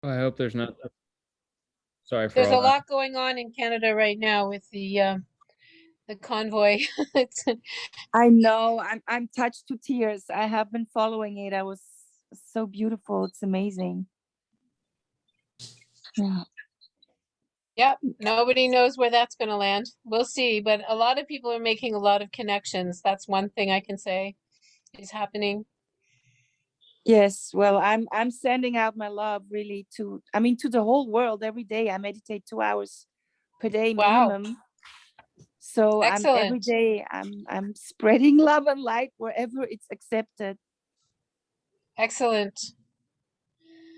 I hope there's not. Sorry for There's all a that. lot going on in Canada right now with the convoy. It's I know. I'm touched to tears. I have been following it. I was so beautiful. It's amazing. Yeah. Yep, nobody knows where that's going to land. We'll see, but a lot of people are making a lot of connections. That's one thing I can say is happening. Yes. Well, I'm sending out my love really to the whole world every day. I meditate 2 hours per day Wow, minimum. So I'm every excellent. day I'm spreading love and light wherever it's accepted. Excellent.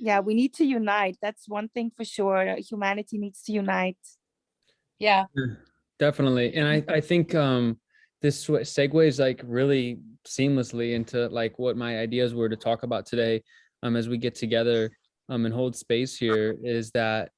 Yeah, we need to unite. That's one thing for sure. Humanity needs to unite. Yeah. Yeah, definitely. And I think this segues like really seamlessly into like what my ideas were to talk about today as we get together and hold space here is that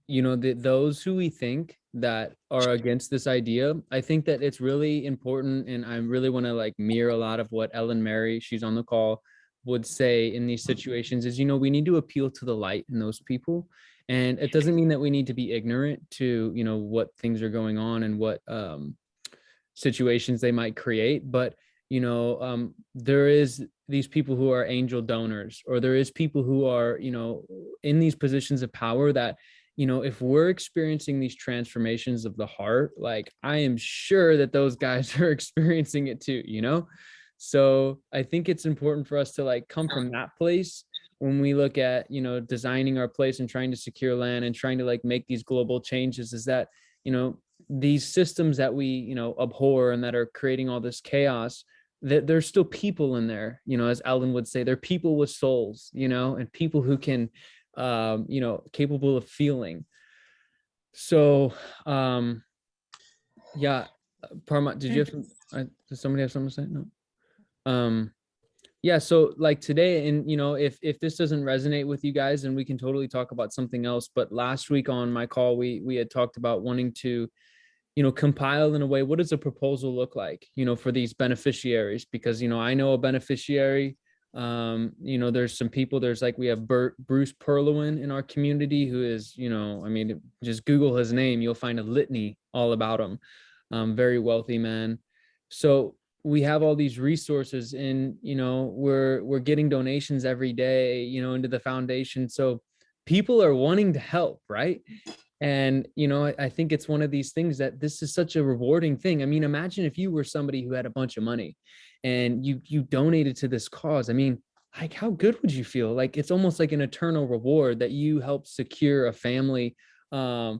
those who we think that are against this idea, I think that it's really important, and I really want to like mirror a lot of what Ellen Mary, she's on the call, would say in these situations is, we need to appeal to the light in those people. And it doesn't mean that we need to be ignorant to, what things are going on and what situations they might create. But, there is these people who are angel donors, or there is people who are, in these positions of power that, if we're experiencing these transformations of the heart, like I am sure that those guys are experiencing it too. So I think it's important for us to like come from that place when we look at, designing our place and trying to secure land and trying to like make these global changes, is that, these systems that we, abhor and that are creating all this chaos, that there's still people in there, as Ellen would say, they're people with souls, and people who can, capable of feeling. So, yeah, Parma, did you have some, does somebody have something to say? No. Yeah, so like today, and if this doesn't resonate with you guys, then we can totally talk about something else. But last week on my call, we had talked about wanting to, compile in a way, what does a proposal look like, for these beneficiaries? Because, I know a beneficiary, there's some people, there's like, we have Bruce Perlowin in our community who is, just Google his name, you'll find a litany all about him. Very wealthy man. So we have all these resources, and, we're getting donations every day, into the foundation. So people are wanting to help, right? And, I think it's one of these things that this is such a rewarding thing. I mean, imagine if you were somebody who had a bunch of money and you donated to this cause. I mean, like, how good would you feel? Like, it's almost like an eternal reward that you help secure a family for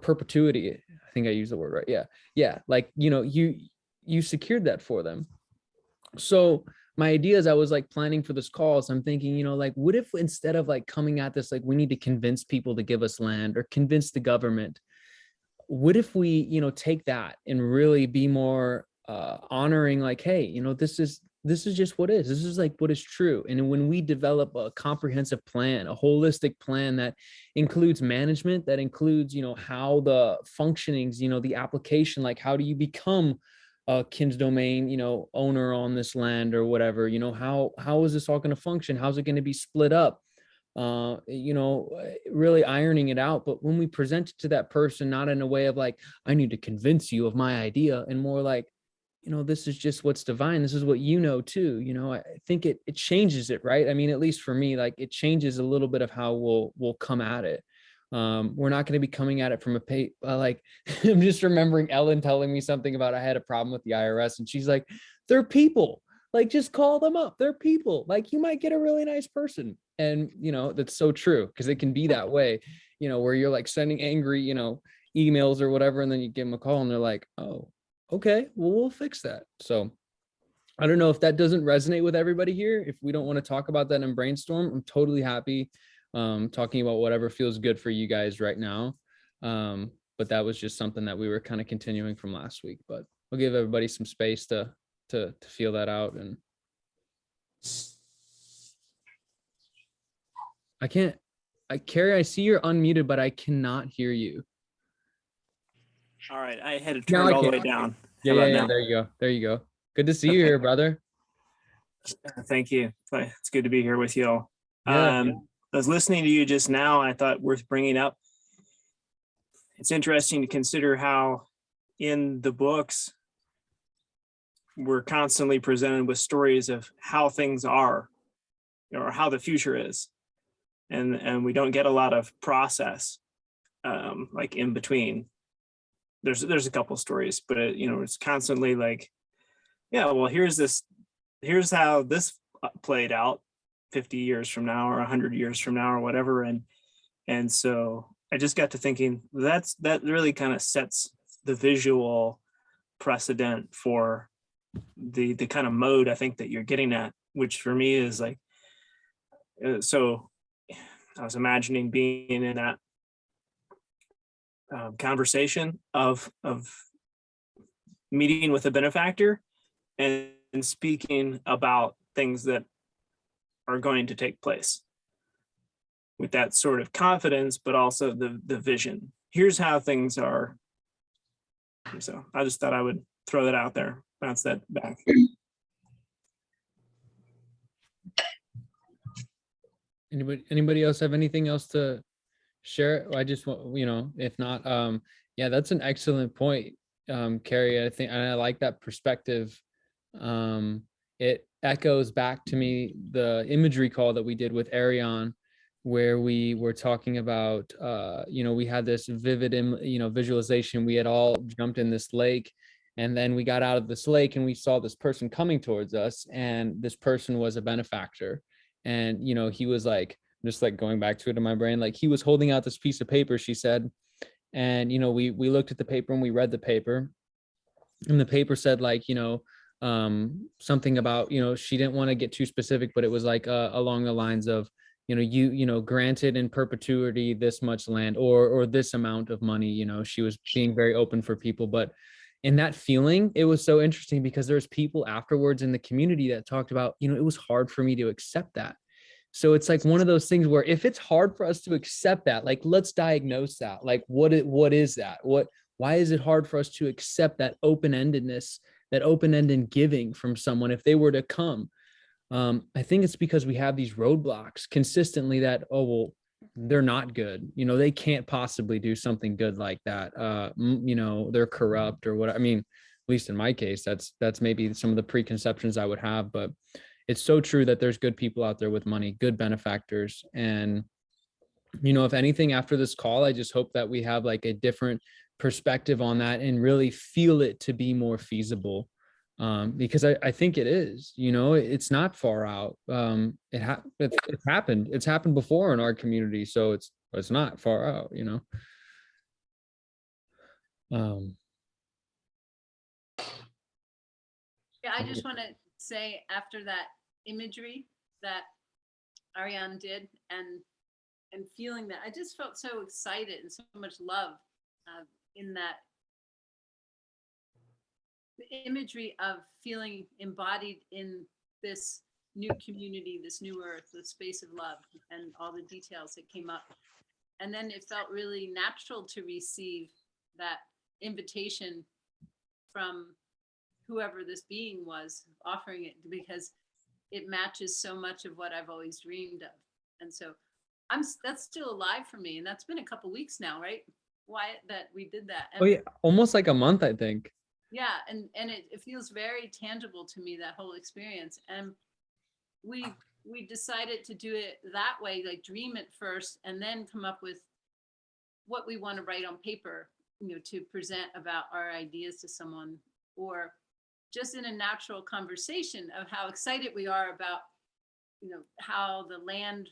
perpetuity. I think I used the word right. Yeah. Yeah. Like, you secured that for them. So my idea is, I was like planning for this call. So I'm thinking, like, what if instead of like coming at this, like we need to convince people to give us land or convince the government, what if we, take that and really be more honoring, like, hey, this is just what is. This is like what is true. And when we develop a comprehensive plan, a holistic plan that includes management, that includes, how the functionings, the application, like how do you become a kins domain, owner on this land or whatever, how is this all going to function? How's it going to be split up? Really ironing it out. But when we present it to that person, not in a way of like, I need to convince you of my idea, and more like, this is just what's divine. This is what too. I think it changes it, right? I mean, at least for me, like it changes a little bit of how we'll come at it. We're not going to be coming at it from like I'm just remembering Ellen telling me something about I had a problem with the IRS, and she's like, they're people. Like, just call them up. They're people. Like, you might get a really nice person. And, that's so true, because it can be that way, where you're like sending angry, emails or whatever, and then you give them a call and they're like, oh, okay, well, we'll fix that. So I don't know if that doesn't resonate with everybody here. If we don't want to talk about that and brainstorm, I'm totally happy talking about whatever feels good for you guys right now. But that was just something that we were kind of continuing from last week. But I'll give everybody some space to feel that out. And Carrie, I see you're unmuted, but I cannot hear you. All right, I had it turned all the way down. Yeah. There you go. There you go. Good to see you here, brother. Thank you. It's good to be here with you all. Yeah. was listening to you just now, I thought worth bringing up. It's interesting to consider how in the books, we're constantly presented with stories of how things are, or how the future is. And we don't get a lot of process, like in between. There's a couple stories, but it's constantly like, yeah, well, here's how this played out 50 years from now or 100 years from now or whatever. And so I just got to thinking that really kind of sets the visual precedent for the kind of mode I think that you're getting at, which for me is like, so I was imagining being in that conversation of meeting with a benefactor and speaking about things that are going to take place with that sort of confidence, but also the vision. Here's how things are. So I just thought I would throw that out there, bounce that back. Anybody else have anything else to share? I just want, if not, yeah, that's an excellent point, Carrie. I think, and I like that perspective. It echoes back to me the imagery call that we did with Ariane, where we were talking about, we had this vivid, visualization. We had all jumped in this lake, and then we got out of this lake and we saw this person coming towards us, and this person was a benefactor. And, he was like, just like going back to it in my brain, like he was holding out this piece of paper, she said. And, we looked at the paper and we read the paper, and the paper said like, something about, she didn't want to get too specific, but it was like along the lines of, granted in perpetuity this much land or this amount of money. She was being very open for people. But in that feeling, it was so interesting because there's people afterwards in the community that talked about, it was hard for me to accept that. So it's like one of those things where if it's hard for us to accept that, like, let's diagnose that. Like, what is that? Why is it hard for us to accept that open-endedness, that open-ended giving from someone if they were to come? I think it's because we have these roadblocks consistently that, oh, well, they're not good. They can't possibly do something good like that. They're corrupt or what. I mean, at least in my case, that's maybe some of the preconceptions I would have, but it's so true that there's good people out there with money, good benefactors. And, if anything after this call, I just hope that we have like a different perspective on that and really feel it to be more feasible. Because I think it is, it's not far out. It's happened. It's happened before in our community. So it's not far out, Yeah, I just want to say after that imagery that Ariane did and feeling that, I just felt so excited and so much love in that. The imagery of feeling embodied in this new community, this new earth, the space of love, and all the details that came up. And then it felt really natural to receive that invitation from whoever this being was offering it, because it matches so much of what I've always dreamed of. And so that's still alive for me. And that's been a couple weeks now, right, Wyatt, that we did that. And, oh yeah, almost like a month, I think. Yeah, and it feels very tangible to me, that whole experience. And we decided to do it that way, like dream it first and then come up with what we want to write on paper, to present about our ideas to someone, or just in a natural conversation of how excited we are about, how the land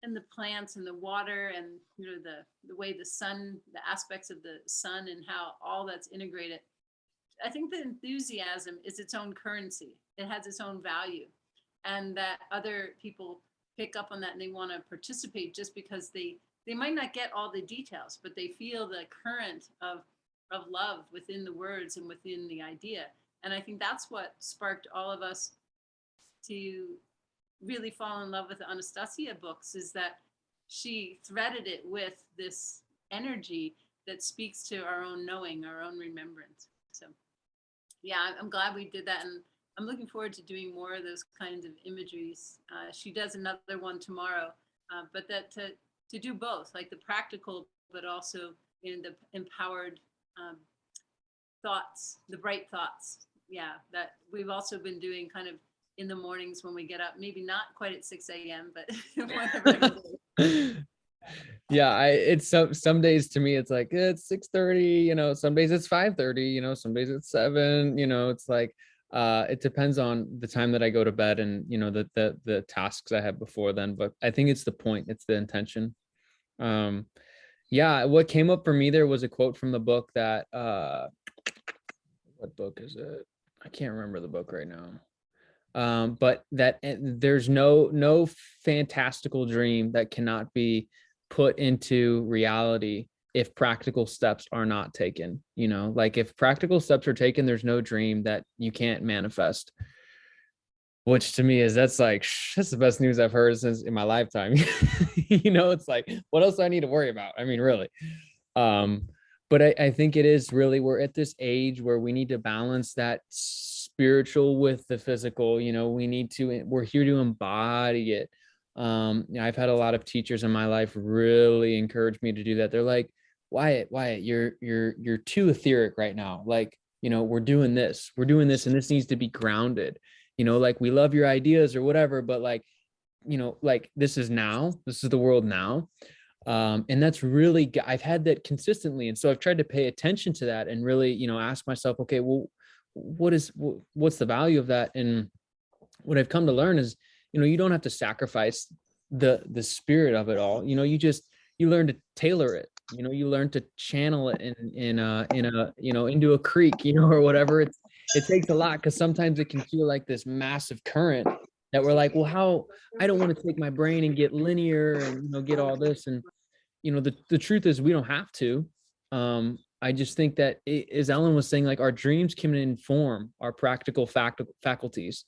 and the plants and the water and, the way the sun, the aspects of the sun and how all that's integrated. I think the enthusiasm is its own currency. It has its own value, and that other people pick up on that and they want to participate just because they might not get all the details, but they feel the current of love within the words and within the idea. And I think that's what sparked all of us to really fall in love with the Anastasia books, is that she threaded it with this energy that speaks to our own knowing, our own remembrance. So yeah, I'm glad we did that. And I'm looking forward to doing more of those kinds of imageries. She does another one tomorrow but that to do both, like the practical, but also in the empowered thoughts, the bright thoughts. Yeah, that we've also been doing kind of in the mornings when we get up, maybe not quite at 6 a.m., but whatever it is. Yeah, it's some days to me it's like it's 6:30, you know, some days it's 5:30, you know, some days it's 7, you know, it's like it depends on the time that I go to bed and you know the tasks I have before then, but I think it's the point, it's the intention. Yeah, what came up for me there was a quote from the book that what book is it? I can't remember the book right now. But that there's no fantastical dream that cannot be put into reality if practical steps are not taken. You know, like if practical steps are taken, there's no dream that you can't manifest. Which to me is that's the best news I've heard since in my lifetime. You know, it's like, what else do I need to worry about? I mean, really. But I think it is really, we're at this age where we need to balance that spiritual with the physical. You know, we're here to embody it. I've had a lot of teachers in my life really encourage me to do that. They're like, Wyatt, you're too etheric right now. Like, you know, we're doing this, and this needs to be grounded. You know, like we love your ideas or whatever, but like, you know, like this is the world now. And that's really, I've had that consistently. And so I've tried to pay attention to that and really, you know, ask myself, okay, well, what's the value of that? And what I've come to learn is, you know, you don't have to sacrifice the spirit of it all. You know, you learn to tailor it, you know, you learn to channel it in a, you know, into a creek, you know, or whatever. It takes a lot because sometimes it can feel like this massive current that we're like, well, I don't want to take my brain and get linear and, you know, get all this. And, you know, the truth is we don't have to. I just think that as Ellen was saying, like our dreams can inform our practical faculties.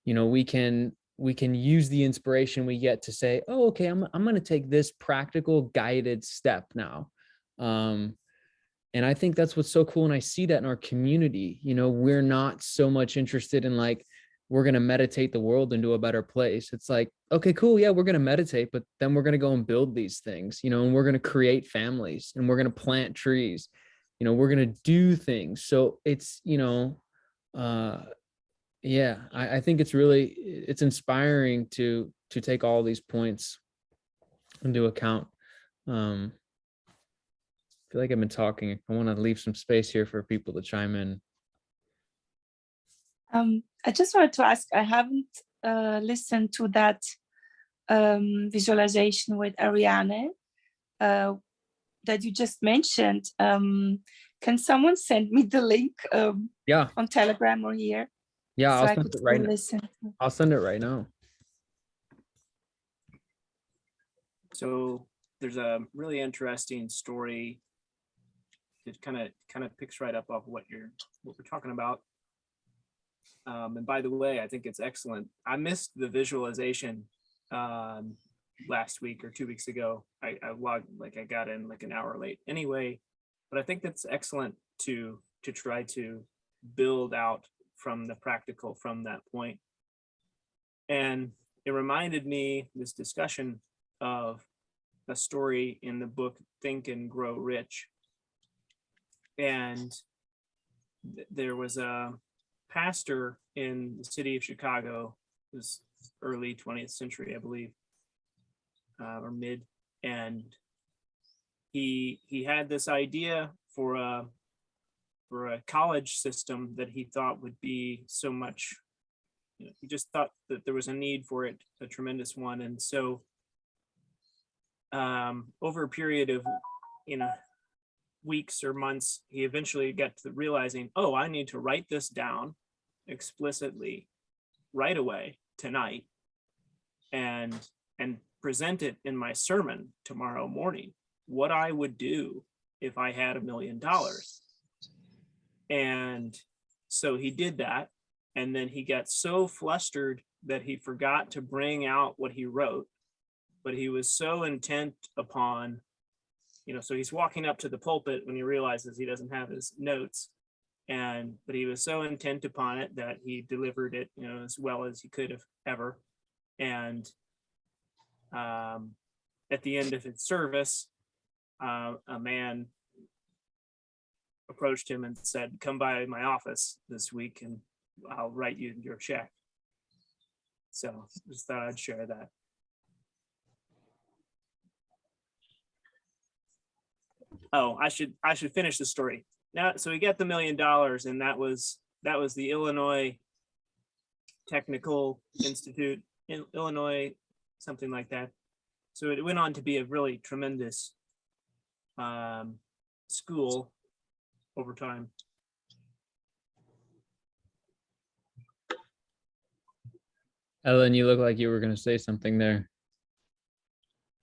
You know, we can use the inspiration we get to say, oh, okay, I'm going to take this practical guided step now. And I think that's what's so cool. And I see that in our community. You know, we're not so much interested in like, we're going to meditate the world into a better place. It's like, okay, cool. Yeah, we're going to meditate, but then we're going to go and build these things, you know, and we're going to create families and we're going to plant trees, you know, we're going to do things. So it's, you know, yeah, I think it's inspiring to take all these points into account. I feel like I've been talking. I want to leave some space here for people to chime in. I just wanted to ask, I haven't listened to that visualization with Ariane that you just mentioned. Can someone send me the link Yeah, on Telegram or here? yeah, So I'll I send could it right now. listen. I'll send it right now. So there's a really interesting story that kind of picks right up off what we're talking about. And by the way, I think it's excellent. I missed the visualization last week or 2 weeks ago. I logged, like I got in like an hour late anyway, but I think that's excellent to try to build out from the practical from that point. And it reminded me, this discussion, of a story in the book Think and Grow Rich. And there was a pastor in the city of Chicago. It was early 20th century, I believe, or mid. And he had this idea for a college system that he thought would be so much, you know, he just thought that there was a need for it, a tremendous one. And so over a period of, you know, weeks or months, he eventually got to realizing, oh, I need to write this down explicitly right away tonight and present it in my sermon tomorrow morning, what I would do if I had $1 million. And so he did that, and then he got so flustered that he forgot to bring out what he wrote, but he was so intent upon, you know, so he's walking up to the pulpit when he realizes he doesn't have his notes, but he was so intent upon it that he delivered it, you know, as well as he could have ever. And at the end of his service, a man approached him and said, "Come by my office this week and I'll write you your check." So just thought I'd share that. Oh, I should finish the story. Now, so he got the $1 million, and that was the Illinois Technical Institute in Illinois, something like that. So it went on to be a really tremendous school over time. Ellen, you look like you were going to say something there.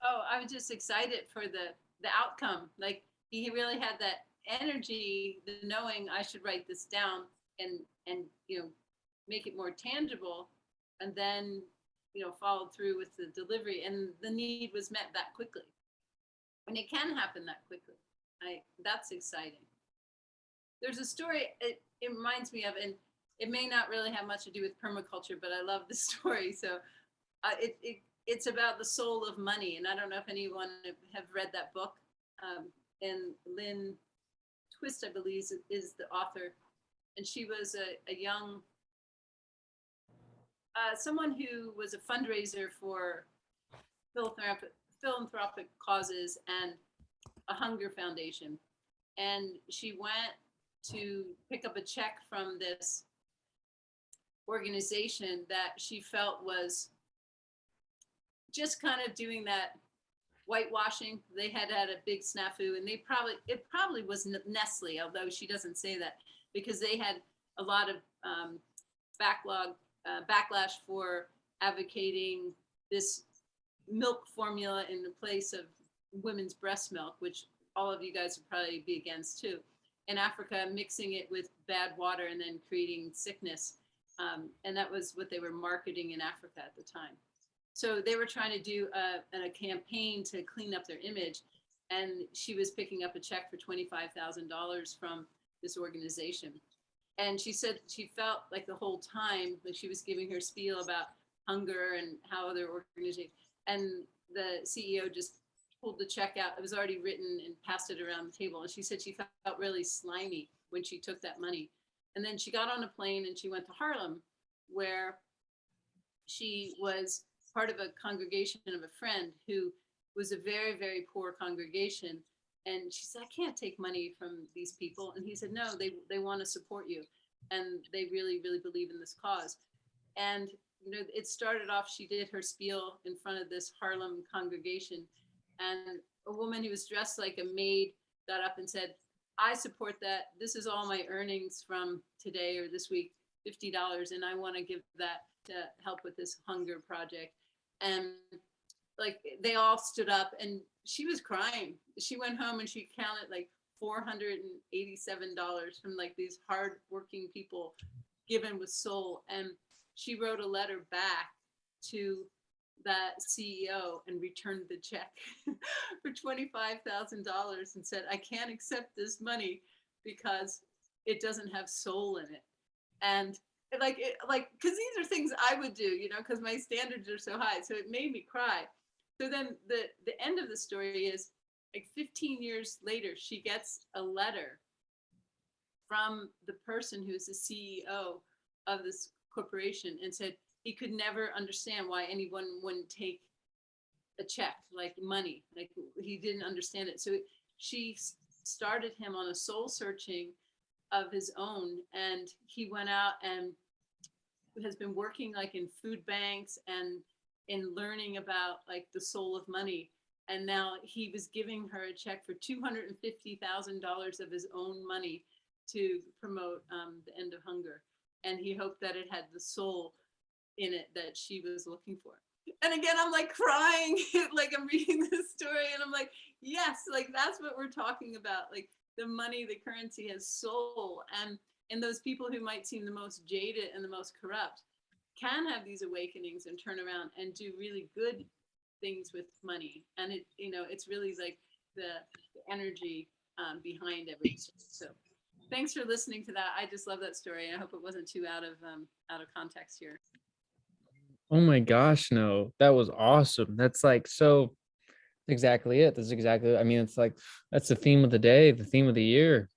Oh, I was just excited for the outcome. Like he really had that energy, the knowing I should write this down and make it more tangible, and then followed through with the delivery, and the need was met that quickly. And it can happen that quickly. That's exciting. There's a story it reminds me of, and it may not really have much to do with permaculture, but I love the story. So it's about the soul of money. And I don't know if anyone have read that book. And Lynn Twist, I believe, is the author. And she was a young, someone who was a fundraiser for philanthropic causes and a hunger foundation. And she went to pick up a check from this organization that she felt was just kind of doing that whitewashing. They had a big snafu, and it probably was Nestle, although she doesn't say that, because they had a lot of backlash for advocating this milk formula in the place of women's breast milk, which all of you guys would probably be against too. In Africa, mixing it with bad water and then creating sickness. And that was what they were marketing in Africa at the time. So they were trying to do a campaign to clean up their image. And she was picking up a check for $25,000 from this organization. And she said she felt like the whole time, like she was giving her spiel about hunger and how other organizations, and the CEO just pulled the check out. It was already written and passed it around the table. And she said she felt really slimy when she took that money. And then she got on a plane and she went to Harlem, where she was part of a congregation of a friend who was a very, very poor congregation. And she said, "I can't take money from these people." And he said, "No, they want to support you. And they really, really believe in this cause." And it started off, she did her spiel in front of this Harlem congregation. And a woman who was dressed like a maid got up and said, "I support that. This is all my earnings from today or this week, $50. And I want to give that to help with this hunger project." And like they all stood up, and she was crying. She went home and she counted like $487 from like these hardworking people given with soul. And she wrote a letter back to that CEO and returned the check for $25,000 and said, "I can't accept this money because it doesn't have soul in it." And because these are things I would do, because my standards are so high. So it made me cry. So then the end of the story is like 15 years later, she gets a letter from the person who is the CEO of this corporation and said he could never understand why anyone wouldn't take a check, like money, like he didn't understand it. So she started him on a soul searching of his own, and he went out and has been working like in food banks and in learning about like the soul of money. And now he was giving her a check for $250,000 of his own money to promote the end of hunger. And he hoped that it had the soul in it that she was looking for. And again, I'm like crying, like I'm reading this story and I'm like, yes, like that's what we're talking about. Like the money, the currency has soul. And those people who might seem the most jaded and the most corrupt can have these awakenings and turn around and do really good things with money. And it's really like the energy behind everything. So thanks for listening to that. I just love that story. And I hope it wasn't too out of context here. Oh my gosh, no, that was awesome. That's like so exactly it. That's exactly, I mean, it's like, that's the theme of the day, the theme of the year.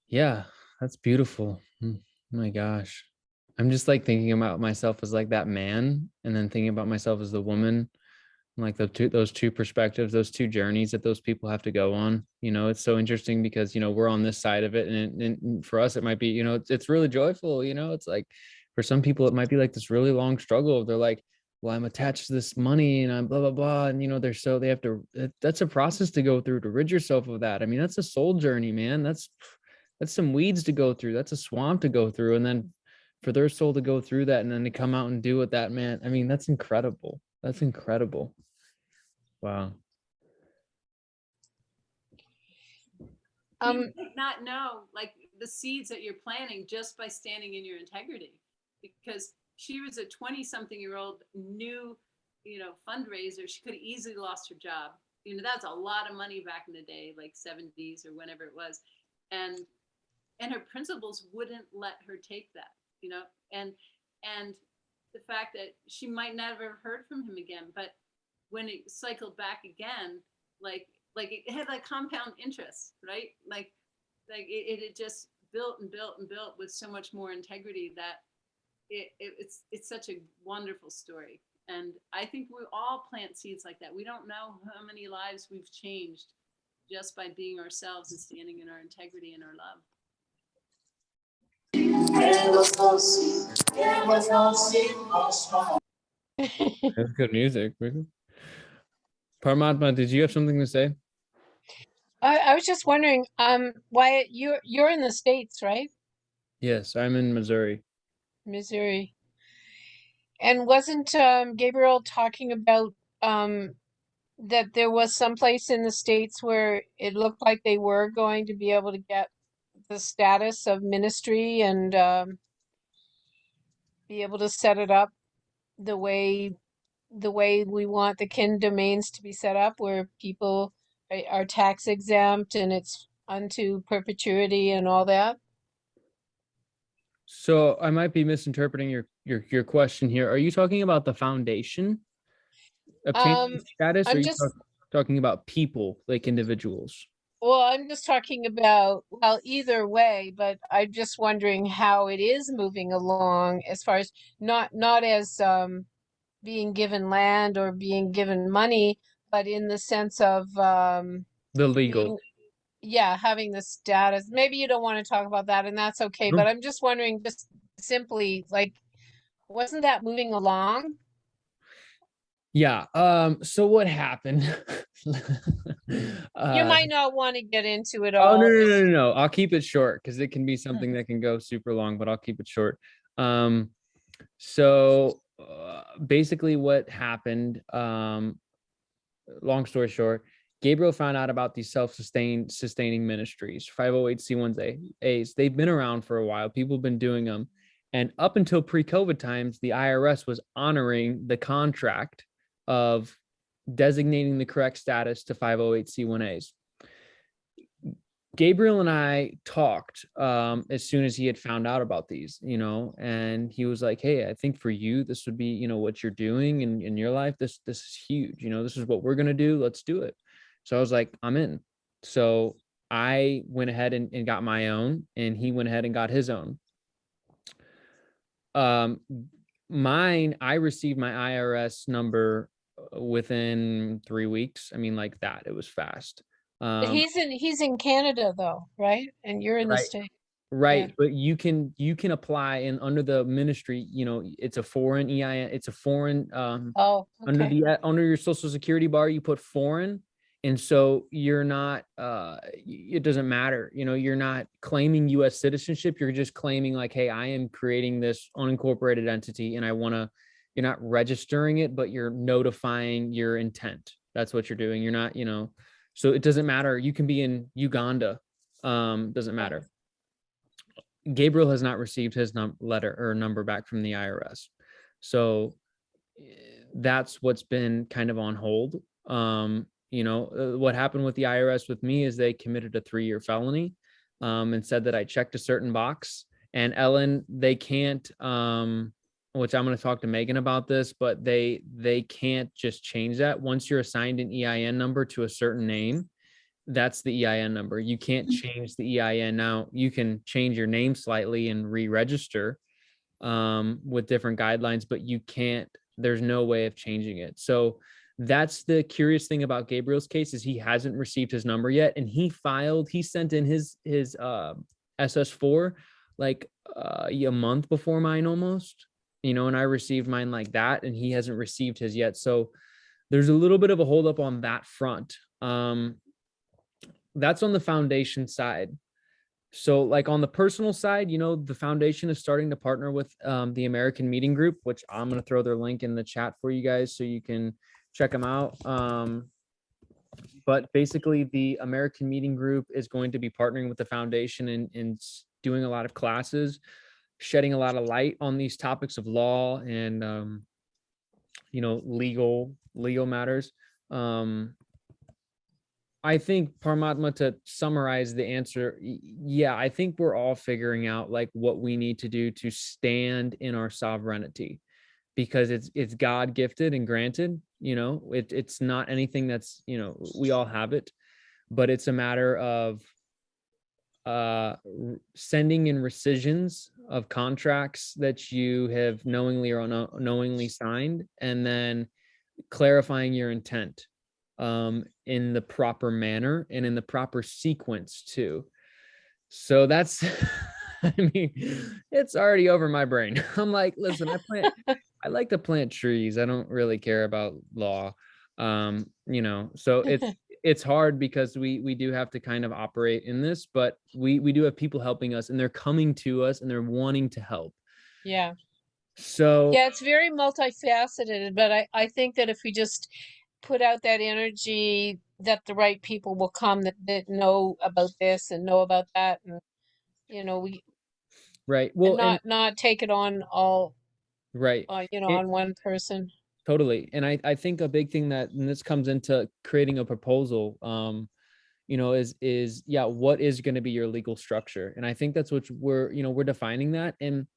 Yeah, that's beautiful. My gosh. I'm just like thinking about myself as like that man, and then thinking about myself as the woman, like those two perspectives, those two journeys that those people have to go on. It's so interesting because we're on this side of it, and for us it might be, it's really joyful. It's like for some people it might be like this really long struggle. They're like, well, I'm attached to this money and I'm blah blah blah, and they have to, that's a process to go through to rid yourself of that. I mean, that's a soul journey, man. That's some weeds to go through. That's a swamp to go through, and then for their soul to go through that and then to come out and do what that man, I mean, that's incredible. That's incredible. Wow. You Um, might not know like the seeds that you're planting just by standing in your integrity, because she was a 20-something-year-old new, fundraiser. She could have easily lost her job. That's a lot of money back in the day, like 70s or whenever it was. And her principals wouldn't let her take that, and the fact that she might never have heard from him again, but when it cycled back again, like it had like compound interest, right? Like it had just built and built and built with so much more integrity that it's such a wonderful story. And I think we all plant seeds like that. We don't know how many lives we've changed just by being ourselves and standing in our integrity and our love. That's good music. Paramatma, did you have something to say? I was just wondering, Wyatt, you're in the States, right? Yes, I'm in Missouri. Missouri. And wasn't Gabriel talking about that there was some place in the States where it looked like they were going to be able to get the status of ministry and be able to set it up the way we want the kin domains to be set up, where people are tax exempt and it's unto perpetuity and all that? So I might be misinterpreting your question here. Are you talking about the foundation obtaining status, or are I'm you just talking about people, like individuals? Well, I'm just talking about, well, either way, but I'm just wondering how it is moving along as far as not as being given land or being given money, but in the sense of The being, legal. yeah, having the status. Maybe you don't want to talk about that, and that's okay, No. but I'm just wondering, just simply, like, wasn't that moving along? Yeah. So what happened? You uh, might not want to get into it oh no, all. no, no, It's no, no. I'll keep it short because it can be something that can go super long, but I'll keep it short. So basically what happened, long story short, Gabriel found out about these sustaining ministries, 508c1As. They've been around for a while. People have been doing them. And up until pre-COVID times, the IRS was honoring the contract of designating the correct status to 508c1As. Gabriel and I talked as soon as he had found out about these, and he was like, hey, I think for you, this would be, what you're doing in your life. This is huge. This is what we're going to do. Let's do it. So I was like, I'm in. So I went ahead and got my own, and he went ahead and got his own. Mine, I received my IRS number within 3 weeks. I mean, like that, it was fast. But he's in Canada though, right? And you're in the Right. States. Right, but you can apply and under the ministry, it's a foreign EIN, it's a foreign Oh, under okay. under your social security bar, you put foreign, and so you're not it doesn't matter, you're not claiming US citizenship, you're just claiming like, hey, I am creating this unincorporated entity and you're not registering it, but you're notifying your intent. That's what you're doing. You're not, so it doesn't matter. You can be in Uganda, doesn't matter. Gabriel has not received his letter or number back from the IRS. So that's what's been kind of on hold. What happened with the IRS with me is they committed a 3-year felony and said that I checked a certain box. And Ellen, they can't which I'm going to talk to Megan about this, but they can't just change that. Once you're assigned an EIN number to a certain name, that's the EIN number. You can't change the EIN. Now you can change your name slightly and re-register with different guidelines, but you can't, there's no way of changing it. So that's the curious thing about Gabriel's case, is he hasn't received his number yet. And he sent in his SS4 like a month before mine almost, and I received mine like that, and he hasn't received his yet. So there's a little bit of a holdup on that front. That's on the foundation side. So like on the personal side, the foundation is starting to partner with the American Meeting Group, which I'm going to throw their link in the chat for you guys so you can check them out. But basically the American Meeting Group is going to be partnering with the foundation and doing a lot of classes, shedding a lot of light on these topics of law and, legal matters. I think, Paramatma, to summarize the answer, yeah, I think we're all figuring out like what we need to do to stand in our sovereignty, because it's God gifted and granted. It's not anything that's, we all have it, but it's a matter of sending in rescissions of contracts that you have knowingly or unknowingly signed, and then clarifying your intent in the proper manner and in the proper sequence too. So that's, I mean, it's already over my brain. I'm like, listen, I like to plant trees. I don't really care about law. So it's hard because we do have to kind of operate in this, but we do have people helping us, and they're coming to us and they're wanting to help. Yeah. So Yeah, it's very multifaceted, but I think that if we just put out that energy, that the right people will come that know about this and know about that, and we right. Well, and not take it on all right. on one person. Totally. And I think a big thing and this comes into creating a proposal, is what is going to be your legal structure? And I think that's what we're defining that. And,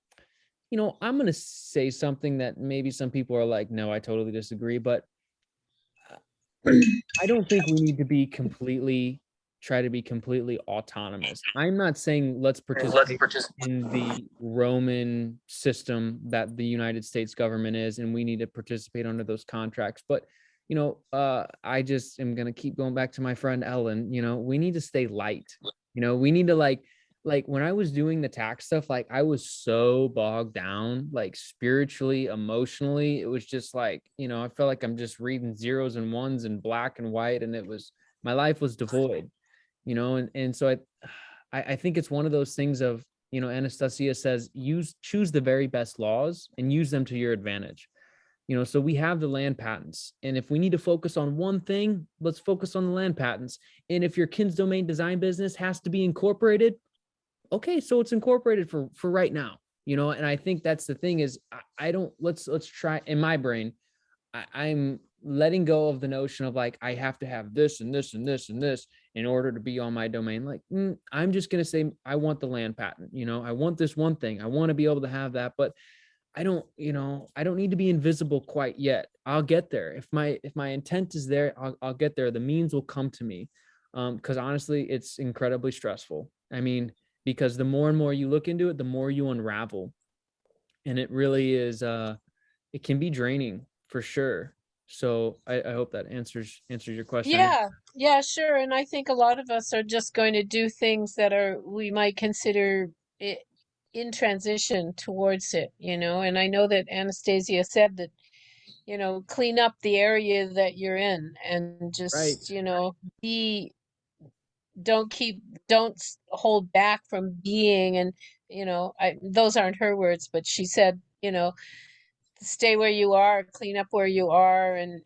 I'm going to say something that maybe some people are like, no, I totally disagree, but I don't think we need to try to be completely autonomous. I'm not saying let's participate in the Roman system that the United States government is, and we need to participate under those contracts. But, I just am going to keep going back to my friend Ellen. We need to stay light. We need to like when I was doing the tax stuff, like I was so bogged down, like spiritually, emotionally. It was just like, I felt like I'm just reading zeros and ones and black and white. And my life was devoid, and so I think it's one of those things of, Anastasia says, choose the very best laws and use them to your advantage. So we have the land patents, and if we need to focus on one thing, let's focus on the land patents. And if your Kin's domain design business has to be incorporated, okay, so it's incorporated for right now, and I think that's the thing is let's try, in my brain, I'm letting go of the notion of like, I have to have this and this and this and this in order to be on my domain. Like, I'm just going to say, I want the land patent, I want this one thing. I want to be able to have that, but I don't need to be invisible quite yet. I'll get there. If my intent is there, I'll get there. The means will come to me. Because honestly, it's incredibly stressful. I mean, because the more and more you look into it, the more you unravel. And it really is, it can be draining for sure. So I hope that answers your question. Yeah, sure. And I think a lot of us are just going to do things that we might consider it in transition towards it, and I know that Anastasia said that, clean up the area that you're in and just, right. don't hold back from being, and those aren't her words, but she said, stay where you are, clean up where you are, and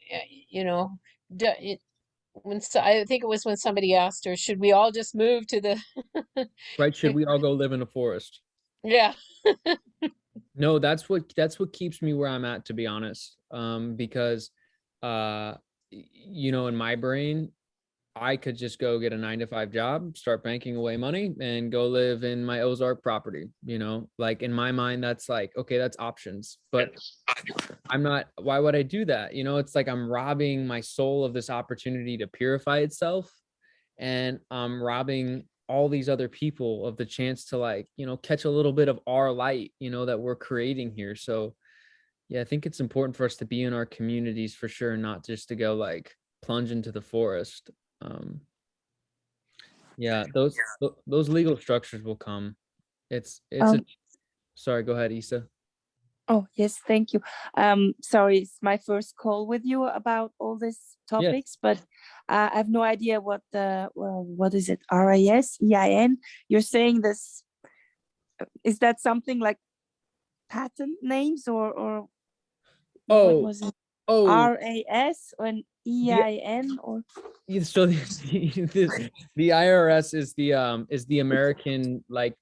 I think it was when somebody asked her, should we all just move to the right, should we all go live in a forest? Yeah. No, that's what keeps me where I'm at, to be honest. Because in my brain, I could just go get a 9 to 5 job, start banking away money, and go live in my Ozark property. Like in my mind, that's like, okay, that's options. But I'm not, why would I do that? It's like I'm robbing my soul of this opportunity to purify itself. And I'm robbing all these other people of the chance to, like, catch a little bit of our light, that we're creating here. So yeah, I think it's important for us to be in our communities for sure, not just to go like plunge into the forest. um yeah, those legal structures will come. It's a Um, sorry, go ahead, Issa. oh, yes, thank you. Sorry, it's my first call with you about all these Yeah. topics, but I have no idea what is it? RIS, EIN? You're saying this, is that something like patent names or what Oh, was it? oh, RAS and the EIN or? so the IRS is the American, like,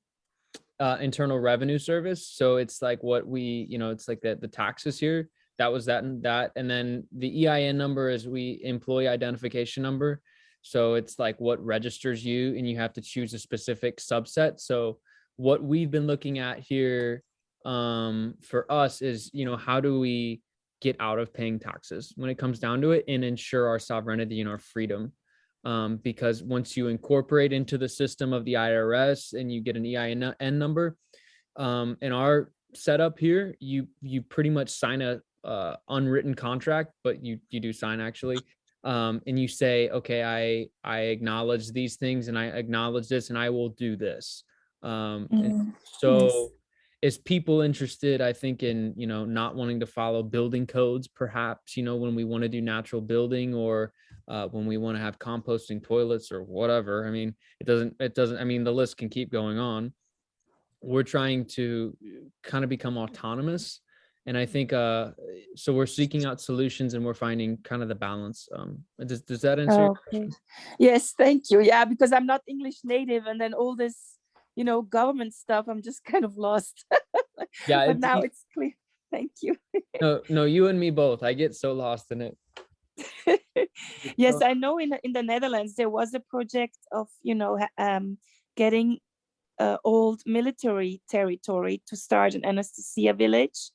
Internal Revenue Service. So it's like what we, it's like the taxes here. That was that and that. And then the EIN number is we employee identification number. So it's like what registers you, and you have to choose a specific subset. So what we've been looking at here, for us is, how do we get out of paying taxes when it comes down to it and ensure our sovereignty and our freedom? Because once you incorporate into the system of the IRS and you get an EIN number, in our setup here, you pretty much sign a unwritten contract, but you do sign actually, and you say, okay, I acknowledge these things, and I acknowledge this, and I will do this. And Yes. so, is people interested, I think, in not wanting to follow building codes, perhaps, when we want to do natural building, or when we want to have composting toilets or whatever. I mean, it doesn't, I mean, the list can keep going on. We're trying to kind of become autonomous. And I think, so we're seeking out solutions, and we're finding kind of the balance. Does that answer your Okay. question? Yes, thank you. Yeah, because I'm not English native, and then all this, government stuff, I'm just kind of lost. Yeah, But now it's clear. Thank you. no, you and me both. I get so lost in it. Yes, I know in the Netherlands there was a project of, getting old military territory to start an Anastasia village.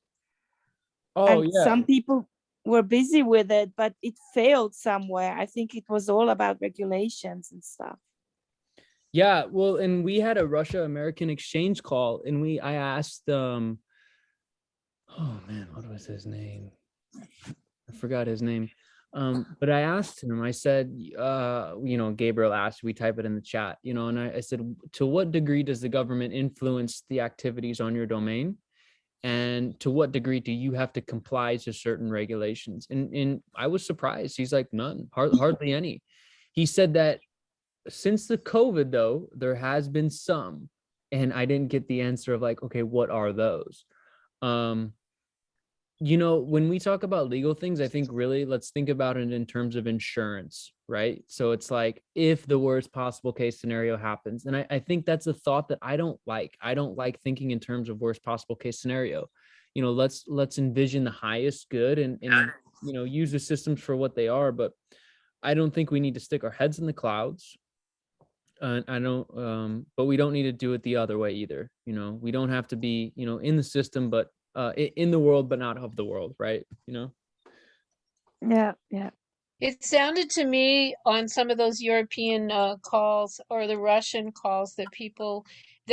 Oh And yeah. some people were busy with it, but it failed somewhere. I think it was all about regulations and stuff. Yeah, well, and we had a Russia-American exchange call, and I asked, oh man, what was his name? I forgot his name. But I asked him, I said, Gabriel asked, we type it in the chat, and I said, to what degree does the government influence the activities on your domain? And to what degree do you have to comply to certain regulations? And I was surprised. He's like, none, hardly any. He said that since the COVID, though, there has been some, and I didn't get the answer of like, okay, what are those? When we talk about legal things, I think really let's think about it in terms of insurance, right? So it's like, if the worst possible case scenario happens, and I think that's a thought that I don't like. I don't like thinking in terms of worst possible case scenario. Let's envision the highest good, and use the systems for what they are. But I don't think we need to stick our heads in the clouds. I don't, but we don't need to do it the other way either. We don't have to be, in the system, but in the world, but not of the world, right? Yeah. It sounded to me on some of those European calls or the Russian calls that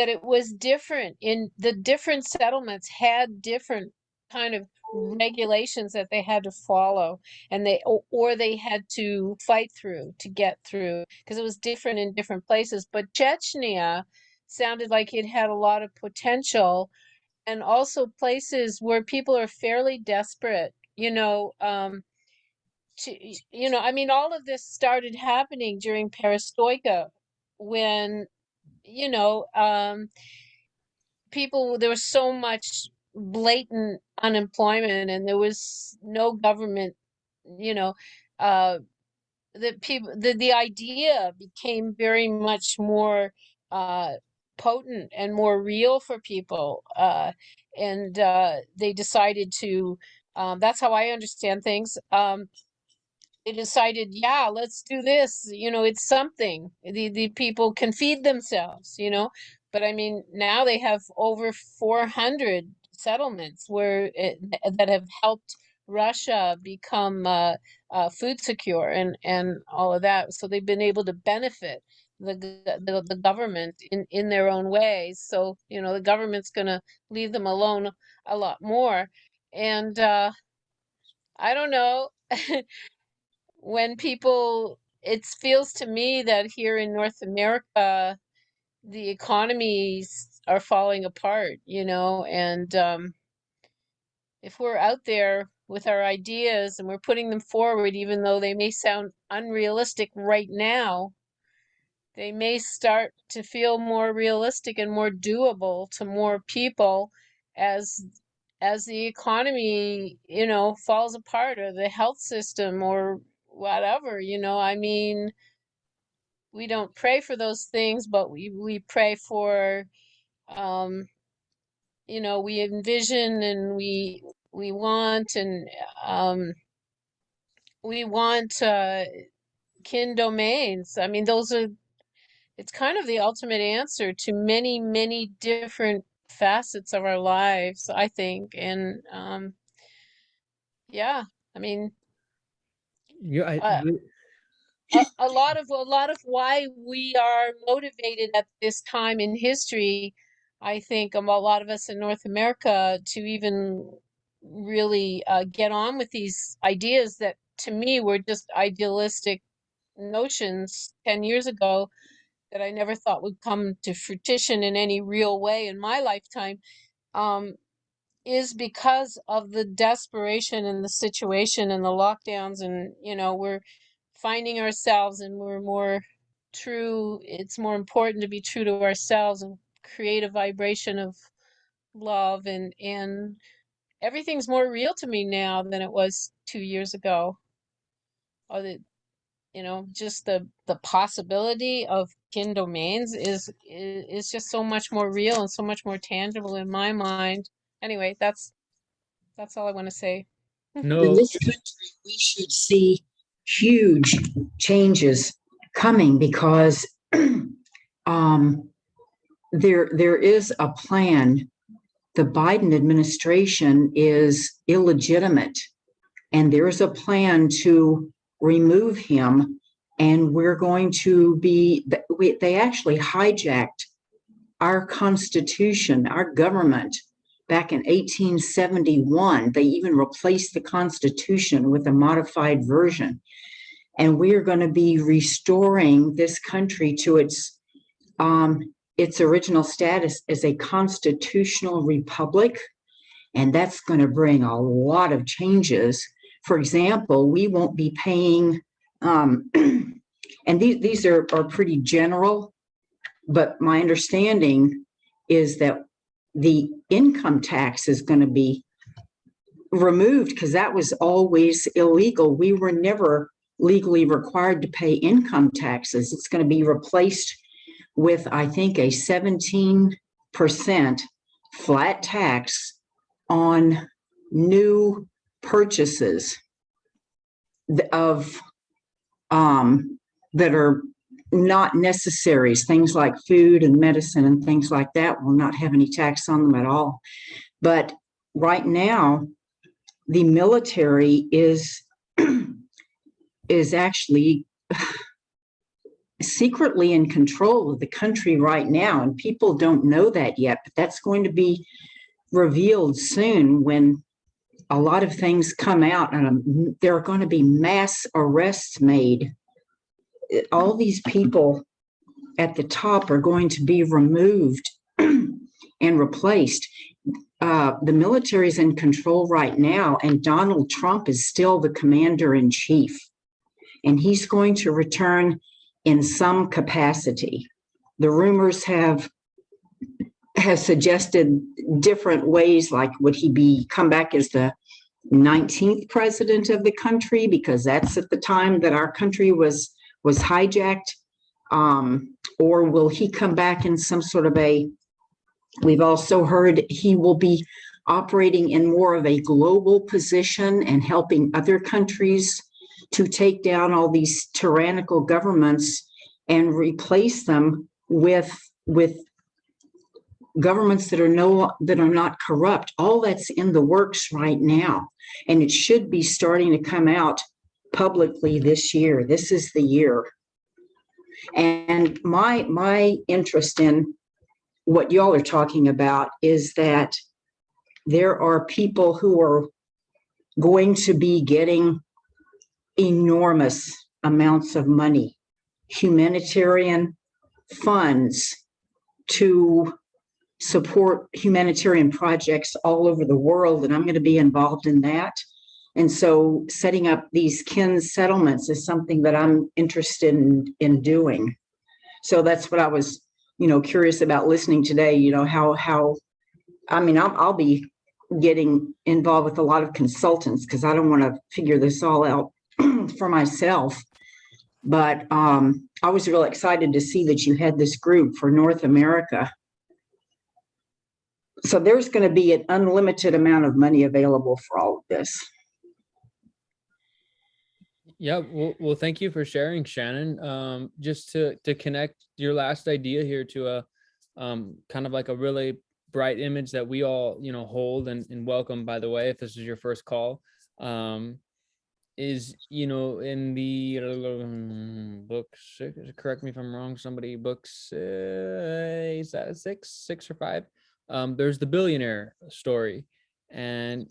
it was different in the different settlements had different kind of regulations that they had to follow, and or they had to fight through to get through, because it was different in different places. But Chechnya sounded like it had a lot of potential, and also places where people are fairly desperate, I mean, all of this started happening during perestroika, when, you know, um, there was so much blatant unemployment, and there was no government, you know, uh, the idea became very much more uh, potent and more real for people. And they decided to, that's how I understand things. they decided, yeah, let's do this. It's something. The people can feed themselves, But I mean, now they have over 400 settlements that have helped Russia become food secure and all of that. So they've been able to benefit the government in their own ways. So, the government's going to leave them alone a lot more. And I don't know. When people, it feels to me that here in North America, the economies are falling apart, and if we're out there with our ideas and we're putting them forward, even though they may sound unrealistic right now, they may start to feel more realistic and more doable to more people as the economy, falls apart, or the health system, or whatever, I mean, we don't pray for those things, but we pray for, um, we envision and we want, and we want kin domains. I mean, it's kind of the ultimate answer to many, many different facets of our lives, I think. And yeah, I mean, Yeah, uh, a lot of why we are motivated at this time in history, I think, a lot of us in North America, to even really get on with these ideas that to me were just idealistic notions 10 years ago, that I never thought would come to fruition in any real way in my lifetime, um, is because of the desperation and the situation and the lockdowns. And, we're finding ourselves, and we're more true. It's more important to be true to ourselves and create a vibration of love. And everything's more real to me now than it was 2 years ago. Or just the possibility of kin domains is just so much more real and so much more tangible in my mind. Anyway, that's all I want to say. In no, this country, we should see huge changes coming because there is a plan. The Biden administration is illegitimate, and there is a plan to remove him. And we're going to be, they actually hijacked our Constitution, our government, back in 1871. They even replaced the Constitution with a modified version. And we are going to be restoring this country to its original status as a constitutional republic. And that's going to bring a lot of changes. For example, we won't be paying, and these are pretty general, but my understanding is that the income tax is going to be removed, because that was always illegal. We were never legally required to pay income taxes. It's going to be replaced with, I think, a 17% flat tax on new purchases of that are not necessaries. Things like food and medicine and things like that will not have any tax on them at all. But right now, the military is actually secretly in control of the country right now, and people don't know that yet, but that's going to be revealed soon when a lot of things come out, and there are going to be mass arrests made. All these people at the top are going to be removed and replaced. The military is in control right now, and Donald Trump is still the commander-in-chief, and he's going to return in some capacity. The rumors have suggested different ways, like would he come back as the 19th president of the country, because that's at the time that our country was hijacked, or will he come back in some sort of we've also heard he will be operating in more of a global position and helping other countries to take down all these tyrannical governments and replace them with governments that are not corrupt. All that's in the works right now, and it should be starting to come out publicly this year. This is the year. And my interest in what y'all are talking about is that there are people who are going to be getting enormous amounts of money, humanitarian funds, to support humanitarian projects all over the world, and I'm going to be involved in that. And so setting up these kin settlements is something that I'm interested in doing. So that's what I was, curious about listening today, how I'll be getting involved with a lot of consultants because I don't want to figure this all out for myself. But I was real excited to see that you had this group for North America. So there's going to be an unlimited amount of money available for all of this. Yeah, well, thank you for sharing, Shannon. Just to connect your last idea here to a kind of like a really bright image that we all, hold and welcome, by the way, if this is your first call, is, in the book six, correct me if I'm wrong, somebody, book six, is that six or five? There's the billionaire story. And,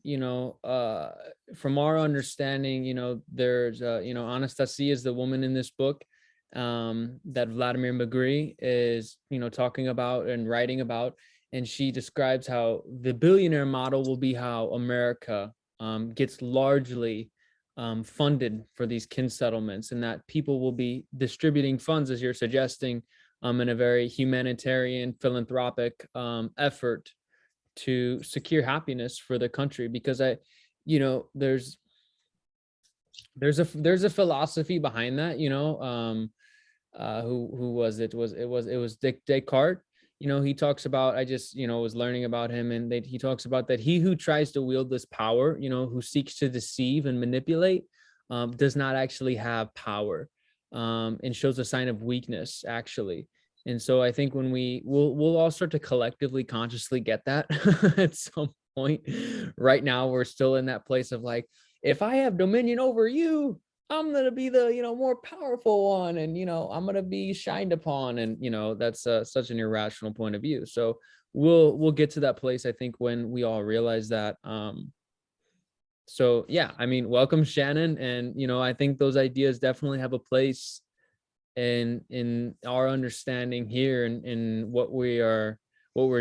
from our understanding, there's, Anastasia is the woman in this book that Vladimir Magri is, talking about and writing about. And she describes how the billionaire model will be how America gets largely funded for these kin settlements, and that people will be distributing funds, as you're suggesting, in a very humanitarian, philanthropic effort to secure happiness for the country. Because there's a philosophy behind that, who was it? It was Descartes. He talks about, I just, was learning about him, and he talks about that he who tries to wield this power, who seeks to deceive and manipulate, does not actually have power, and shows a sign of weakness, actually. And so I think when we'll all start to collectively, consciously get that at some point. Right now, we're still in that place of like, if I have dominion over you, I'm going to be the, more powerful one, and, I'm going to be shined upon. And, that's such an irrational point of view. So we'll get to that place, I think, when we all realize that. So yeah, welcome, Shannon. And, I think those ideas definitely have a place in our understanding here, and in what we're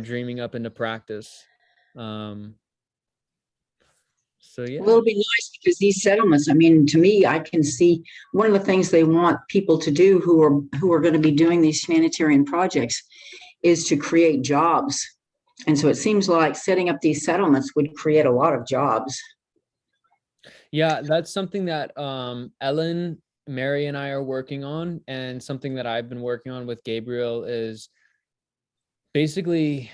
dreaming up into practice. So yeah, Well, it'll be nice because these settlements, to me, I can see one of the things they want people to do who are going to be doing these humanitarian projects is to create jobs. And so it seems like setting up these settlements would create a lot of jobs. Yeah, that's something that Ellen, Mary, and I are working on, and something that I've been working on with Gabriel is basically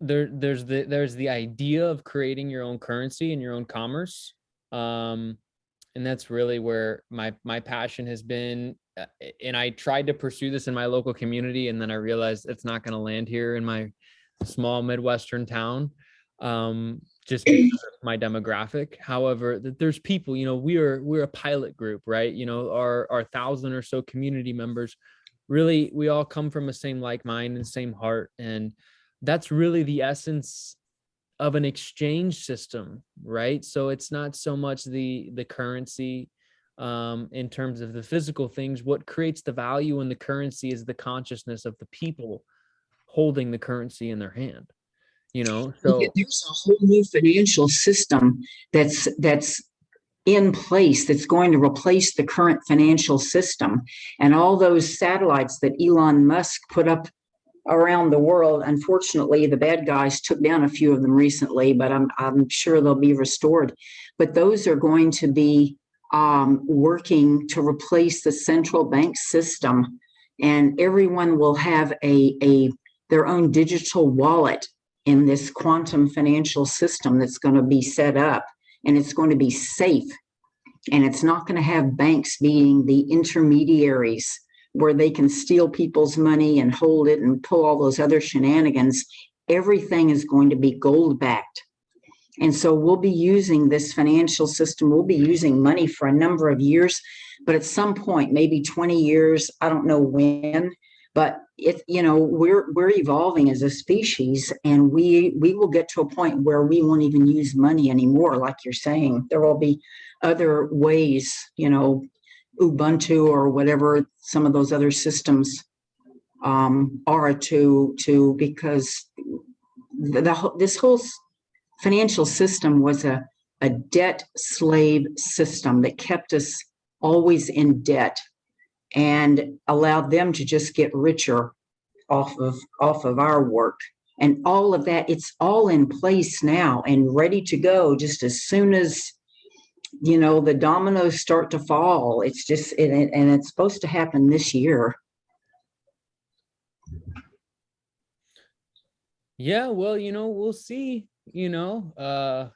there's the idea of creating your own currency and your own commerce, and that's really where my passion has been. And I tried to pursue this in my local community, and then I realized it's not going to land here in my small Midwestern town, just because of my demographic. However, there's people, we're a pilot group, right? Our 1,000 or so community members, really, we all come from the same like mind and same heart. And that's really the essence of an exchange system, right? So it's not so much the currency in terms of the physical things. What creates the value in the currency is the consciousness of the people holding the currency in their hand. So there's a whole new financial system that's in place that's going to replace the current financial system. And all those satellites that Elon Musk put up around the world, unfortunately, the bad guys took down a few of them recently, but I'm sure they'll be restored. But those are going to be working to replace the central bank system, and everyone will have their own digital wallet in this quantum financial system that's going to be set up, and it's going to be safe. And it's not going to have banks being the intermediaries where they can steal people's money and hold it and pull all those other shenanigans. Everything is going to be gold backed. And so we'll be using this financial system, we'll be using money for a number of years, but at some point, maybe 20 years, I don't know when, but we're evolving as a species, and we will get to a point where we won't even use money anymore. Like you're saying, there will be other ways, Ubuntu or whatever some of those other systems are to because this whole financial system was a debt slave system that kept us always in debt and allowed them to just get richer off of our work. And all of that, it's all in place now and ready to go just as soon as the dominoes start to fall. It's just and it's supposed to happen this year. Yeah, well, we'll see. There's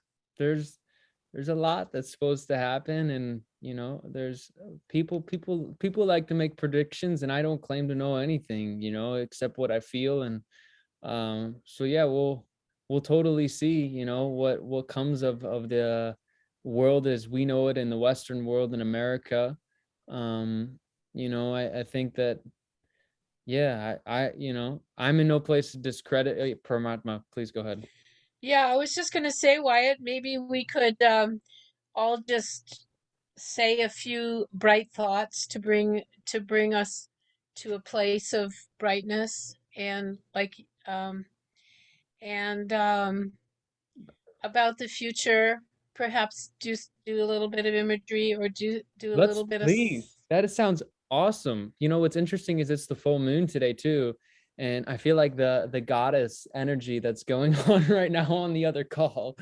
a lot that's supposed to happen, and there's people like to make predictions, and I don't claim to know anything, except what I feel. And so yeah, we'll totally see, what comes of the world as we know it in the Western world in America. I think that, yeah, I'm in no place to discredit. Paramatma, please go ahead. Yeah, I was just going to say, Wyatt, maybe we could all just say a few bright thoughts to bring us to a place of brightness, and and about the future. Perhaps just do a little bit of imagery, or do a little bit of Please. That sounds awesome. What's interesting is it's the full moon today too. And I feel like the goddess energy that's going on right now on the other call.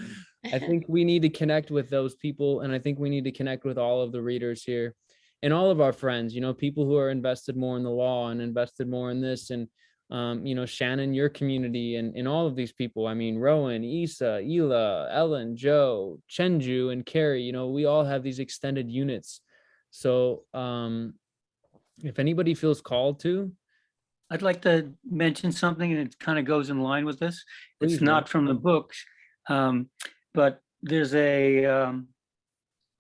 I think we need to connect with those people. And I think we need to connect with all of the readers here and all of our friends, people who are invested more in the law and invested more in this. And, Shannon, your community, and all of these people. I mean, Rowan, Isa, Ela, Ellen, Joe, Chenju, and Carrie, we all have these extended units. So if anybody feels called to, I'd like to mention something, and it kind of goes in line with this. Please, It's not from the books, but there's on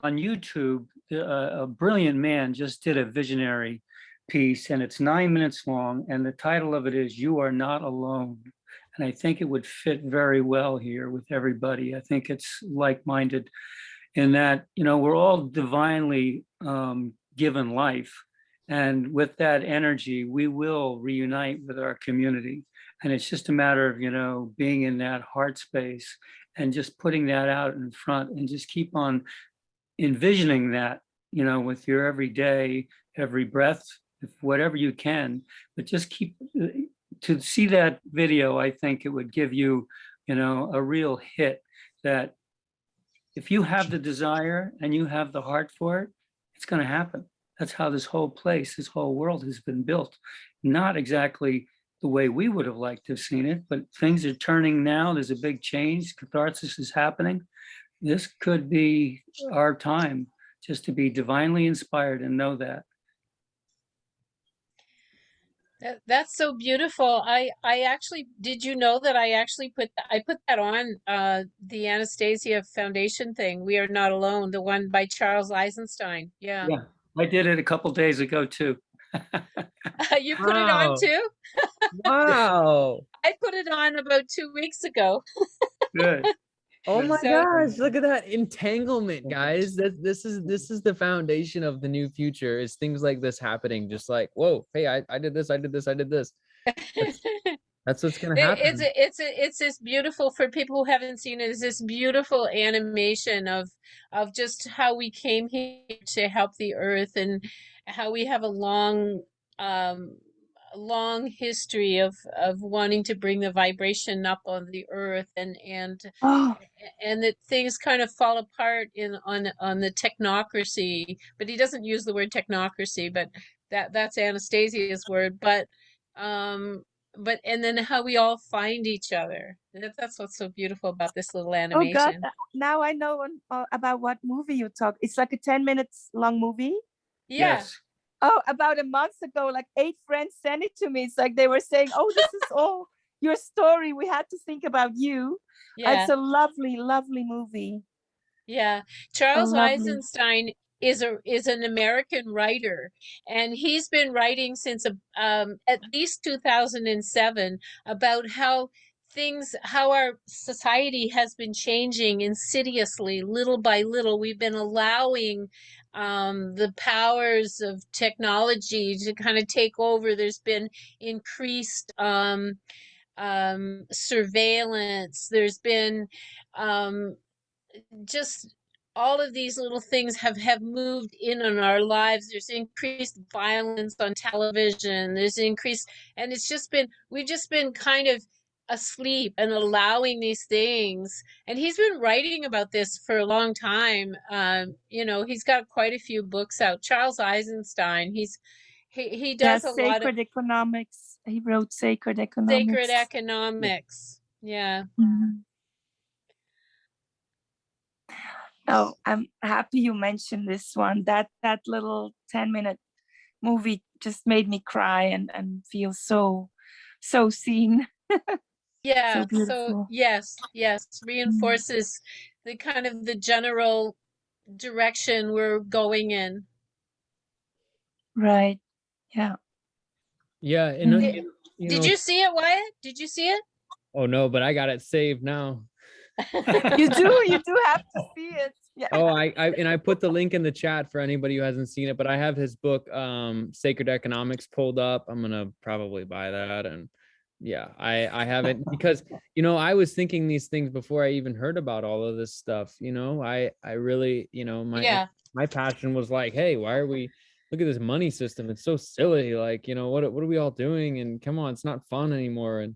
YouTube, a brilliant man just did a visionary piece, and it's 9 minutes long, and the title of it is "You Are Not Alone." And I think it would fit very well here with everybody. I think it's like-minded in that, we're all divinely given life. And with that energy, we will reunite with our community. And it's just a matter of, being in that heart space and just putting that out in front, and just keep on envisioning that, with your every day, every breath, whatever you can. But just keep to see that video. I think it would give you, a real hit that if you have the desire and you have the heart for it, it's going to happen. That's how this whole world has been built. Not exactly the way we would have liked to have seen it, but things are turning now. There's a big change. Catharsis is happening. This could be our time just to be divinely inspired and know that. That's so beautiful. I actually, did you know that I actually put that on the Anastasia Foundation thing, We Are Not Alone, the one by Charles Eisenstein. Yeah. Yeah, I did it a couple days ago too. You put it on too? Wow. I put it on about 2 weeks ago. Good. Oh my So- gosh, look at that entanglement, guys. This is the foundation of the new future, is things like this happening. Just like, whoa, hey, I did this, I did this, I did this. That's what's gonna happen. It's this beautiful, for people who haven't seen it, is this beautiful animation of just how we came here to help the earth, and how we have a long history of wanting to bring the vibration up on the earth, and Oh, that things kind of fall apart on the technocracy. But he doesn't use the word technocracy, but that's Anastasia's word. But but and then how we all find each other. That's what's so beautiful about this little Oh God, animation. now I know about what movie you talk. It's like a 10 minutes long movie. Yeah, Yes. Oh, about a month ago, like 8 friends sent it to me. It's like they were saying, "Oh, this is all your story. We had to think about you." It's yeah, a lovely, lovely movie. yeah. Oh, Charles lovely. Eisenstein is an American writer, and he's been writing since at least 2007 about how our society has been changing insidiously, little by little. We've been allowing the powers of technology to kind of take over. There's been increased surveillance. There's been just all of these little things have moved in on our lives. There's increased violence on television. There's increased, and we've just been kind of asleep and allowing these things. And he's been writing about this for a long time. He's got quite a few books out. Charles Eisenstein. He Yeah, does a lot of Sacred Economics. He wrote Sacred sacred Economics. economics. Yeah. Mhm. Oh, I'm happy you mentioned this one. That little 10-minute movie just made me cry and feel so seen. Yeah, So so beautiful. yes, reinforces the kind of the general direction we're going in. Right. Yeah. Yeah, and Mm. Did you see it, Wyatt? Did you see it? oh no, but I got it saved now. You do have to see it. Yeah. Oh, I put the link in the chat for anybody who hasn't seen it, but I have his book, Sacred Economics, pulled up. I'm gonna probably buy that. And yeah, I haven't, because I was thinking these things before I even heard about all of this stuff. I really, Yeah, my passion was like, hey, why are we look at this money system? It's so silly. Like, what are we all doing? And come on, it's not fun anymore. And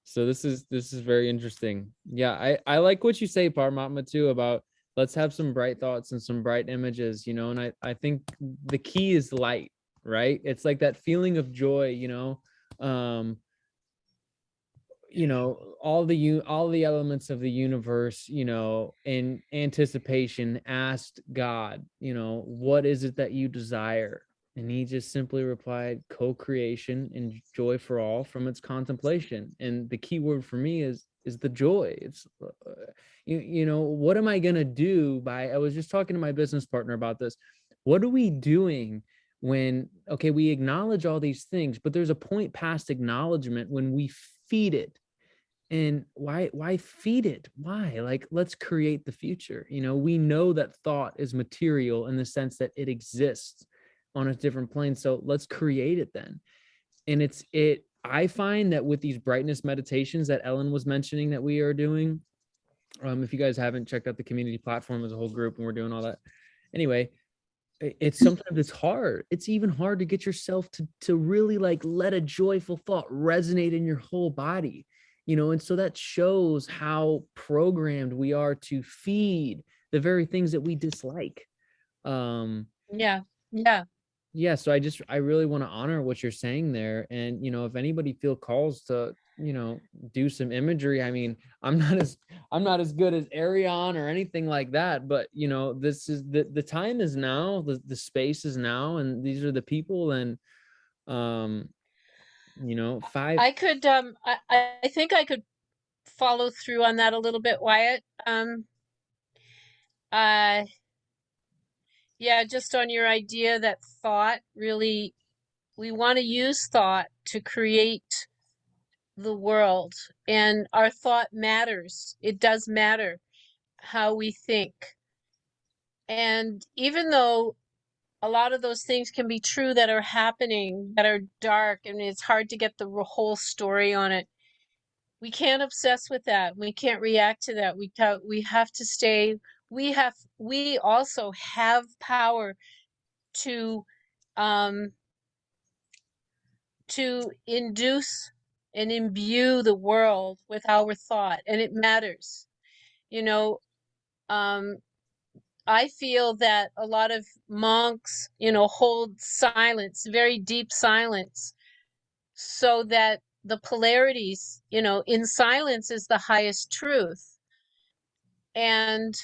so this is very interesting. Yeah, I like what you say, Paramatma, too, about let's have some bright thoughts and some bright images, and I think the key is light, right? It's like that feeling of joy, um all the elements of the universe, in anticipation asked God, what is it that you desire? And he just simply replied, co-creation and joy for all from its contemplation. And the key word for me is the joy. It's what am I going to do I was just talking to my business partner about this. What are we doing when, okay, we acknowledge all these things, but there's a point past acknowledgement when we feed it. And why feed it? Why? Like, let's create the future. We know that thought is material in the sense that it exists on a different plane. So let's create it then. And I find that with these brightness meditations that Ellen was mentioning that we are doing, if you guys haven't checked out the community platform as a whole group, and we're doing all that. Anyway, it's sometimes it's hard. It's even hard to get yourself to really like let a joyful thought resonate in your whole body, and so that shows how programmed we are to feed the very things that we dislike. yeah, Yeah, so I really want to honor what you're saying there. And if anybody feel calls to do some imagery, I mean, I'm not as good as Arion or anything like that, but this is the time is now, the space is now, and these are the people. And five. I think I could follow through on that a little bit, Wyatt. Uh yeah, just on your idea that thought really, we want to use thought to create the world, and our thought matters. It does matter how we think. And even though a lot of those things can be true that are happening, that are dark, and it's hard to get the whole story on it, we can't obsess with that. We can't react to that. We have to stay. We also have power to um to induce and imbue the world with our thought, and it matters. You know, um I feel that a lot of monks, hold silence, very deep silence, so that the polarities, in silence is the highest truth. And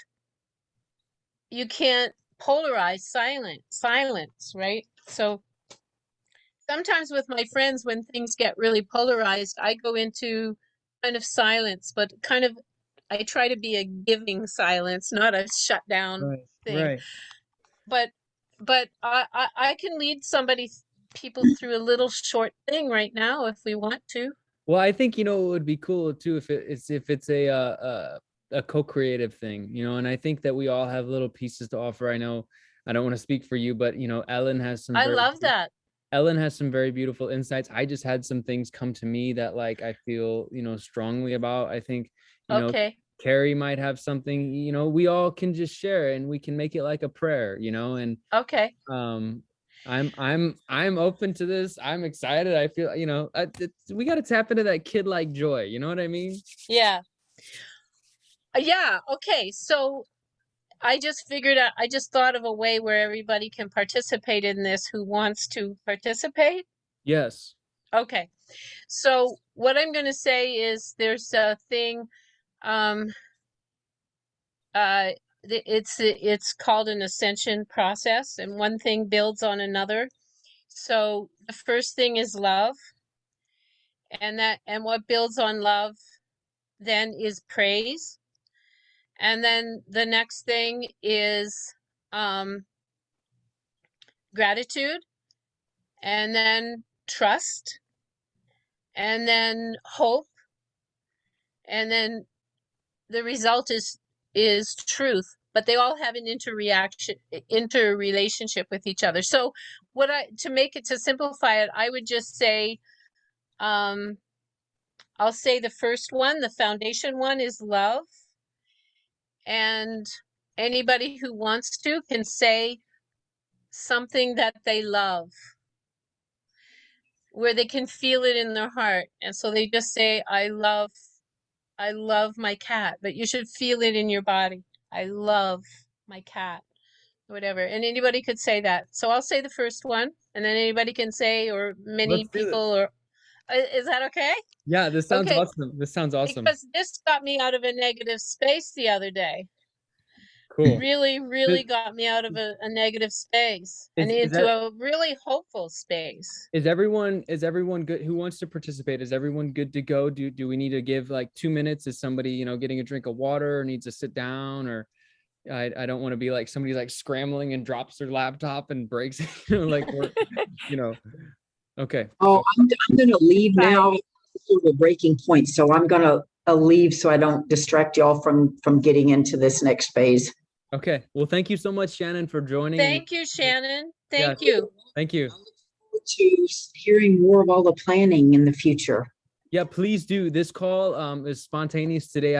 you can't polarize silence, right? So sometimes with my friends, when things get really polarized, I go into kind of silence, but kind of I try to be a giving silence, not a shut down thing. Right. But I can lead people through a little short thing right now if we want to. Well, I think, it would be cool too if it's a co-creative thing, and I think that we all have little pieces to offer. I know I don't want to speak for you, but Ellen has some I love that. Ellen has some very beautiful insights. I just had some things come to me that like I feel, strongly about. I think, Okay. Carrie might have something, we all can just share and we can make it like a prayer, and Okay. I'm open to this. I'm excited. I feel, we got to tap into that kid like joy. You know what I mean? Yeah. Yeah. Okay. So I just thought of a way where everybody can participate in this who wants to participate. Yes. Okay. So what I'm going to say is there's a thing, it's called an ascension process, and one thing builds on another. So the first thing is love, and what builds on love then is praise. And then the next thing is gratitude, and then trust, and then hope, and then the result is truth. But they all have an interrelationship with each other. So to simplify it, I would just say, I'll say the first one, the foundation one, is love. And anybody who wants to can say something that they love, where they can feel it in their heart. And so they just say, I love my cat, but you should feel it in your body. I love my cat, whatever. And anybody could say that. So I'll say the first one, and then anybody can say, or many Let's do people, or is that okay? Yeah, this sounds Okay. awesome. This sounds awesome. Because this got me out of a negative space the other day. Cool. Really got me out of a negative space and into a really hopeful space. Is everyone good? Who wants to participate? Is everyone good to go? Do we need to give like 2 minutes? Is somebody, getting a drink of water or needs to sit down? Or I don't want to be like somebody's like scrambling and drops their laptop and breaks, like we're, okay. Oh, I'm going to leave now. Sort of a breaking point. So I'm going to leave so I don't distract y'all from getting into this next phase. Okay. Well, thank you so much, Shannon, for joining. Thank you, Shannon. Thank you. Thank you. I look forward to hearing more of all the planning in the future. Yeah, please do. This call is spontaneous today.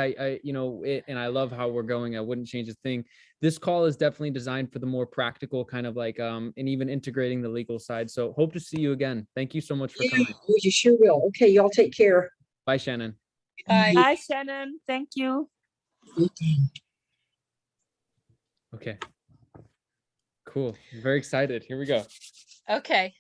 And I love how we're going. I wouldn't change a thing. This call is definitely designed for the more practical kind of like, and even integrating the legal side. So hope to see you again. Thank you so much for coming. Oh, you sure will. Okay, y'all take care. Bye, Shannon. Bye. Bye, Shannon. Thank you. Okay. Cool. I'm very excited. Here we go. Okay.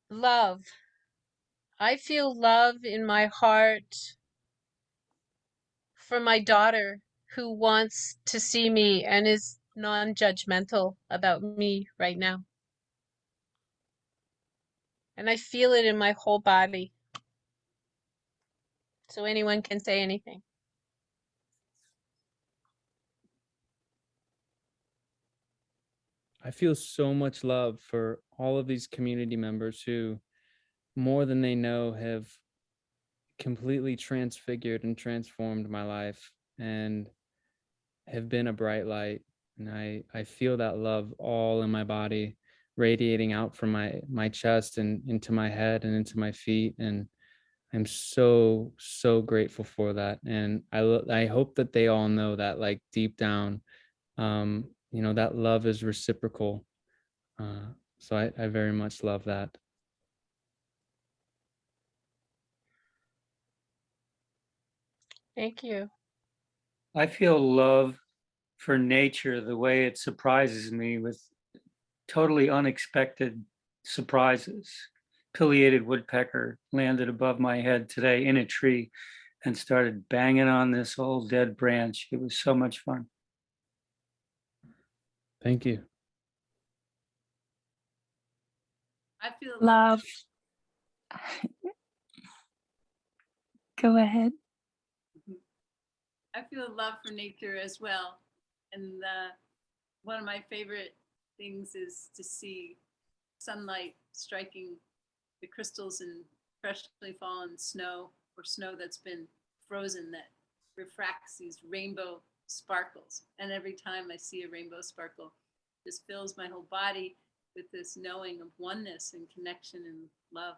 Love. I feel love in my heart for my daughter who wants to see me and is non-judgmental about me right now. And I feel it in my whole body. So anyone can say anything. I feel so much love for all of these community members who, more than they know, have completely transfigured and transformed my life and have been a bright light. And I feel that love all in my body, radiating out from my chest and into my head and into my feet. And I'm so grateful for that. And I hope that they all know that, like, deep down, that love is reciprocal. So I very much love that. Thank you. I feel love for nature, the way it surprises me with totally unexpected surprises. Pileated woodpecker landed above my head today in a tree and started banging on this old dead branch. It was so much fun. Thank you. I feel Love. Go ahead. I feel love for nature as well. And one of my favorite things is to see sunlight striking the crystals in freshly fallen snow, or snow that's been frozen, that refracts these rainbow sparkles. And every time I see a rainbow sparkle, this fills my whole body with this knowing of oneness and connection and love.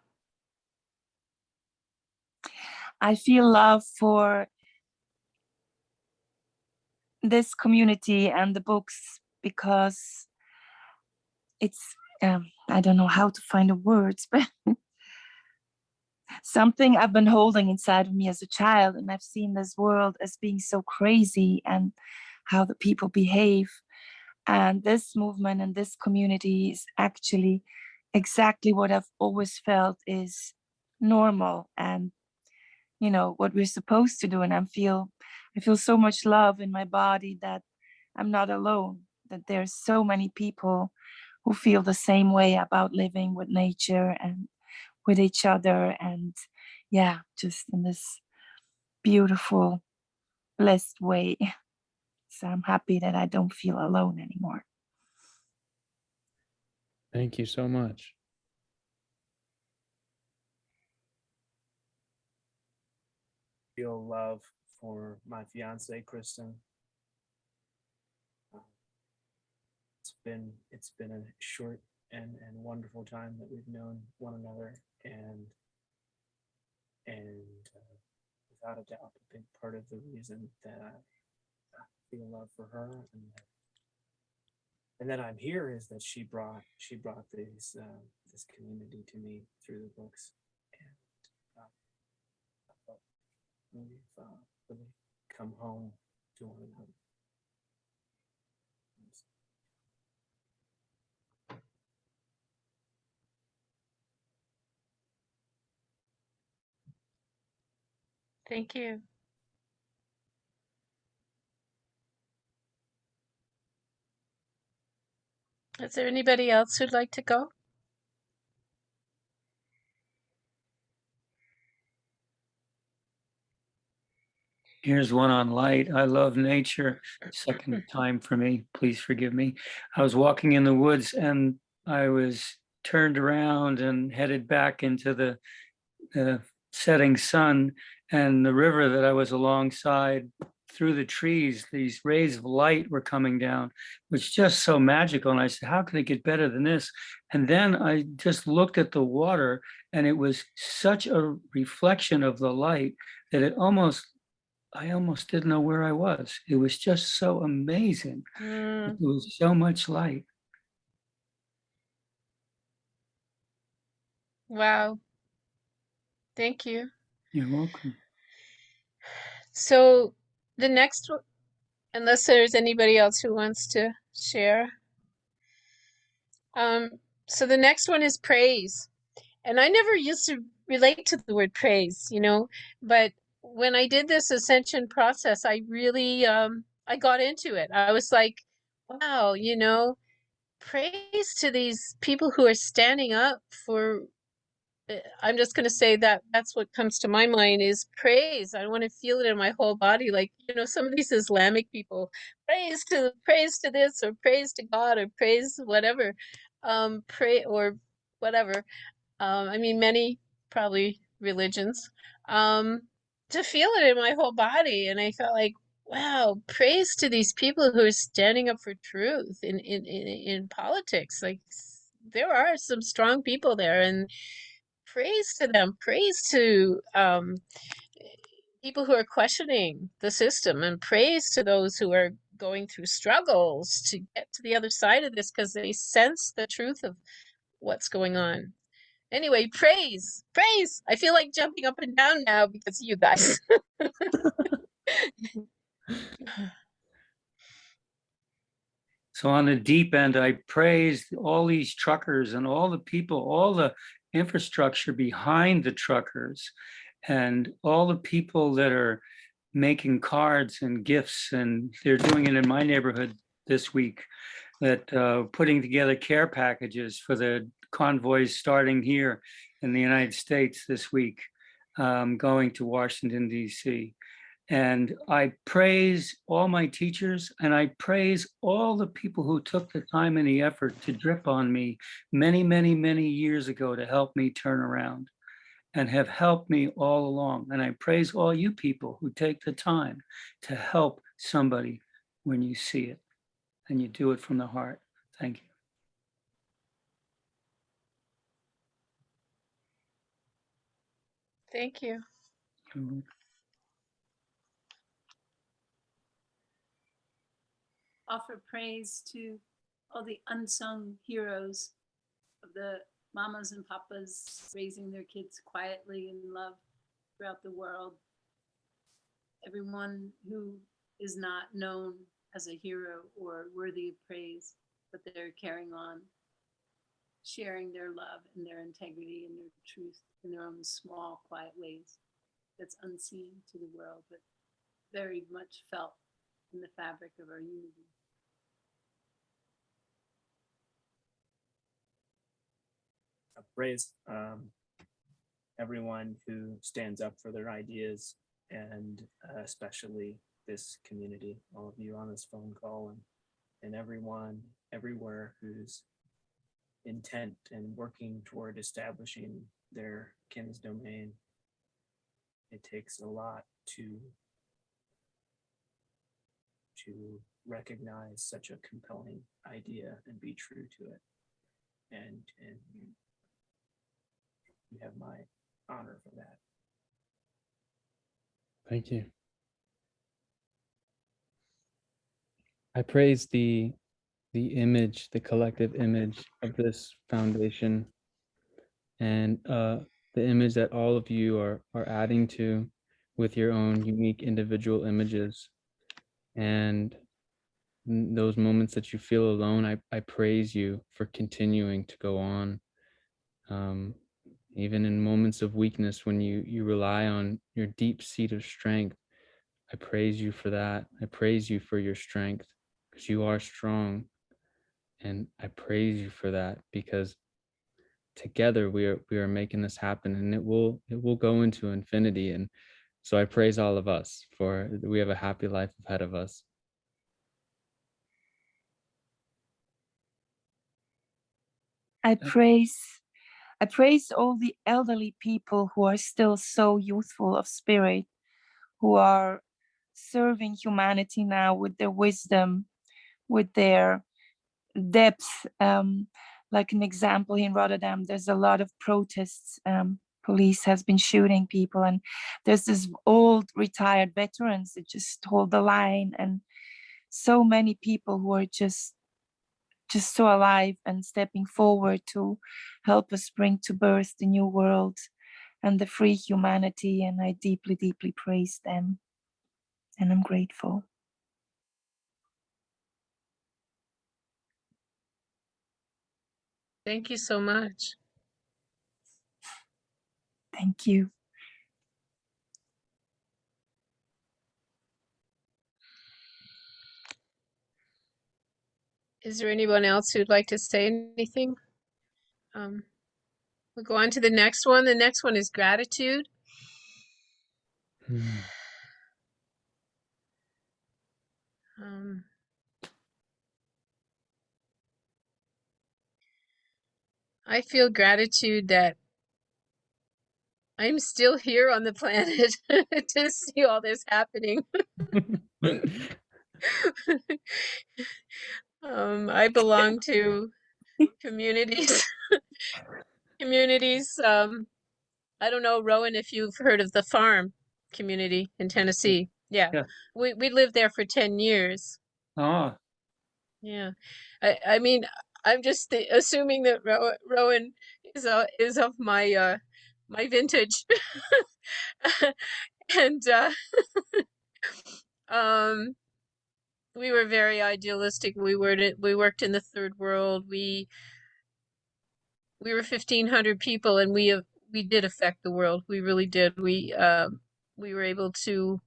I feel love for this community and the books because it's, I don't know how to find the words, but something I've been holding inside of me as a child. And I've seen this world as being so crazy and how the people behave. And this movement and this community is actually exactly what I've always felt is normal and, you know, what we're supposed to do. And I feel so much love in my body that I'm not alone, that there's so many people who feel the same way about living with nature and with each other. And yeah, just in this beautiful, blessed way. So I'm happy that I don't feel alone anymore. Thank you so much. Feel love for my fiance, Kristen. It's been a short and wonderful time that we've known one another, and without a doubt, a big part of the reason that I feel love for her and that I'm here is that she brought this community to me through the books, and I felt we've really come home to one another. Thank you. Is there anybody else who'd like to go? Here's one on light. I love nature. Second time for me. Please forgive me. I was walking in the woods and I was turned around and headed back into the setting sun, and the river that I was alongside, through the trees, these rays of light were coming down. It was just so magical. And I said, how can it get better than this? And then I just looked at the water, and it was such a reflection of the light that I almost didn't know where I was. It was just so amazing. There was so much light. Wow. Thank you. You're welcome. So the next one, unless there's anybody else who wants to share. So the next one is praise. And I never used to relate to the word praise, you know, but when I did this ascension process, I really, I got into it. I was like, wow, you know, praise to these people who are standing up for, I'm just going to say that that's what comes to my mind is praise. I want to feel it in my whole body. Like, you know, some of these Islamic people, praise to this, or praise to God, or praise whatever, pray or whatever. I mean, many probably religions, to feel it in my whole body. And I felt like, wow, praise to these people who are standing up for truth in politics. Like, there are some strong people there, and praise to them, praise to people who are questioning the system, and praise to those who are going through struggles to get to the other side of this because they sense the truth of what's going on. Anyway, praise. I feel like jumping up and down now because of you guys. So on the deep end, I praise all these truckers and all the people, all the infrastructure behind the truckers, and all the people that are making cards and gifts, and they're doing it in my neighborhood this week, that putting together care packages for the convoys starting here in the United States this week, going to Washington, D.C. And I praise all my teachers, and I praise all the people who took the time and the effort to drip on me many, many, many years ago to help me turn around, and have helped me all along. And I praise all you people who take the time to help somebody when you see it, and you do it from the heart. Thank you. Thank you. Offer praise to all the unsung heroes of the mamas and papas raising their kids quietly in love throughout the world. Everyone who is not known as a hero or worthy of praise, but they're carrying on, sharing their love and their integrity and their truth in their own small, quiet ways. That's unseen to the world, but very much felt in the fabric of our unity. Praise everyone who stands up for their ideas, and especially this community, all of you on this phone call, and everyone everywhere who's intent and working toward establishing their kin's domain. It takes a lot to recognize such a compelling idea and be true to it. And you have my honor for that. Thank you. I praise the image, the collective image of this foundation, and the image that all of you are adding to with your own unique individual images. And those moments that you feel alone, I praise you for continuing to go on. Even in moments of weakness, when you rely on your deep seat of strength, I praise you for that. I praise you for your strength, because you are strong. And I praise you for that, because together we are making this happen, and it will go into infinity. And so I praise all of us, for we have a happy life ahead of us. I praise all the elderly people who are still so youthful of spirit, who are serving humanity now with their wisdom, with their depth. Like an example, in Rotterdam, there's a lot of protests. Police has been shooting people, and there's this old retired veterans that just hold the line, and so many people who are just so alive and stepping forward to help us bring to birth the new world and the free humanity. And I deeply, deeply praise them, and I'm grateful. Thank you so much. Thank you. Is there anyone else who'd like to say anything? We'll go on to the next one. The next one is gratitude. I feel gratitude that I'm still here on the planet to see all this happening. I belong to communities. I don't know, Rowan, if you've heard of the farm community in Tennessee. Yeah. We lived there for 10 years. Oh, Yeah. I mean, I'm just assuming that Rowan is of my my vintage. And we were very idealistic. We worked in the third world. We were 1,500 people, and we did affect the world. We really did. We were able to.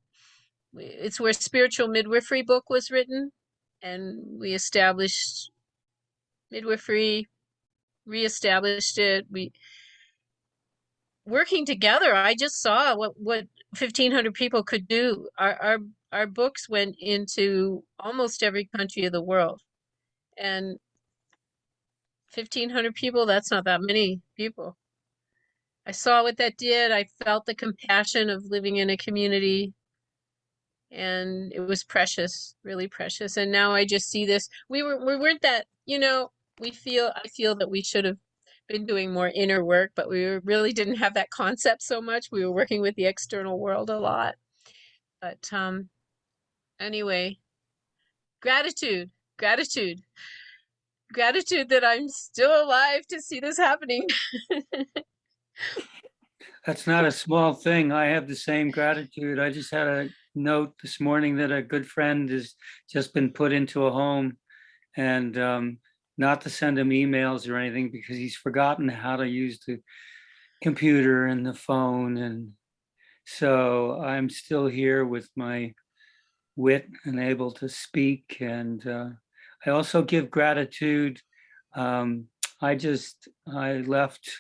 It's where Spiritual Midwifery book was written, and we established midwifery, reestablished it. We working together. I just saw what 1,500 people could do. Our books went into almost every country of the world, and 1,500 people, that's not that many people. I saw what that did. I felt the compassion of living in a community, and it was precious, really precious. And now I just see this. We weren't that, I feel that we should have been doing more inner work, but we really didn't have that concept so much. We were working with the external world a lot. But anyway, gratitude, gratitude, gratitude that I'm still alive to see this happening. That's not a small thing. I have the same gratitude. I just had a note this morning that a good friend has just been put into a home, and not to send him emails or anything because he's forgotten how to use the computer and the phone. And so I'm still here with my wit and able to speak. And I also give gratitude. I left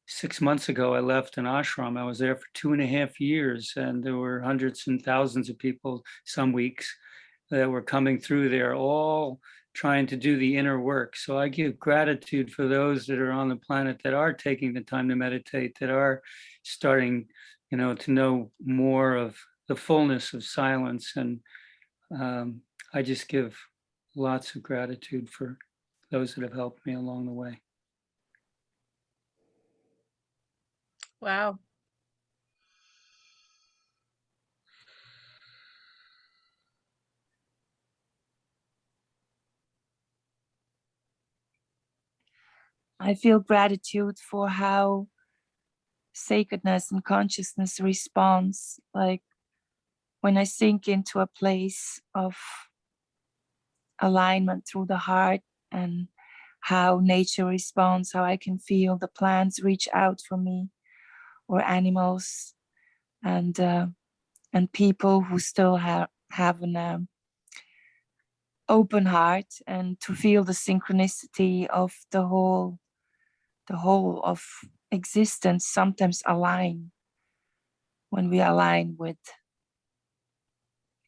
6 months ago. I left an ashram. I was there for 2.5 years, and there were hundreds and thousands of people some weeks that were coming through there, all trying to do the inner work. So I give gratitude for those that are on the planet that are taking the time to meditate, that are starting, to know more of the fullness of silence. And I just give lots of gratitude for those that have helped me along the way. Wow. I feel gratitude for how sacredness and consciousness responds. Like when I sink into a place of alignment through the heart, and how nature responds, how I can feel the plants reach out for me, or animals, and people who still have an open heart, and to feel the synchronicity of the whole of existence sometimes align when we align with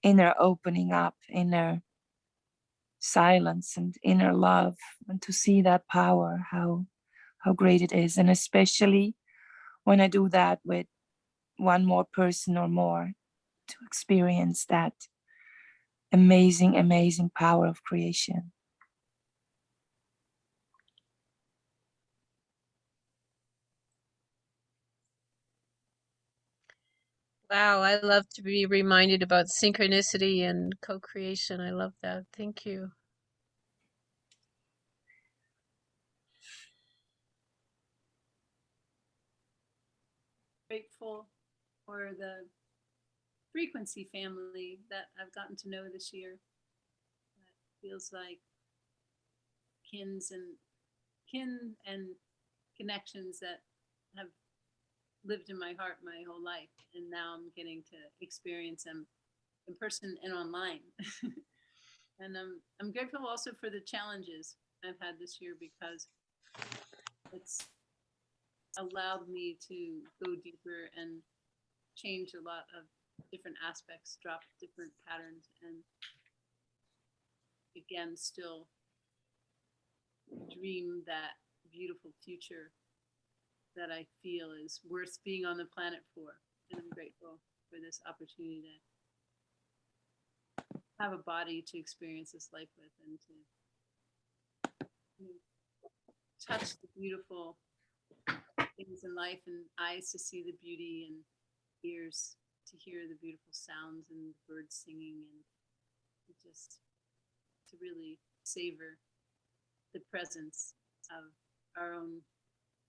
inner opening up, inner silence and inner love, and to see that power, how great it is. And especially when I do that with one more person or more, to experience that amazing power of creation. Wow, I love to be reminded about synchronicity and co-creation. I love that. Thank you. Grateful for the frequency family that I've gotten to know this year. That feels like kin and connections that have lived in my heart my whole life, and now I'm getting to experience them in person and online. And I'm grateful also for the challenges I've had this year, because it's allowed me to go deeper and change a lot of different aspects, drop different patterns, and again, still dream that beautiful future that I feel is worth being on the planet for. And I'm grateful for this opportunity to have a body to experience this life with, and to touch the beautiful things in life, and eyes to see the beauty, and ears to hear the beautiful sounds and birds singing, and just to really savor the presence of our own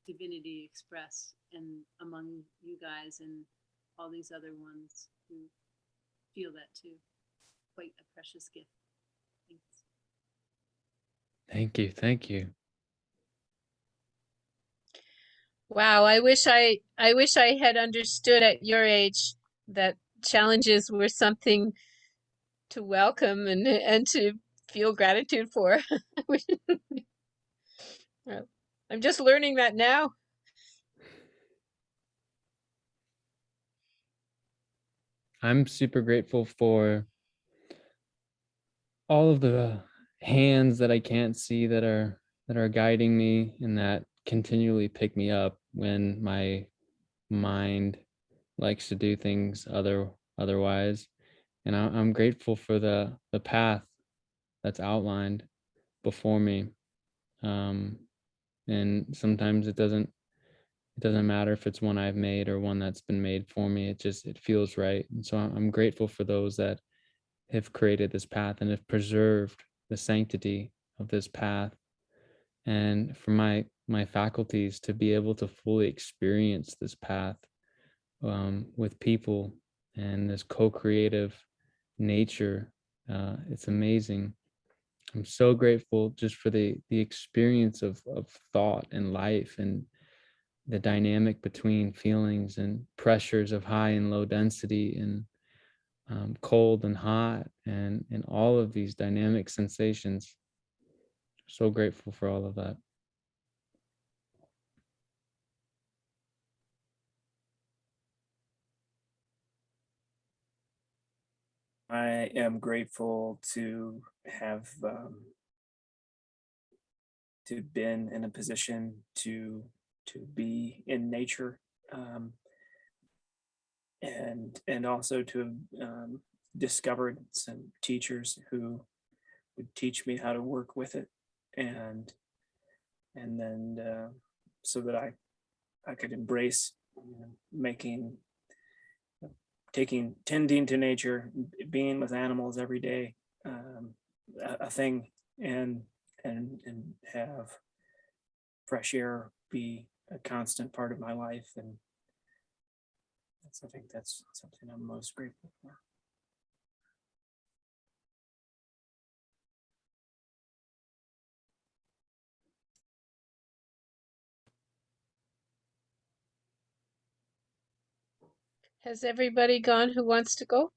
divinity expressed and among you guys and all these other ones who feel that too. Quite a precious gift. Thank you. Thank you. Wow, I wish I had understood at your age that challenges were something to welcome and to feel gratitude for. I'm just learning that now. I'm super grateful for all of the hands that I can't see that are guiding me and that continually pick me up when my mind likes to do things otherwise. And I'm grateful for the path that's outlined before me. And sometimes it doesn't matter if it's one I've made or one that's been made for me. It feels right. And so I'm grateful for those that have created this path and have preserved the sanctity of this path, and for my faculties to be able to fully experience this path with people and this co-creative nature. It's amazing. I'm so grateful just for the experience of thought and life, and the dynamic between feelings and pressures of high and low density, and cold and hot, and all of these dynamic sensations. So grateful for all of that. I am grateful to have to been in a position to be in nature, and also to have discovered some teachers who would teach me how to work with it, and then so that I could embrace making, tending to nature, being with animals every day, a thing, and have fresh air be a constant part of my life. And I think that's something I'm most grateful for. Has everybody gone who wants to go?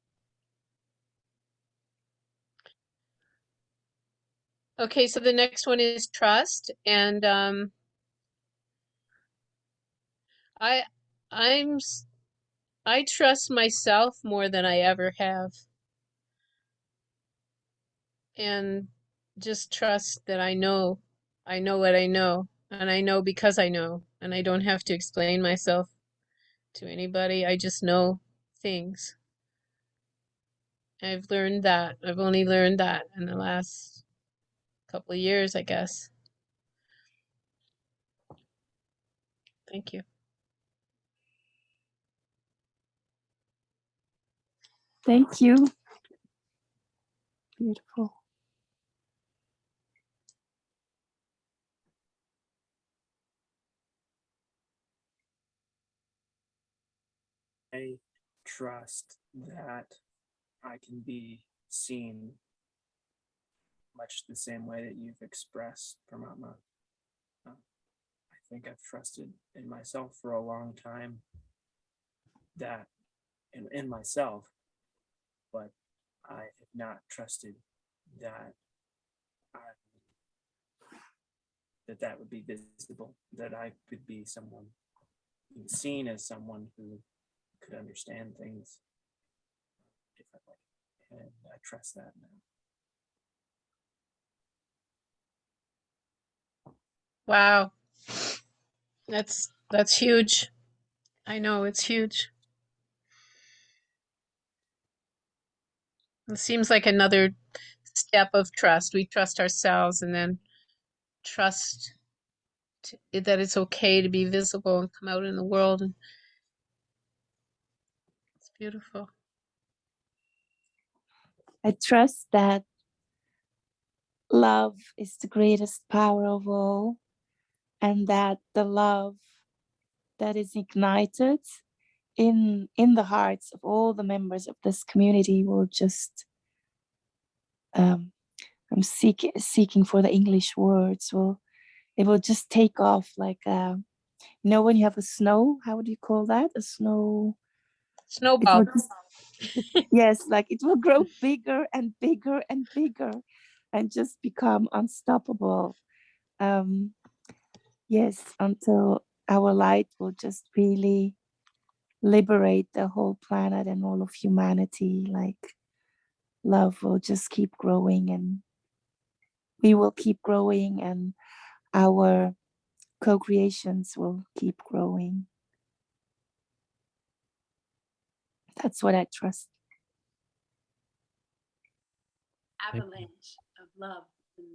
Okay, so the next one is trust, and I I'm I trust myself more than I ever have, and just trust that I know what I know, and I know because I know, and I don't have to explain myself to anybody. I just know things. I've learned that. I've only learned that in the last couple of years, I guess. Thank you. Thank you. Beautiful. I trust that I can be seen much the same way that you've expressed, Paramatma. I think I've trusted in myself for a long time, that in myself, but I have not trusted that that would be visible, that I could be someone seen as someone who could understand things differently, and I trust that now. Wow. That's huge. I know it's huge. It seems like another step of trust. We trust ourselves and then trust that it's okay to be visible and come out in the world. And it's beautiful. I trust that love is the greatest power of all, and that the love that is ignited in the hearts of all the members of this community will just I'm seeking for the English words. Well, it will just take off like you know, when you have a snow, how do you call that? A snow. It Snowball. will just, yes, like it will grow bigger and bigger and bigger, and just become unstoppable. Yes, until our light will just really liberate the whole planet and all of humanity. Like love will just keep growing, and we will keep growing, and our co-creations will keep growing. That's what I trust. Avalanche of love.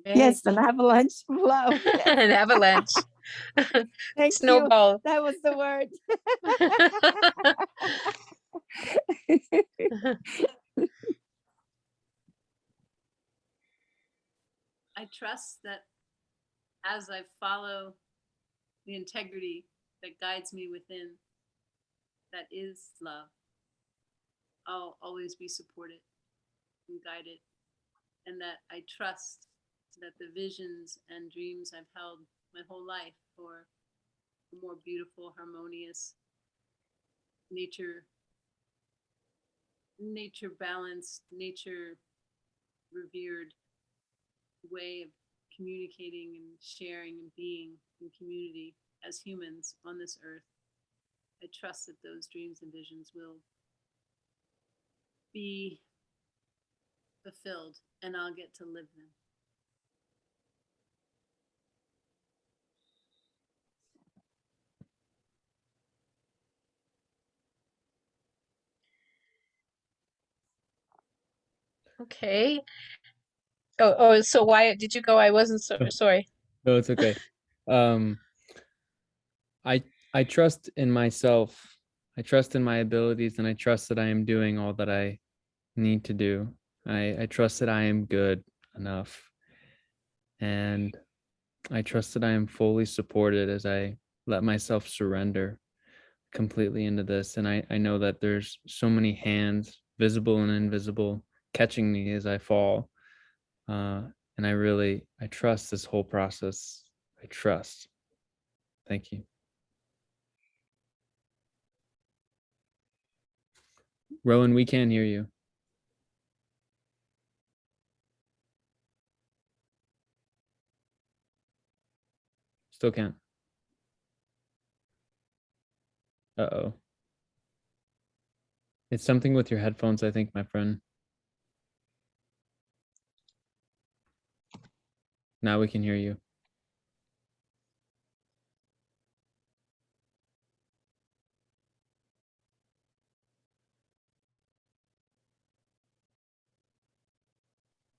Yes, an avalanche of love. Yes. An avalanche. Thank Snowball. you. That was the word. I trust that as I follow the integrity that guides me within, that is love, I'll always be supported and guided, and that I trust that the visions and dreams I've held my whole life for a more beautiful, harmonious, nature balanced, nature revered way of communicating and sharing and being in community as humans on this earth. I trust that those dreams and visions will be fulfilled and I'll get to live them. Okay. Oh, so Wyatt, did you go? I wasn't sorry. No, it's okay. I trust in myself. I trust in my abilities, and I trust that I am doing all that I need to do. I trust that I am good enough, and I trust that I am fully supported as I let myself surrender completely into this. And I know that there's so many hands, visible and invisible, catching me as I fall. And I trust this whole process. I trust. Thank you. Rowan, we can't hear you. Still can't. Uh-oh. It's something with your headphones, I think, my friend. Now we can hear you.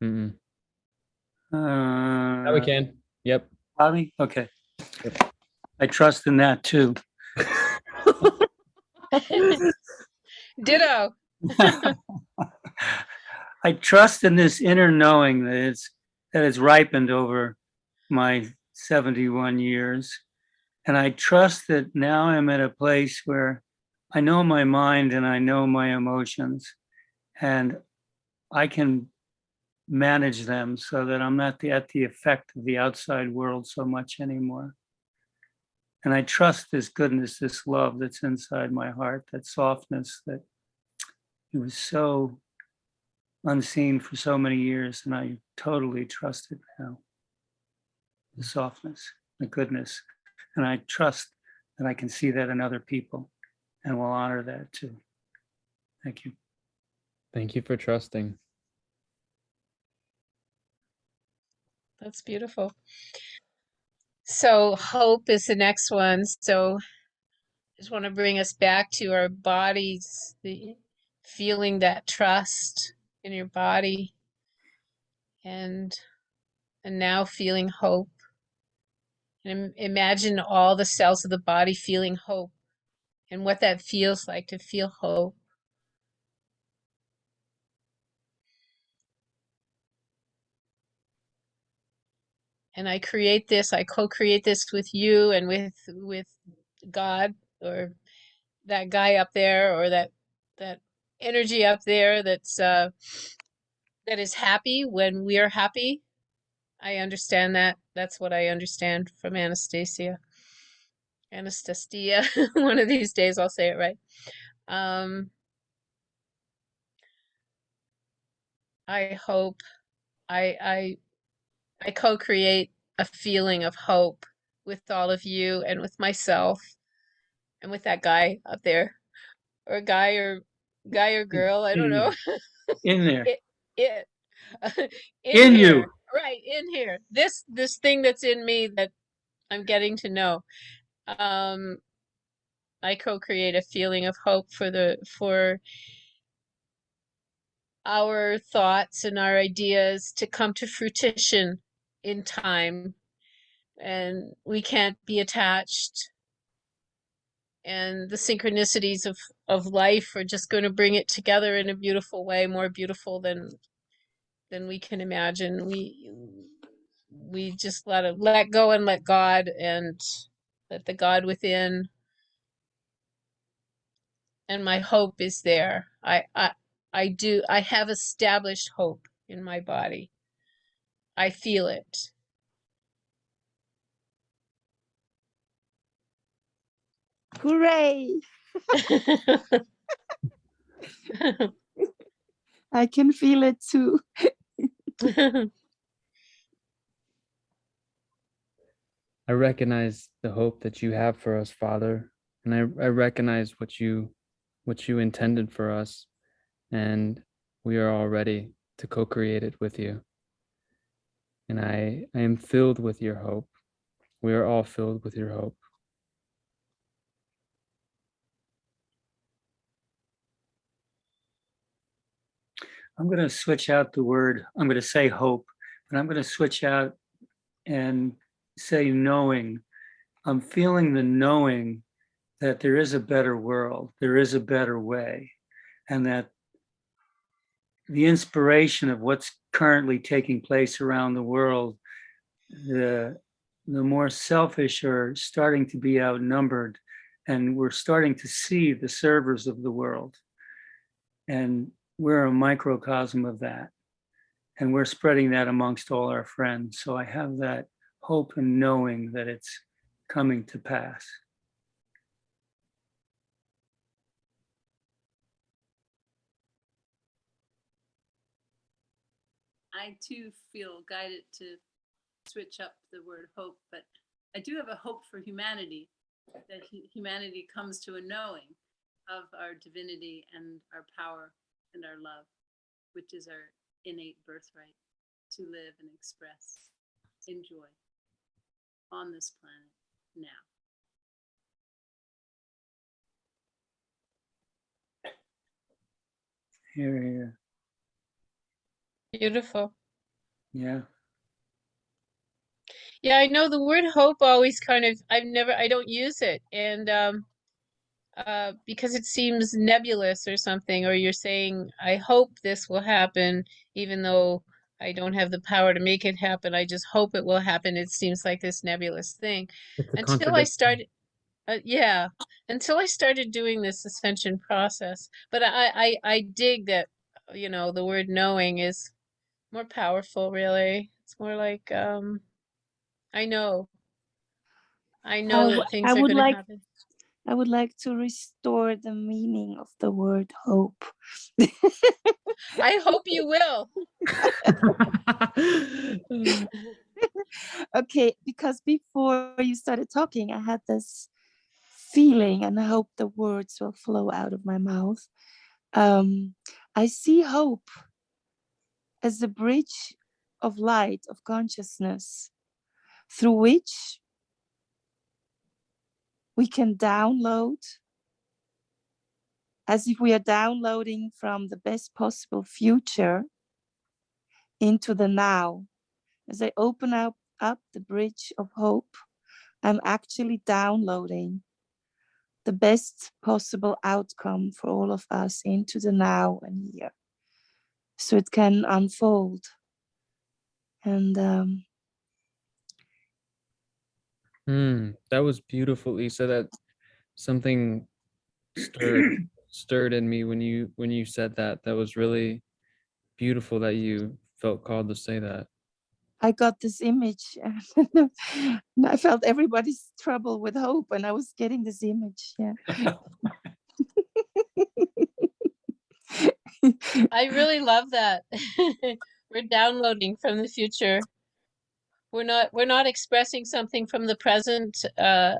Mm-mm. Now we can. Yep. Bobby? Okay. Yep. I trust in that too. Ditto. I trust in this inner knowing that it's ripened over my 71 years. And I trust that now I'm at a place where I know my mind and I know my emotions, and I can manage them so that I'm not at the effect of the outside world so much anymore. And I trust this goodness, this love that's inside my heart, that softness that it was so unseen for so many years. And I totally trust it now. The softness, the goodness. And I trust that I can see that in other people and will honor that too. Thank you. Thank you for trusting. That's beautiful. So hope is the next one. So I just want to bring us back to our bodies, the feeling that trust in your body, and now feeling hope. And imagine all the cells of the body feeling hope and what that feels like to feel hope. And I create this, I co-create this with you and with God, or that guy up there, or that energy up there that's that is happy when we are happy, I understand that. That's what I understand from Anastasia. Anastasia. One of these days I'll say it right. I hope I co-create a feeling of hope with all of you and with myself and with that guy up there, or guy or girl, I don't know. In there, It it in here, you. right, in here. This thing that's in me that I'm getting to know. I co-create a feeling of hope for our thoughts and our ideas to come to fruition in time, and we can't be attached, and the synchronicities of life are just going to bring it together in a beautiful way, more beautiful than we can imagine. We just let go and let God, and let the God within, and my hope is there. I have established hope in my body. I feel it. Hooray! I can feel it too. I recognize the hope that you have for us, Father, and I recognize what you intended for us, and we are all ready to co-create it with you. And I am filled with your hope. We are all filled with your hope. I'm going to switch out the word. I'm going to say hope, but I'm going to switch out and say knowing. I'm feeling the knowing that there is a better world, there is a better way, and that the inspiration of what's currently taking place around the world, the more selfish are starting to be outnumbered, and we're starting to see the servers of the world. And we're a microcosm of that. And we're spreading that amongst all our friends. So I have that hope and knowing that it's coming to pass. I too feel guided to switch up the word hope, but I do have a hope for humanity, that humanity comes to a knowing of our divinity and our power and our love, which is our innate birthright to live and express, enjoy on this planet now. Here. Beautiful. Yeah. Yeah, I know the word hope always kind of, I don't use it. And because it seems nebulous or something, or you're saying, I hope this will happen, even though I don't have the power to make it happen. I just hope it will happen. It seems like this nebulous thing. It's a Until I contradiction. started, yeah, until I started doing this ascension process. But I dig that, the word knowing is more powerful, really. It's more like, I know. I know that things are going to happen. I would like to restore the meaning of the word hope. I hope you will. Okay, because before you started talking, I had this feeling, and I hope the words will flow out of my mouth. I see hope as the bridge of light, of consciousness, through which we can download, as if we are downloading from the best possible future into the now. As I open up the bridge of hope, I'm actually downloading the best possible outcome for all of us into the now and here, so it can unfold. And that was beautiful, Lisa. That something stirred in me when you said that. That was really beautiful that you felt called to say that. I got this image. And I felt everybody's trouble with hope, and I was getting this image. Yeah. I really love that. We're downloading from the future. We're not expressing something from the present. I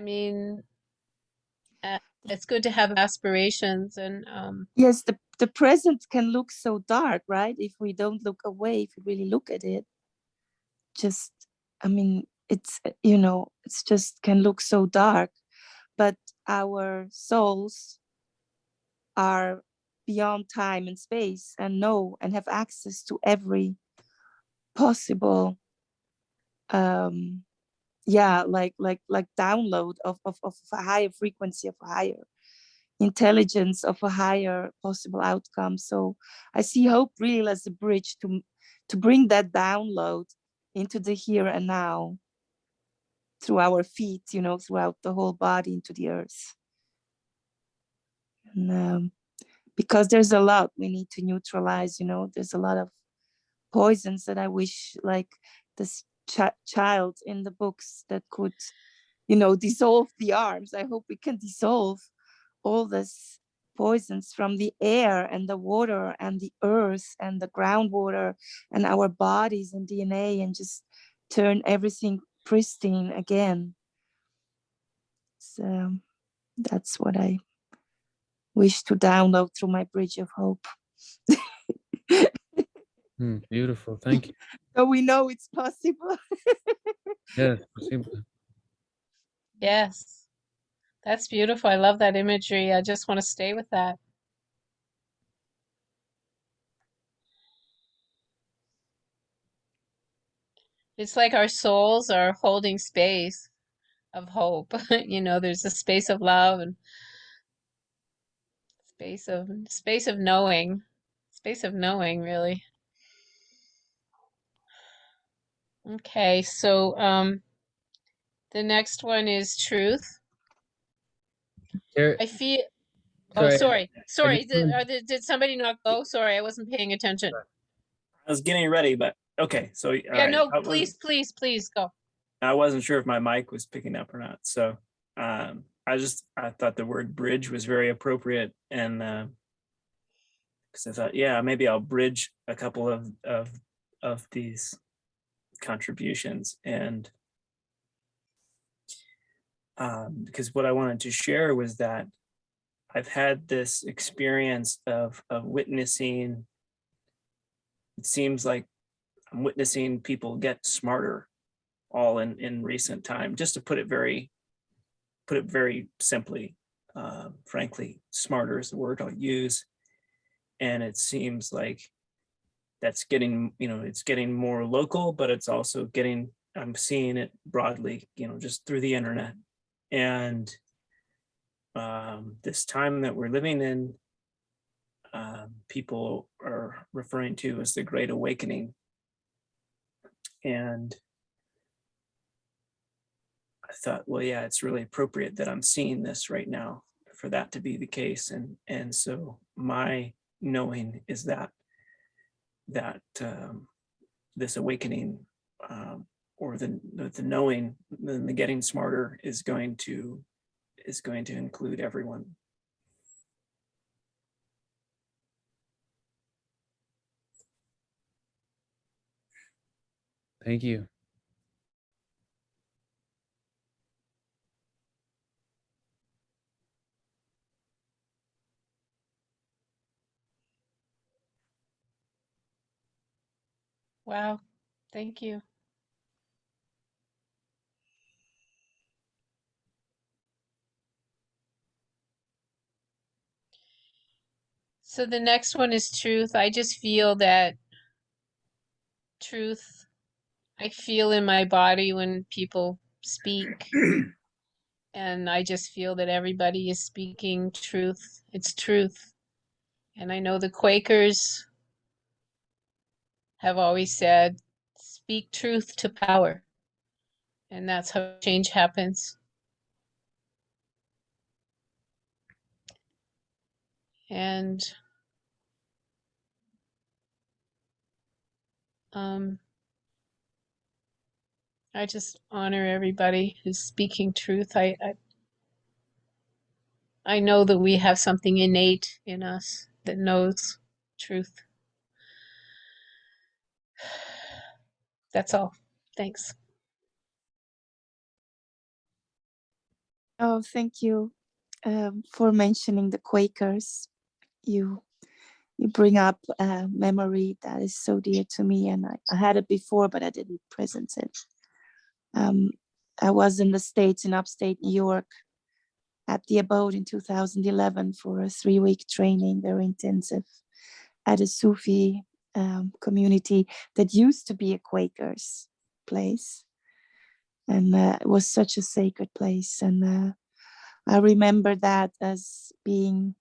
mean, it's good to have aspirations and Yes, the present can look so dark, right? If we don't look away, if we really look at it, just, I mean, it's, it's just can look so dark, but our souls are beyond time and space and know and have access to every possible like download of a higher frequency, of a higher intelligence, of a higher possible outcome. So I see hope really as a bridge to bring that download into the here and now through our feet, throughout the whole body into the earth. And, because there's a lot we need to neutralize, there's a lot of poisons that I wish, like this child in the books, that could, dissolve the arms. I hope we can dissolve all this poisons from the air and the water and the earth and the groundwater and our bodies and DNA, and just turn everything pristine again. So that's what I wish to download through my bridge of hope. Beautiful. Thank you. So we know it's possible. Yes, possible. yes, that's beautiful. I love that imagery. I just want to stay with that. It's like our souls are holding space of hope. There's a space of love and space of knowing, really. Okay, so the next one is truth. Here, I feel. Oh, sorry. sorry. just wanted- Did somebody not go? Sorry, I wasn't paying attention. I was getting ready, but okay. So, all Yeah, right. no, please go. I wasn't sure if my mic was picking up or not. So, I thought the word bridge was very appropriate. And, because I thought, yeah, maybe I'll bridge a couple of these contributions. And, because what I wanted to share was that I've had this experience of witnessing. It seems like I'm witnessing people get smarter all in recent time. Just to put it very simply, frankly, smarter is the word I'll use. And it seems like that's getting, it's getting more local, but it's also getting, I'm seeing it broadly, just through the internet. And this time that we're living in, people are referring to as the Great Awakening. And I thought, well, yeah, it's really appropriate that I'm seeing this right now for that to be the case. And so my knowing is that this awakening, or the knowing, the getting smarter is going to include everyone. Thank you. Wow, thank you. So the next one is truth. I just feel that truth, I feel in my body when people speak. And I just feel that everybody is speaking truth. It's truth. And I know the Quakers have always said, speak truth to power. And that's how change happens. And I just honor everybody who's speaking truth. I know that we have something innate in us that knows truth. That's all. Thanks. Oh, thank you for mentioning the Quakers. You bring up a memory that is so dear to me, and I had it before, but I didn't present it. I was in the States, in upstate New York, at the abode in 2011 for a 3-week training, very intensive, at a Sufi community that used to be a Quakers place. And it was such a sacred place. And I remember that as being,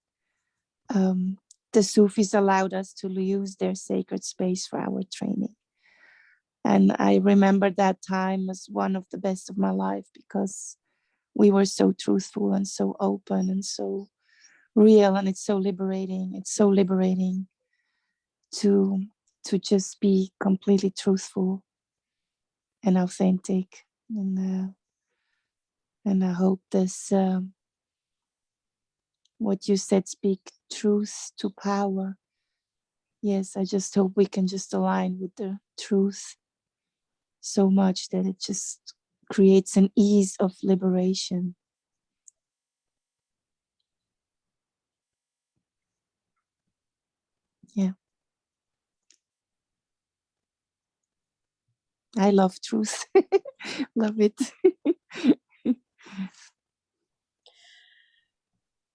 the Sufis allowed us to use their sacred space for our training. And I remember that time as one of the best of my life, because we were so truthful and so open and so real, and it's so liberating. It's so liberating to just be completely truthful and authentic. And I hope this, what you said, speak truth to power. Yes, I just hope we can just align with the truth so much that it just creates an ease of liberation. Yeah. I love truth. Love it.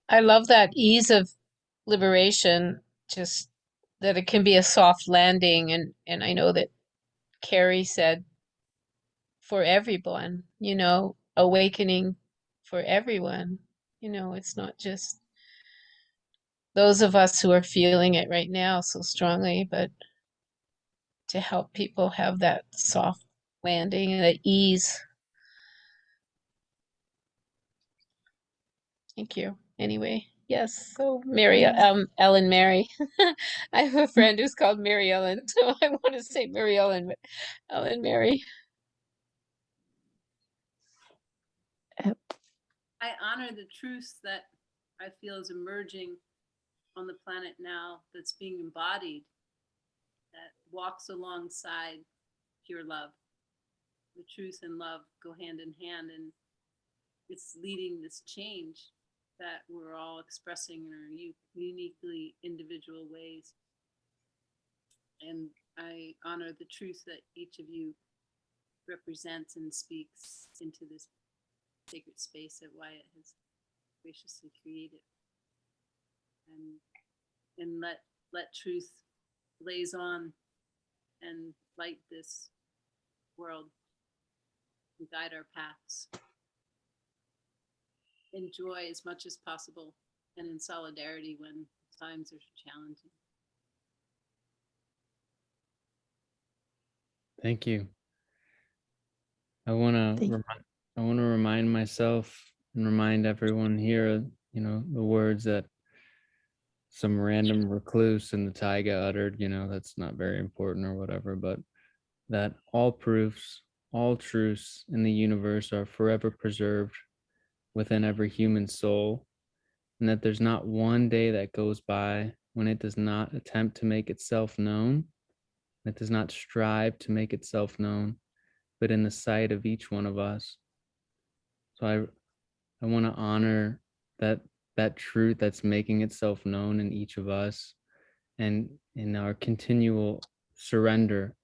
I love that ease of liberation, just that it can be a soft landing. And I know that Carrie said for everyone, awakening for everyone. It's not just those of us who are feeling it right now so strongly, but to help people have that soft landing and that ease. Thank you. Anyway, yes. So Ellen Mary. I have a friend who's called Mary Ellen, so I want to say Mary Ellen, but Ellen Mary. I honor the truth that I feel is emerging on the planet now, that's being embodied, that walks alongside pure love. The truth and love go hand in hand, and it's leading this change that we're all expressing in our uniquely individual ways. And I honor the truth that each of you represents and speaks into this sacred space that Wyatt has graciously created. And let truth blaze on and light this world and guide our paths. In joy as much as possible, and in solidarity when times are challenging. Thank you. I want to remind myself and remind everyone here, the words that some random recluse in the taiga uttered, that's not very important or whatever, but that all proofs, all truths in the universe are forever preserved within every human soul, and that there's not one day that goes by when it does not attempt to make itself known, it does not strive to make itself known, but in the sight of each one of us. So I want to honor that truth that's making itself known in each of us, and in our continual surrender,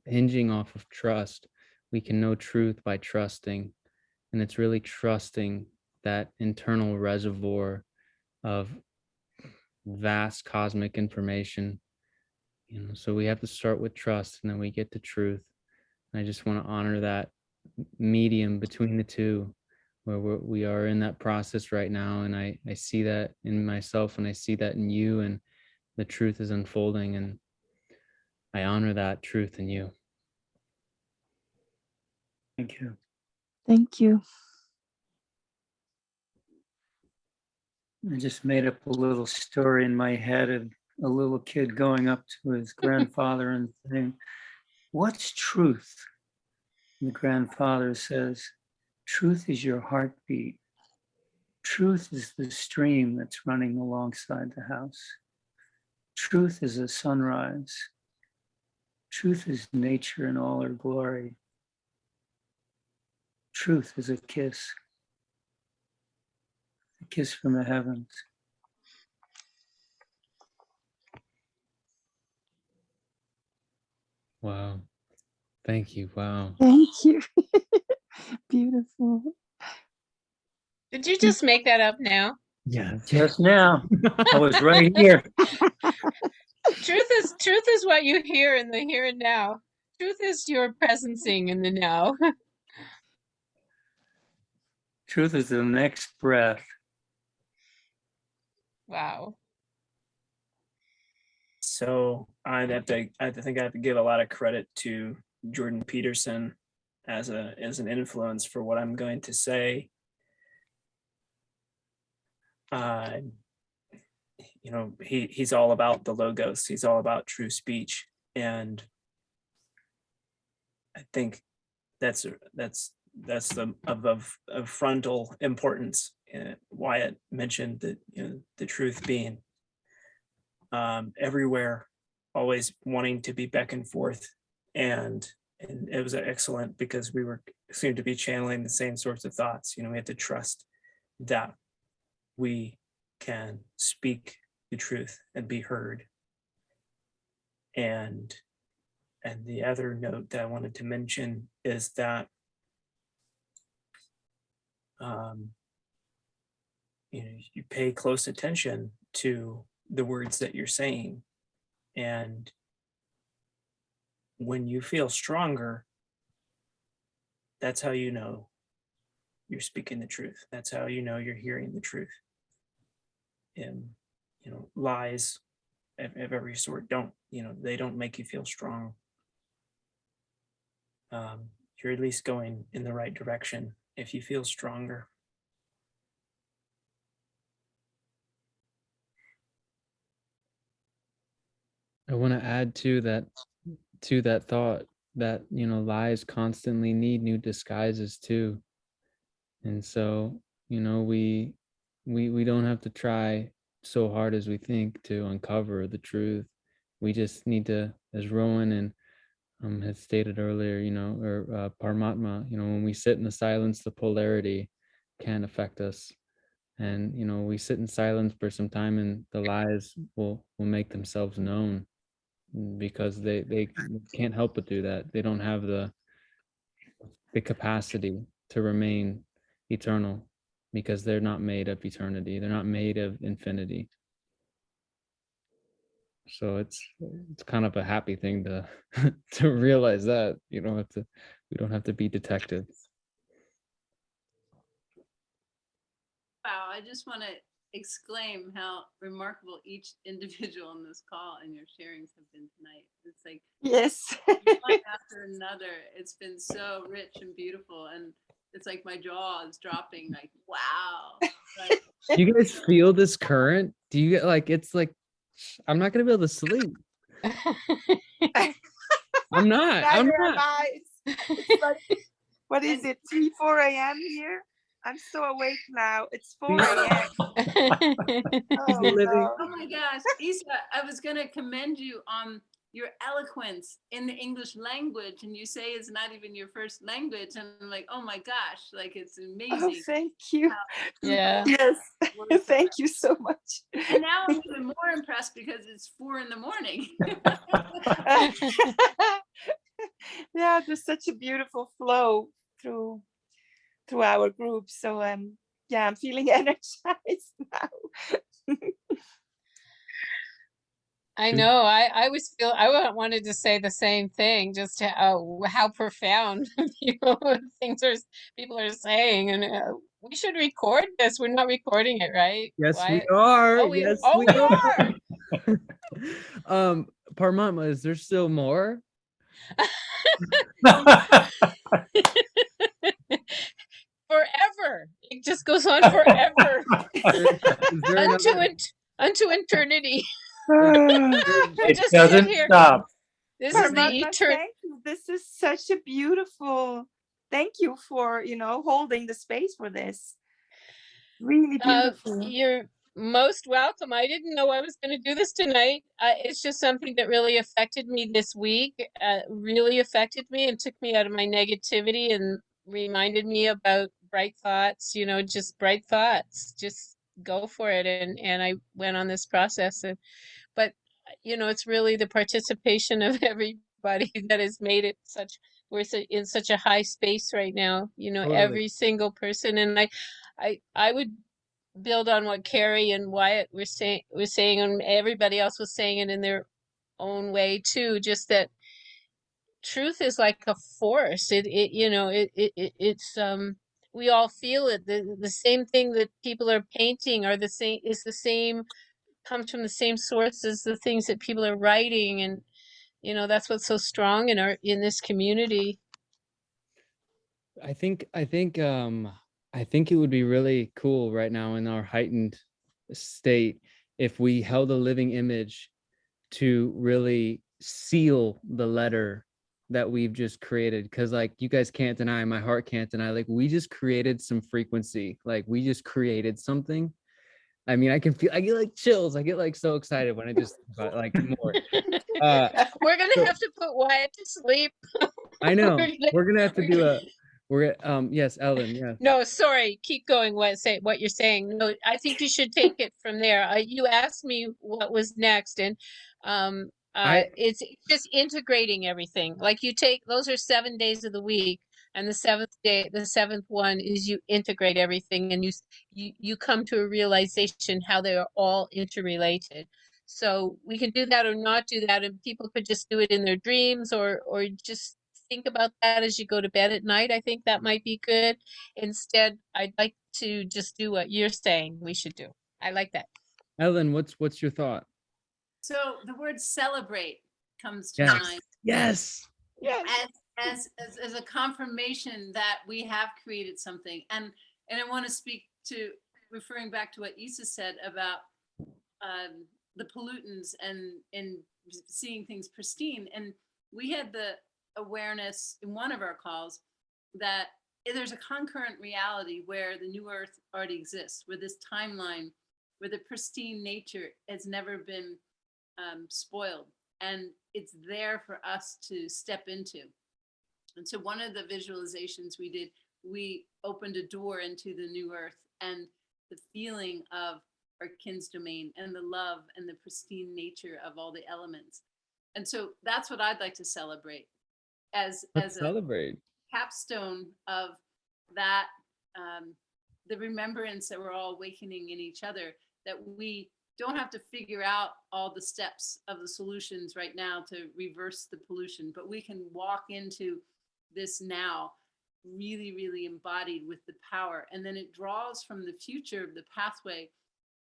hinging off of trust. We can know truth by trusting, and it's really trusting that internal reservoir of vast cosmic information. So we have to start with trust, and then we get to truth. And I just want to honor that medium between the two, where we are in that process right now. And I see that in myself, and I see that in you, and the truth is unfolding, and I honor that truth in you. Thank you. Thank you. I just made up a little story in my head of a little kid going up to his grandfather and saying, "What's truth?" And the grandfather says, "Truth is your heartbeat. Truth is the stream that's running alongside the house. Truth is a sunrise. Truth is nature in all her glory. Truth is a kiss from the heavens." Wow. Thank you. Wow. Thank you. Beautiful. Did you just make that up now? Yeah. Just now, I was right here. Truth is what you hear in the here and now. Truth is your presencing in the now. Truth is the next breath. Wow. So I think I have to give a lot of credit to Jordan Peterson as an influence for what I'm going to say. He's all about the logos. He's all about true speech, and I think that's of frontal importance. Wyatt mentioned that the truth being everywhere, always wanting to be back and forth, and it was excellent because we seemed to be channeling the same sorts of thoughts. We had to trust that we can speak the truth and be heard. And the other note that I wanted to mention is that you pay close attention to the words that you're saying, and when you feel stronger, that's how you know you're speaking the truth. That's how you know you're hearing the truth. And lies of every sort they don't make you feel strong. You're at least going in the right direction if you feel stronger. I want to add to that thought that lies constantly need new disguises too. And so we don't have to try so hard as we think to uncover the truth. We just need to, as Rowan and had stated earlier, or Paramatma, when we sit in the silence, the polarity can affect us. And we sit in silence for some time, and the lies will make themselves known, because they can't help but do that. They don't have the capacity to remain eternal, because they're not made of eternity. They're not made of infinity. So it's kind of a happy thing to to realize that we don't have to be detectives. Wow, I just want to exclaim how remarkable each individual in this call and your sharings have been tonight. It's like Yes. one after another. It's been so rich and beautiful, and it's like my jaw is dropping. Like, wow. Like, Do you guys feel this current? Do you get it's like, I'm not gonna be able to sleep. I'm not. Neither am I. It's like, what is it, 4 a.m. here? I'm so awake now. It's 4 a.m. Oh, no. oh my gosh, Isa, I was gonna commend you on your eloquence in the English language, and you say it's not even your first language, and I'm like, oh my gosh, like it's amazing. Oh, thank you. Yeah. Yes. Thank you so much. And now I'm even more impressed because it's 4 a.m. Yeah, there's such a beautiful flow through our group. So yeah, I'm feeling energized now. I know. I wanted to say the same thing. Just how profound people are saying, and we should record this. We're not recording it, right? Yes, Wyatt? we are. Oh, we we are. Paramatma, is there still more? Forever. It just goes on forever. Is there another- Unto eternity. We'll It just sit doesn't here. stop. This is the Parmatma, eternal. thank you. This is such a beautiful. Thank you for holding the space for this. Really beautiful. You're most welcome. I didn't know I was going to do this tonight. It's just something that really affected me this week. Really affected me and took me out of my negativity and reminded me about bright thoughts. Just bright thoughts. Just go for it. And I went on this process. But it's really the participation of everybody that has made it such. We're in such a high space right now. Totally. Every single person, and I would build on what Carrie and Wyatt were saying, and everybody else was saying it in their own way too. Just that truth is like a force. It's we all feel it. The same thing that people are painting are the same. Is the same. Comes from the same source as the things that people are writing, and that's what's so strong in this community. I think it would be really cool right now in our heightened state if we held a living image to really seal the letter that we've just created. Because like you guys can't deny, my heart can't deny, like we just created some frequency, like we just created something. I mean, I get like chills. I get like so excited when I just like more. We're gonna have to put Wyatt to sleep. I know we're gonna have to do yes, Ellen, yeah. No, sorry, keep going. What you're saying. No, I think you should take it from there. You asked me what was next, and it's just integrating everything. Like you take those are 7 days of the week, and the seventh one is you integrate everything, and you come to a realization how they are all interrelated. So we can do that or not do that, and people could just do it in their dreams or just think about that as you go to bed at night. I think that might be good. Instead, I'd like to just do what you're saying we should do. I like that. Ellen, what's your thought? So the word celebrate comes to Yes. mind. Yes. As a confirmation that we have created something. And I want to speak to referring back to what Isa said about the pollutants and seeing things pristine. And we had the awareness in one of our calls that there's a concurrent reality where the new earth already exists, where this timeline, where the pristine nature has never been spoiled, and it's there for us to step into. And so one of the visualizations we did, we opened a door into the new earth and the feeling of our kin's domain and the love and the pristine nature of all the elements. And so that's what I'd like to celebrate as celebrate a capstone of that, the remembrance that we're all awakening in each other, that we don't have to figure out all the steps of the solutions right now to reverse the pollution, but we can walk into this now really, really embodied with the power. And then it draws from the future of the pathway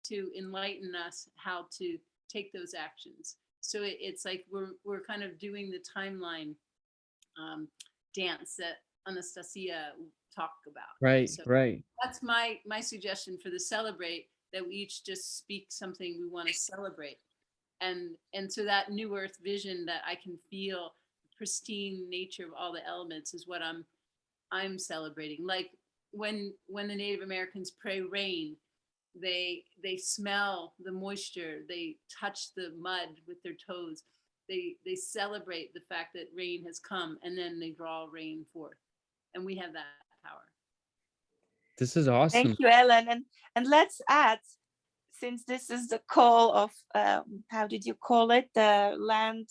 to enlighten us how to take those actions. So it's like we're kind of doing the timeline dance that Anastasia talked about. Right, so right. That's my suggestion for the celebrate, that we each just speak something we want to celebrate. And so that new earth vision that I can feel the pristine nature of all the elements is what I'm celebrating. Like when the Native Americans pray rain, they smell the moisture, they touch the mud with their toes, they celebrate the fact that rain has come, and then they draw rain forth, and we have that power. This is awesome. Thank you, Ellen. And let's add, since this is the call of how did you call it, the land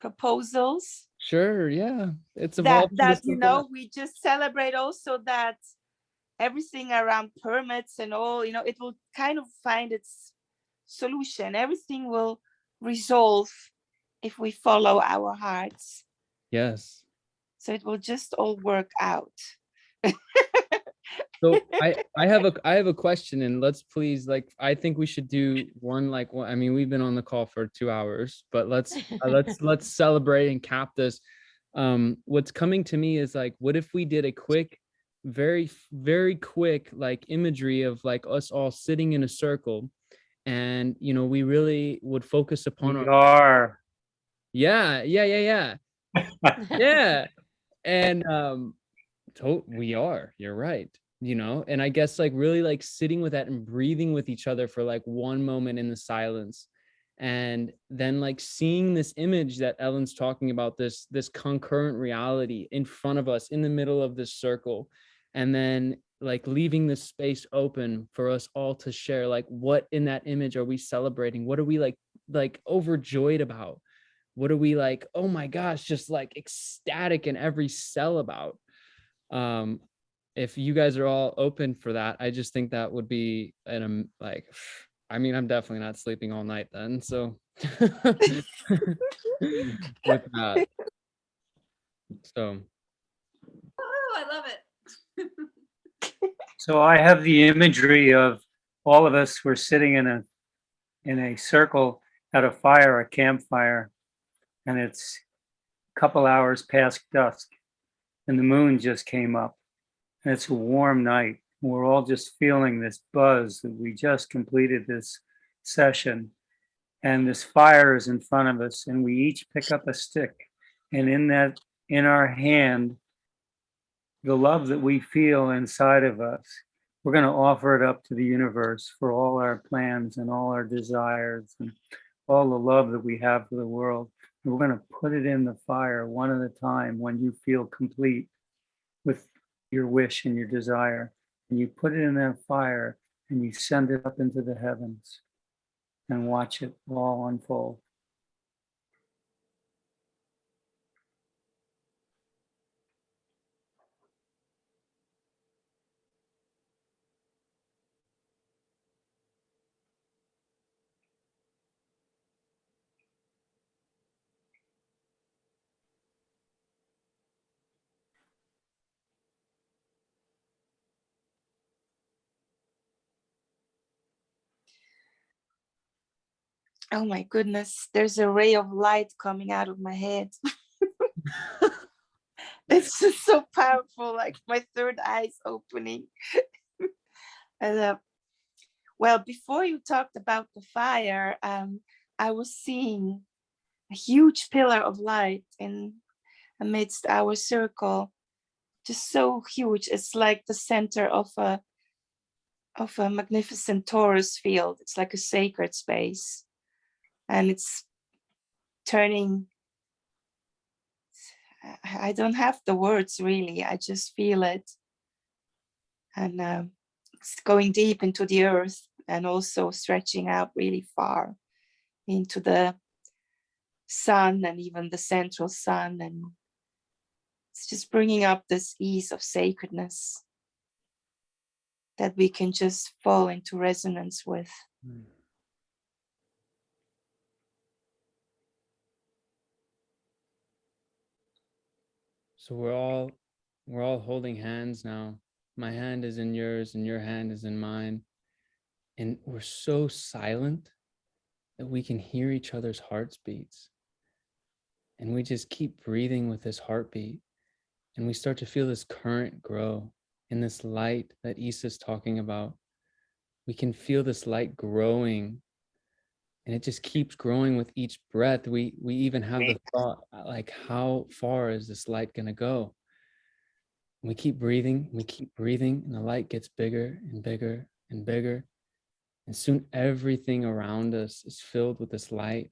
proposals? Sure, yeah, it's that evolved. We just celebrate also that everything around permits and all, it will kind of find its solution. Everything will resolve if we follow our hearts. Yes. So it will just all work out. So I have a question, and let's please, I think we should do one, I mean, we've been on the call for 2 hours, but let's celebrate and cap this. What's coming to me is what if we did a quick, very, very quick, imagery of us all sitting in a circle, And, you know, we really would focus upon We our, are. yeah. Yeah. And we are, you're right, you know. And I guess like really like sitting with that and breathing with each other for like one moment in the silence, and then like seeing this image that Ellen's talking about, this concurrent reality in front of us in the middle of this circle, and then like leaving this space open for us all to share, like what in that image are we celebrating, what are we like overjoyed about, what are we like, oh my gosh, just like ecstatic in every cell about. If you guys are all open for that, I just think that would be like, I mean, I'm definitely not sleeping all night then. So with that, so Oh, I love it. So I have the imagery of all of us were sitting in a circle at a fire, a campfire, and it's a couple hours past dusk, and the moon just came up, and it's a warm night. We're all just feeling this buzz that we just completed this session, and this fire is in front of us, and we each pick up a stick, and in our hand, the love that we feel inside of us, we're going to offer it up to the universe for all our plans and all our desires and all the love that we have for the world. And we're going to put it in the fire one at a time when you feel complete with your wish and your desire. And you put it in that fire and you send it up into the heavens and watch it all unfold. Oh my goodness, there's a ray of light coming out of my head. It's just so powerful, like my third eye's opening. And well, before you talked about the fire, I was seeing a huge pillar of light in amidst our circle, just so huge. It's like the center of a magnificent torus field. It's like a sacred space, and it's turning. I don't have the words really. I just feel it, and it's going deep into the earth and also stretching out really far into the sun and even the central sun, and it's just bringing up this ease of sacredness that we can just fall into resonance with. So we're all holding hands now. My hand is in yours and your hand is in mine. And we're so silent that we can hear each other's hearts beats. And we just keep breathing with this heartbeat. And we start to feel this current grow in this light that Issa's talking about. We can feel this light growing, and it just keeps growing with each breath. We even have the thought, like, how far is this light going to go? We keep breathing, and the light gets bigger and bigger and bigger. And soon everything around us is filled with this light.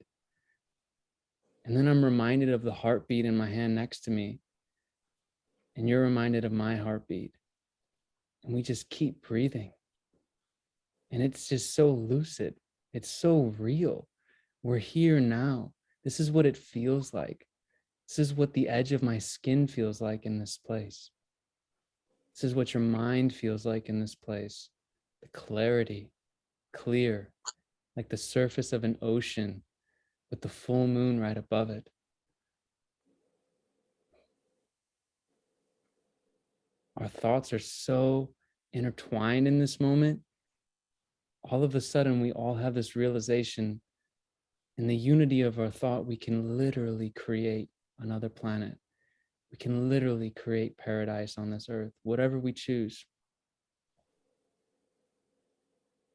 And then I'm reminded of the heartbeat in my hand next to me. And you're reminded of my heartbeat. And we just keep breathing. And it's just so lucid. It's so real. We're here now. This is what it feels like. This is what the edge of my skin feels like in this place. This is what your mind feels like in this place. The clarity, clear, like the surface of an ocean with the full moon right above it. Our thoughts are so intertwined in this moment. All of a sudden, we all have this realization, in the unity of our thought, we can literally create another planet. We can literally create paradise on this earth, whatever we choose.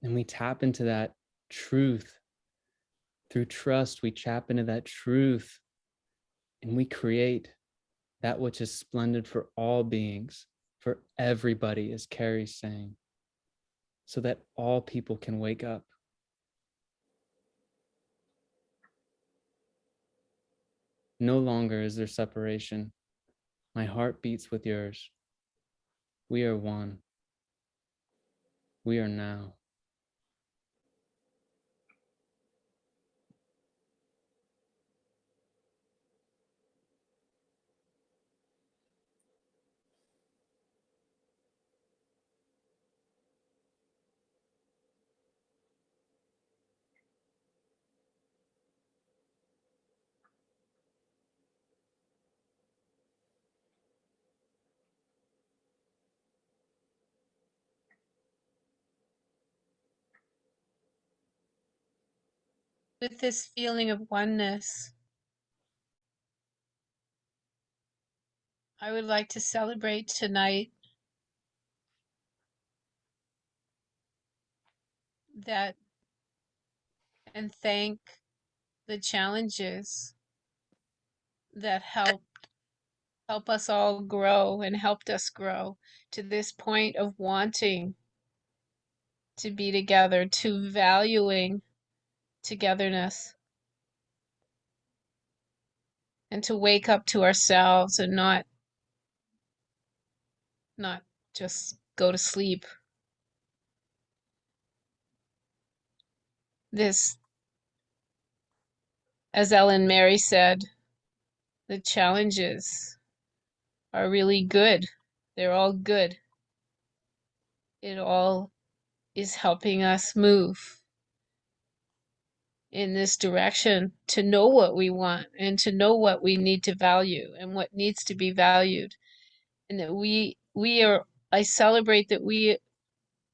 And we tap into that truth. Through trust, we tap into that truth and we create that which is splendid for all beings, for everybody, as Carrie's saying, so that all people can wake up. No longer is there separation. My heart beats with yours. We are one. We are now. With this feeling of oneness, I would like to celebrate tonight that and thank the challenges that help us all grow and helped us grow to this point of wanting to be together, to valuing togetherness, and to wake up to ourselves and not just go to sleep. This, as Ellen Mary said, the challenges are really good. They're all good. It all is helping us move in this direction to know what we want and to know what we need to value and what needs to be valued. And that we are, I celebrate that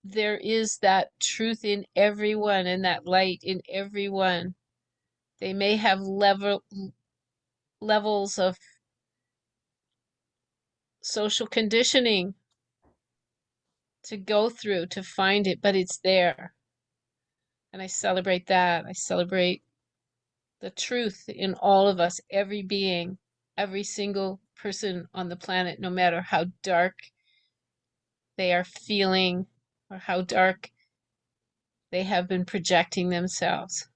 there is that truth in everyone and that light in everyone. They may have levels of social conditioning to go through to find it, but it's there. And I celebrate that. I celebrate the truth in all of us, every being, every single person on the planet, no matter how dark they are feeling or how dark they have been projecting themselves.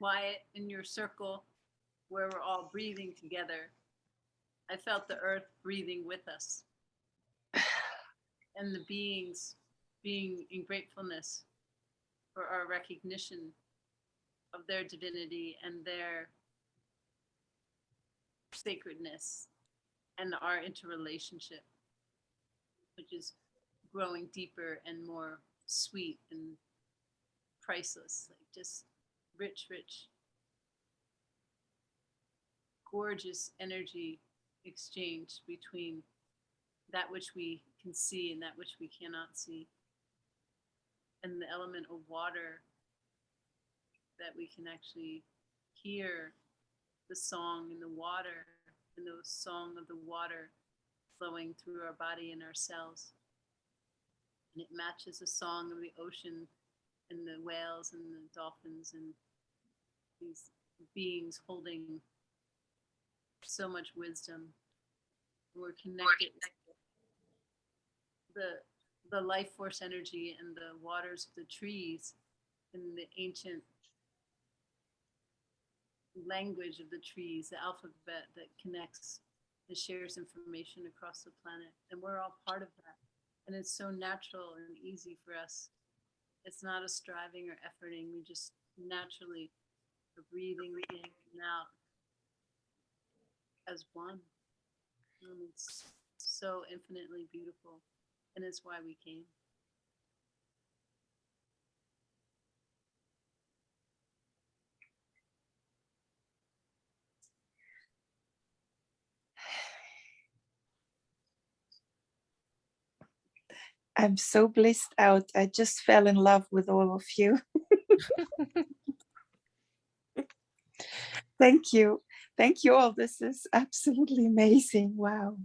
Wyatt, in your circle where we're all breathing together, I felt the earth breathing with us and the beings being in gratefulness for our recognition of their divinity and their sacredness and our interrelationship, which is growing deeper and more sweet and priceless, like just rich, gorgeous energy exchange between that which we can see and that which we cannot see. And the element of water, that we can actually hear the song in the water and the song of the water flowing through our body and our cells. And it matches the song of the ocean and the whales and the dolphins and these beings holding so much wisdom. We're connected. The life force energy and the waters of the trees and the ancient language of the trees, the alphabet that connects and shares information across the planet. And we're all part of that. And it's so natural and easy for us. It's not a striving or efforting. We just naturally are breathing in and out as one. And it's so infinitely beautiful. and it's why we came. I'm so blissed out. I just fell in love with all of you. Thank you. Thank you all. This is absolutely amazing. Wow.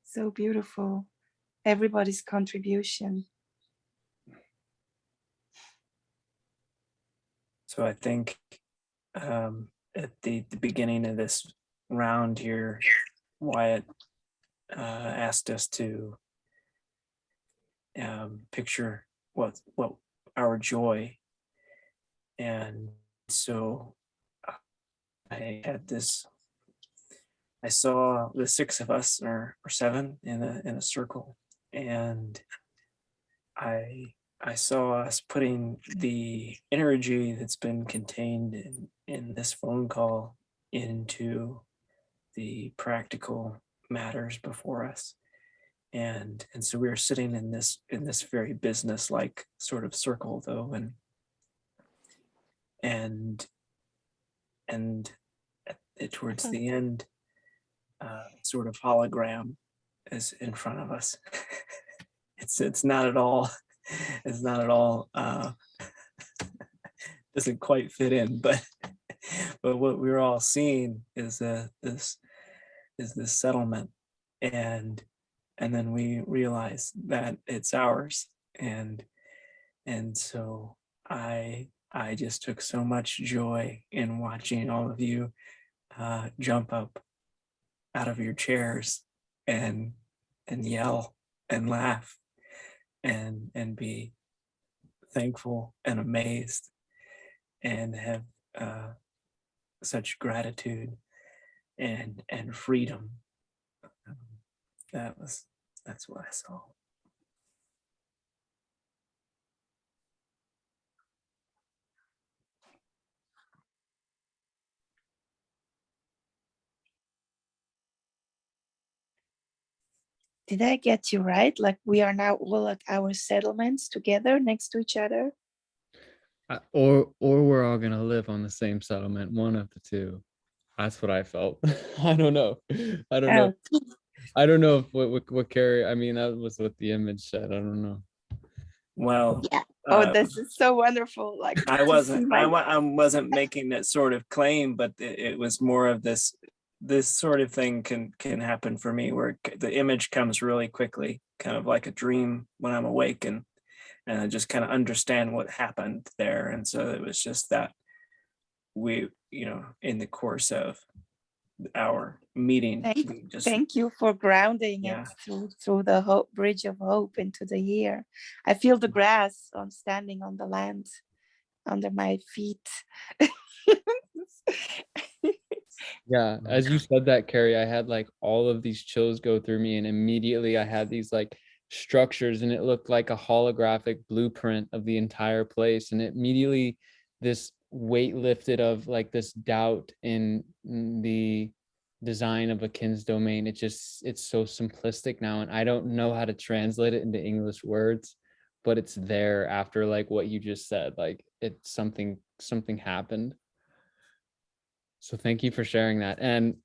So beautiful. Everybody's contribution. So I think at the beginning of this round here, Wyatt asked us to picture what our joy, and so I had this. I saw the six of us or seven in a circle, and I saw us putting the energy that's been contained in this phone call into the practical matters before us. And so we were sitting in this very business-like sort of circle though, and towards the end, sort of hologram is in front of us. It's not at all doesn't quite fit in, but what we're all seeing is this settlement, and then we realize that it's ours, and so I just took so much joy in watching all of you jump up out of your chairs and yell and laugh and be thankful and amazed and have such gratitude and freedom. That's what I saw. Did I get you right? Like we are now all at our settlements together next to each other? Or we're all gonna live on the same settlement, one of the two. That's what I felt. I don't know. I don't know. Oh, I don't know if what Carrie, I mean, that was what the image said. I don't know. Well, yeah. Oh, this is so wonderful. Like I to see wasn't my- I wasn't making that sort of claim, but it was more of this sort of thing can happen for me where the image comes really quickly, kind of like a dream when I'm awake, and I just kind of understand what happened there. And so it was just that we, in the course of our meeting, we just Thank you for grounding Yeah. it through the hope, bridge of hope into the year. I feel the grass on standing on the land under my feet. Yeah, as you said that, Carrie, I had like all of these chills go through me, and immediately I had these like structures, and it looked like a holographic blueprint of the entire place, and immediately this weight lifted of like this doubt in the design of a kin's domain. It's so simplistic now, and I don't know how to translate it into English words, but it's there after like what you just said. Like it's something happened. So thank you for sharing that. And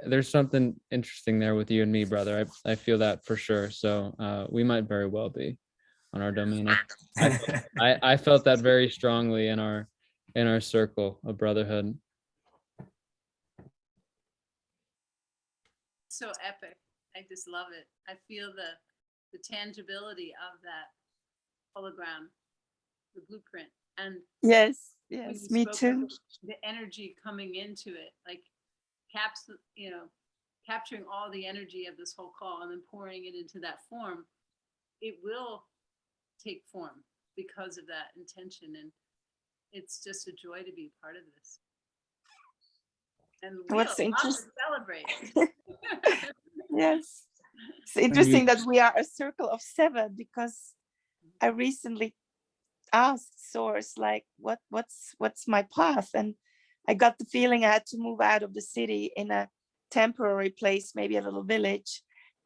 there's something interesting there with you and me, brother. I feel that for sure. So we might very well be on our domain. I felt that very strongly in our circle of brotherhood. So epic. I just love it. I feel the tangibility of that hologram, the blueprint. And Yes, when yes, you me spoke too. of the energy coming into it, like capturing all the energy of this whole call and then pouring it into that form, it will take form because of that intention. And it's just a joy to be part of this. And What's we'll interesting? celebrate. Yes, it's interesting that we are a circle of 7, because I recently asked Source, like, what's my path, and I got the feeling I had to move out of the city in a temporary place, maybe a little village,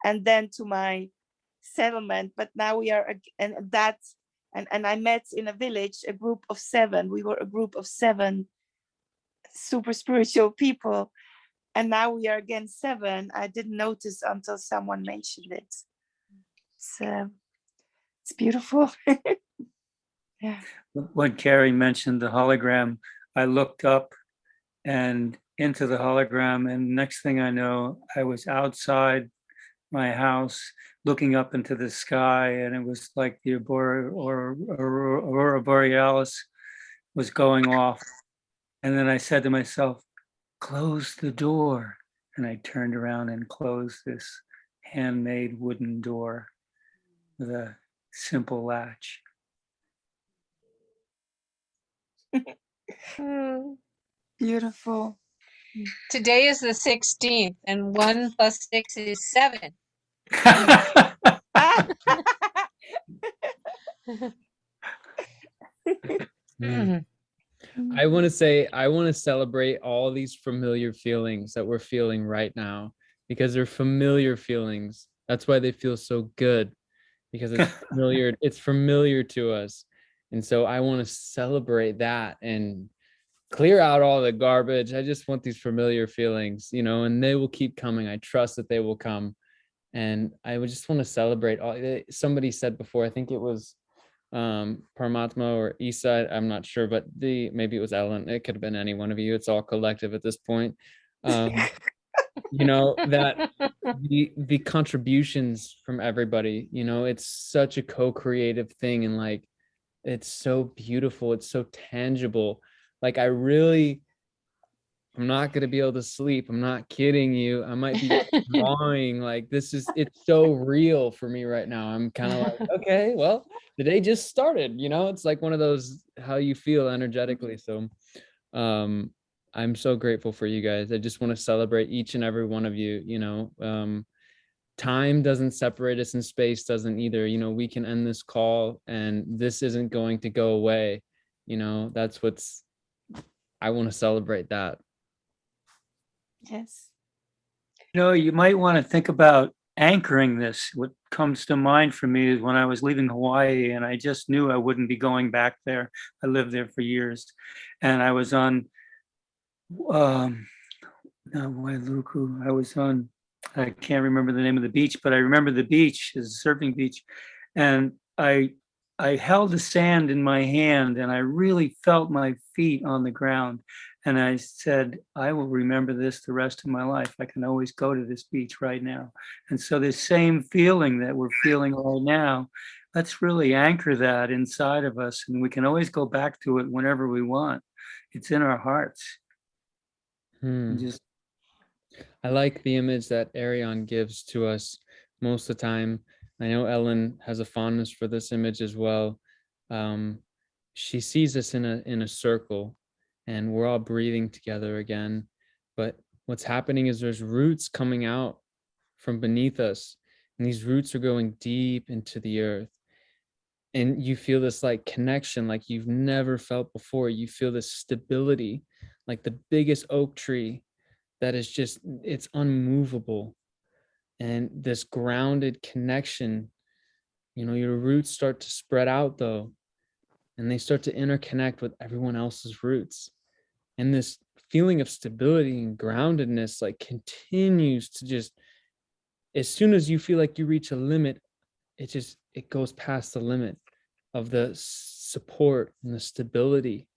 and then to my settlement. But now we are, and I met in a village a group of 7. We were a group of 7 super spiritual people, and now we are again 7. I didn't notice until someone mentioned it. It's beautiful. Yeah. When Carrie mentioned the hologram, I looked up and into the hologram, and next thing I know, I was outside my house looking up into the sky, and it was like the Aurora Borealis was going off. And then I said to myself, close the door. And I turned around and closed this handmade wooden door with a simple latch. Beautiful. Today is the 16th, and 1 + 6 is 7. Mm. I want to celebrate all these familiar feelings that we're feeling right now, because they're familiar feelings. That's why they feel so good, because it's familiar. It's familiar to us. And so I want to celebrate that and clear out all the garbage. I just want these familiar feelings, and they will keep coming. I trust that they will come. And I would just want to celebrate all. Somebody said before, I think it was Paramatma or Isa, I'm not sure, but maybe it was Ellen. It could have been any one of you. It's all collective at this point. That the contributions from everybody, it's such a co-creative thing, and like it's so beautiful, it's so tangible. Like I'm not going to be able to sleep. I'm not kidding you. I might be drawing. Like it's so real for me right now. I'm kind of like, okay, well, the day just started, it's like one of those, how you feel energetically. So I'm so grateful for you guys. I just want to celebrate each and every one of you. Time doesn't separate us and space doesn't either. We can end this call and this isn't going to go away. That's I want to celebrate that. Yes. You might want to think about anchoring this. What comes to mind for me is when I was leaving Hawaii, and I just knew I wouldn't be going back there. I lived there for years, and I was on not Wailuku. I was on, I can't remember the name of the beach, but I remember the beach is a surfing beach, and I held the sand in my hand, and I really felt my feet on the ground. And I said, I will remember this the rest of my life. I can always go to this beach right now. And so this same feeling that we're feeling right now, let's really anchor that inside of us, and we can always go back to it whenever we want. It's in our hearts. I like the image that Ariane gives to us most of the time. I know Ellen has a fondness for this image as well. She sees us in a circle, and we're all breathing together again. But what's happening is there's roots coming out from beneath us, and these roots are going deep into the earth. And you feel this like connection like you've never felt before. You feel this stability, like the biggest oak tree that is just, it's unmovable. And this grounded connection, your roots start to spread out though, and they start to interconnect with everyone else's roots. And this feeling of stability and groundedness like continues to just, as soon as you feel like you reach a limit, it goes past the limit of the support and the stability.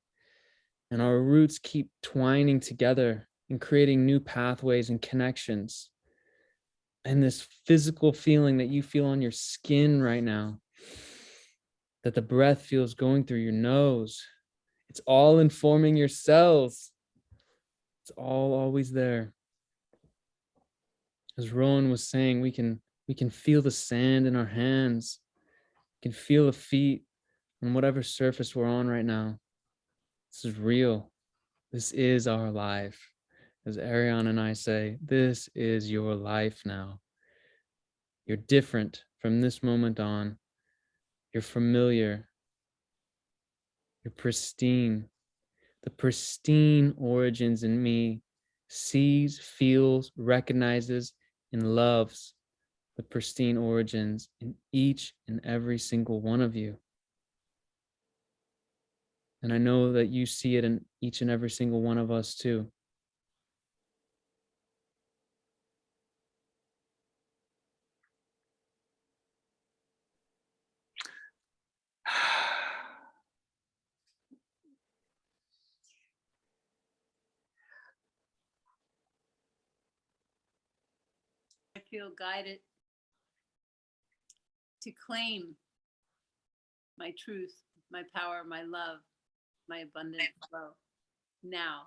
And our roots keep twining together and creating new pathways and connections. And this physical feeling that you feel on your skin right now, that the breath feels going through your nose, it's all informing your cells. It's all always there. As Rowan was saying, we can feel the sand in our hands. We can feel the feet on whatever surface we're on right now. This is real. This is our life. As Ariane and I say, this is your life now. You're different from this moment on. You're familiar. You're pristine. The pristine origins in me sees, feels, recognizes, and loves the pristine origins in each and every single one of you. And I know that you see it in each and every single one of us too. I feel guided to claim my truth, my power, my love, my abundant flow now,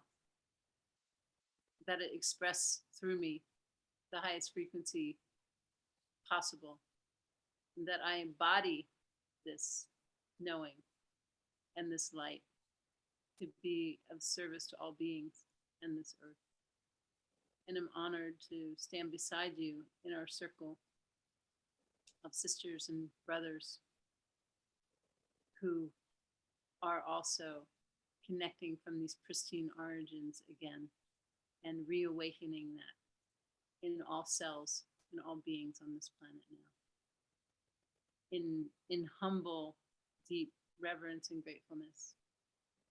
that it express through me the highest frequency possible, and that I embody this knowing and this light to be of service to all beings and this earth. And I'm honored to stand beside you in our circle of sisters and brothers who are also connecting from these pristine origins again and reawakening that in all cells and all beings on this planet now. In humble, deep reverence and gratefulness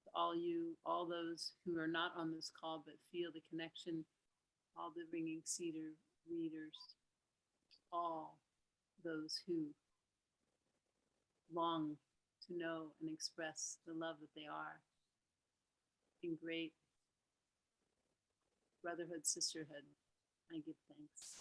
to all you, all those who are not on this call but feel the connection, all the ringing cedar readers, all those who long to know and express the love that they are in great brotherhood, sisterhood. I give thanks.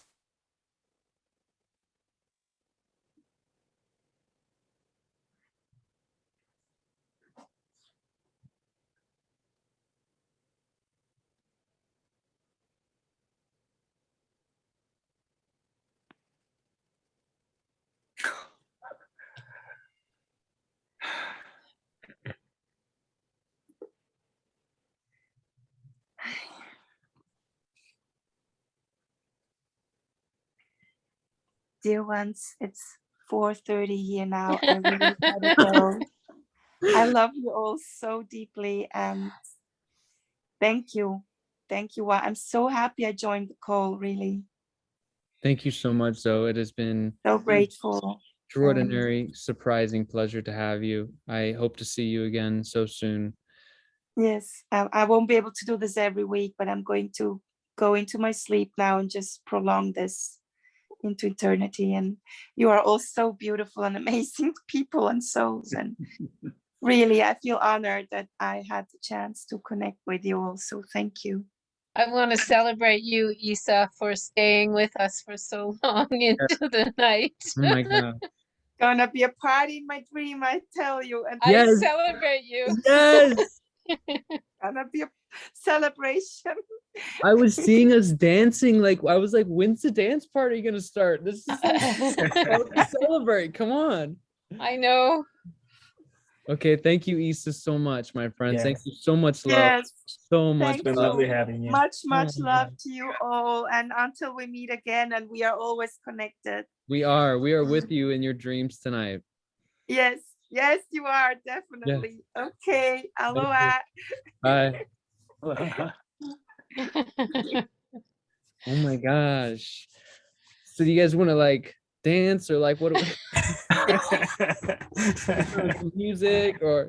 Dear ones, it's 4:30 here now. I really gotta go. I love you all so deeply, and thank you. Thank you. I'm so happy I joined the call, really. Thank you so much, Zoe. It has been So grateful. extraordinary, surprising pleasure to have you. I hope to see you again so soon. Yes, I won't be able to do this every week, but I'm going to go into my sleep now and just prolong this into eternity. And you are all so beautiful and amazing people and souls. And really, I feel honored that I had the chance to connect with you all. So thank you. I want to celebrate you, Isa, for staying with us for so long into the night. Oh my God. Gonna be a party in my dream, I tell you. And I Yes. celebrate you. Yes. gonna be a celebration. I was seeing us dancing. Like, I was like, when's the dance party gonna start? This is about to celebrate. Come on. I know. Okay, thank you, Issa, so much, my friends. Thank Yes. you so much, love. Yes. So much Thank It's been love. lovely having you. Much Oh my love God. to you all. And until we meet again, and we are always connected. We are with you in your dreams tonight. Yes, yes, you are definitely. Okay, aloha. Bye. Oh my gosh. So do you guys want to like dance or like what some music or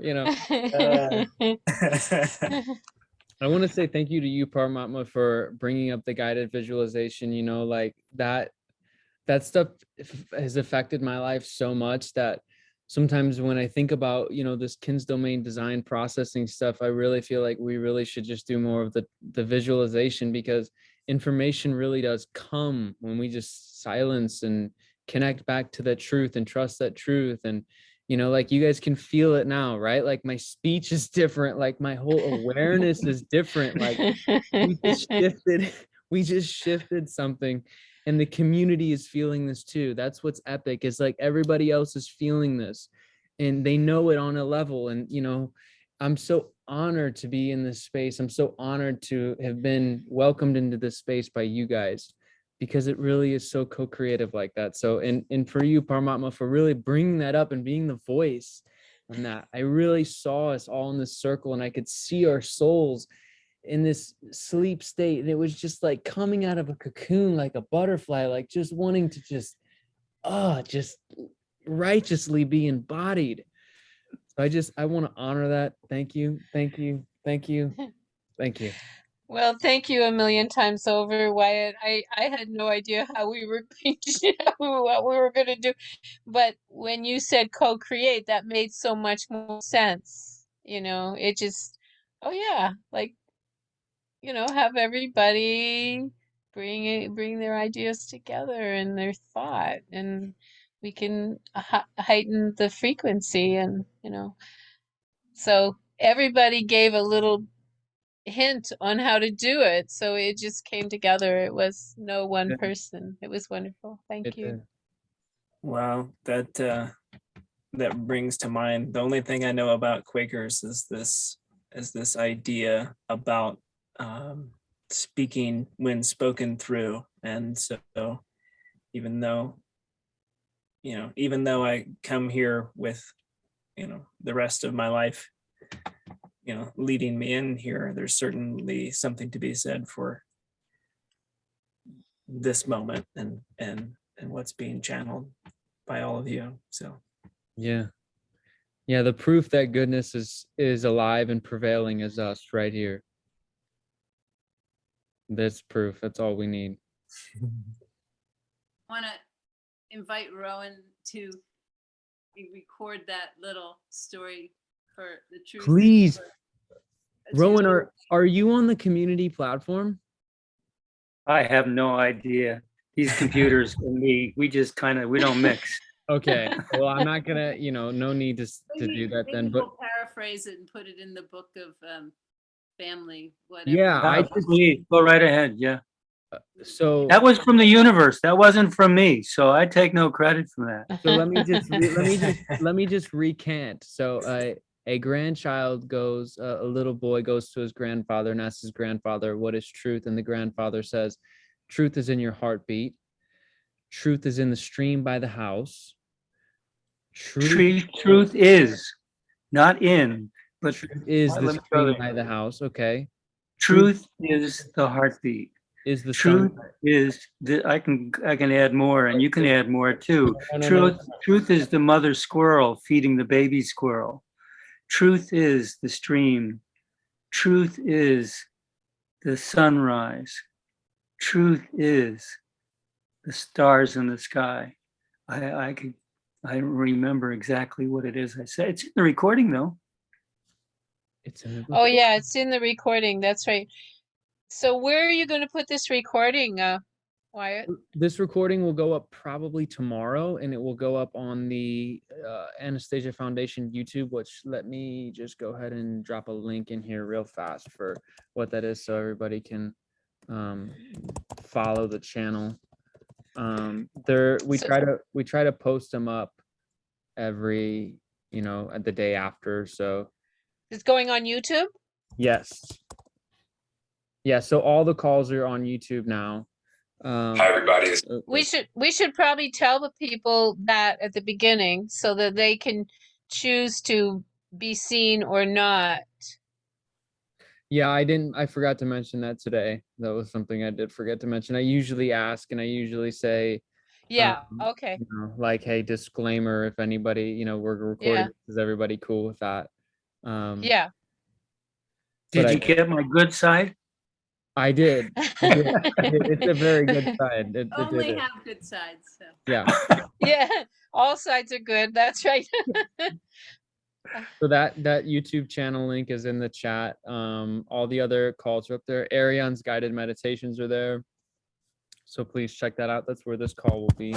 I want to say thank you to you, Paramatma, for bringing up the guided visualization. Like that stuff has affected my life so much that sometimes when I think about, this KINS domain design processing stuff, I really feel like we really should just do more of the visualization, because information really does come when we just silence and connect back to that truth and trust that truth. And, like you guys can feel it now, right? Like my speech is different. Like my whole awareness is different. Like we just shifted something. And the community is feeling this too. That's what's epic, is like everybody else is feeling this and they know it on a level. And, I'm so honored to be in this space. I'm so honored to have been welcomed into this space by you guys, because it really is so co-creative like that. So, and for you, Paramatma, for really bringing that up and being the voice on that. I really saw us all in this circle and I could see our souls in this sleep state, and it was just like coming out of a cocoon like a butterfly, like just wanting to just just righteously be embodied. So I want to honor that. Thank you. Thank you. Thank you. Thank you. Well, thank you a million times over, Wyatt. I had no idea how we were going to, what we were going to do. But when you said co-create, that made so much more sense. You know, it just, oh yeah, like, you know, have everybody bring their ideas together and their thought, and we can heighten the frequency, and, you know, so everybody gave a little hint on how to do it, so it just came together. It was no one Yeah. person. It was wonderful. Thank It you. did. Wow, that brings to mind the only thing I know about Quakers is this idea about speaking when spoken through. And so even though I come here with the rest of my life leading me in here, there's certainly something to be said for this moment and what's being channeled by all of you. So Yeah. Yeah. The proof that goodness is alive and prevailing is us right here. That's proof. That's all we need. Want to invite Rowan to record that little story for the truth. Please. To- Rowan, are you on the community platform? I have no idea. These computers and me, we don't mix. Okay. Well, I'm not gonna, no need to do that then. maybe But we'll paraphrase it and put it in the book of family, whatever. yeah, Please go right ahead. Yeah. so That was from the universe. That wasn't from me. So I take no credit for that. so let me just recant. So a grandchild goes, a little boy goes to his grandfather and asks his grandfather, "What is truth?" And the grandfather says, "Truth is in your heartbeat. Truth is in the stream by the house. Truth is not in, but Truth is the Let me go stream there. by the house." Okay. Truth is the heartbeat. Is the Truth sun. is I can add more, and you can add more too. No. Truth is the mother squirrel feeding the baby squirrel. Truth is the stream. Truth is the sunrise. Truth is the stars in the sky. I don't remember exactly what it is I said. It's in the recording though. It's in the Oh yeah, it's in the recording. That's right. So where are you going to put this recording, Wyatt? This recording will go up probably tomorrow, and it will go up on the Anastasia Foundation YouTube, which let me just go ahead and drop a link in here real fast for what that is, so everybody can follow the channel. We try to post them up every, at the day after. So It's going on YouTube? yes. Yeah, so all the calls are on YouTube now. Hi, everybody. We should probably tell the people that at the beginning so that they can choose to be seen or not. Yeah, I forgot to mention that today. That was something I did forget to mention. I usually ask and I usually say, Yeah, okay. like, hey, disclaimer, if anybody, we're recording, is everybody cool with that? Yeah. Did you get my good side? I did. It's a very good side. Only have good sides. So. Yeah. Yeah, all sides are good. That's right. So that YouTube channel link is in the chat. All the other calls are up there. Ariane's guided meditations are there. So please check that out. That's where this call will be.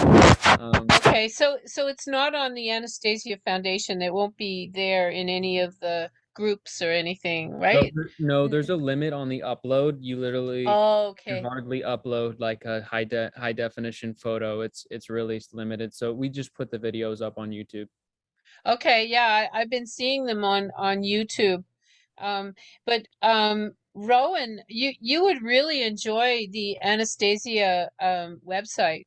Okay, so it's not on the Anastasia Foundation. It won't be there in any of the groups or anything, right? No, there's a limit on the upload. You literally Okay. can hardly upload like a high definition photo. It's really limited. So we just put the videos up on YouTube. Okay, yeah, I've been seeing them on YouTube. But Rowan, you would really enjoy the Anastasia website.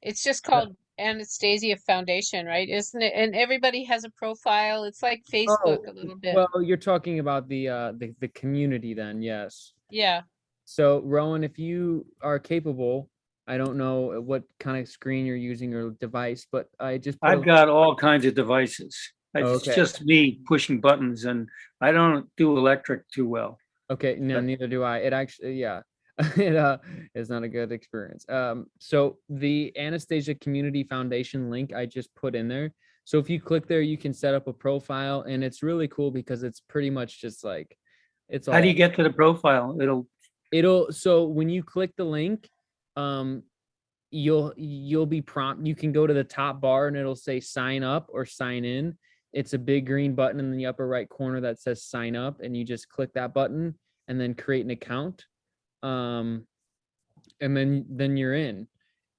It's just called Anastasia Foundation, right? Isn't it? And everybody has a profile. It's like Facebook a little bit. Well, you're talking about the community then, yes. Yeah. So Rowan, if you are capable, I don't know what kind of screen you're using or device, but I just put I've got all kinds of devices. It's Okay. just me pushing buttons, and I don't do electric too well. Okay, no, But- neither do I. It actually, yeah, it is not a good experience. So the Anastasia Community Foundation link I just put in there. So if you click there, you can set up a profile, and it's really cool because it's pretty much just like it's all. How do you get to the profile? So when you click the link, you'll be prompt. You can go to the top bar and it'll say sign up or sign in. It's a big green button in the upper right corner that says sign up, and you just click that button and then create an account. And then you're in,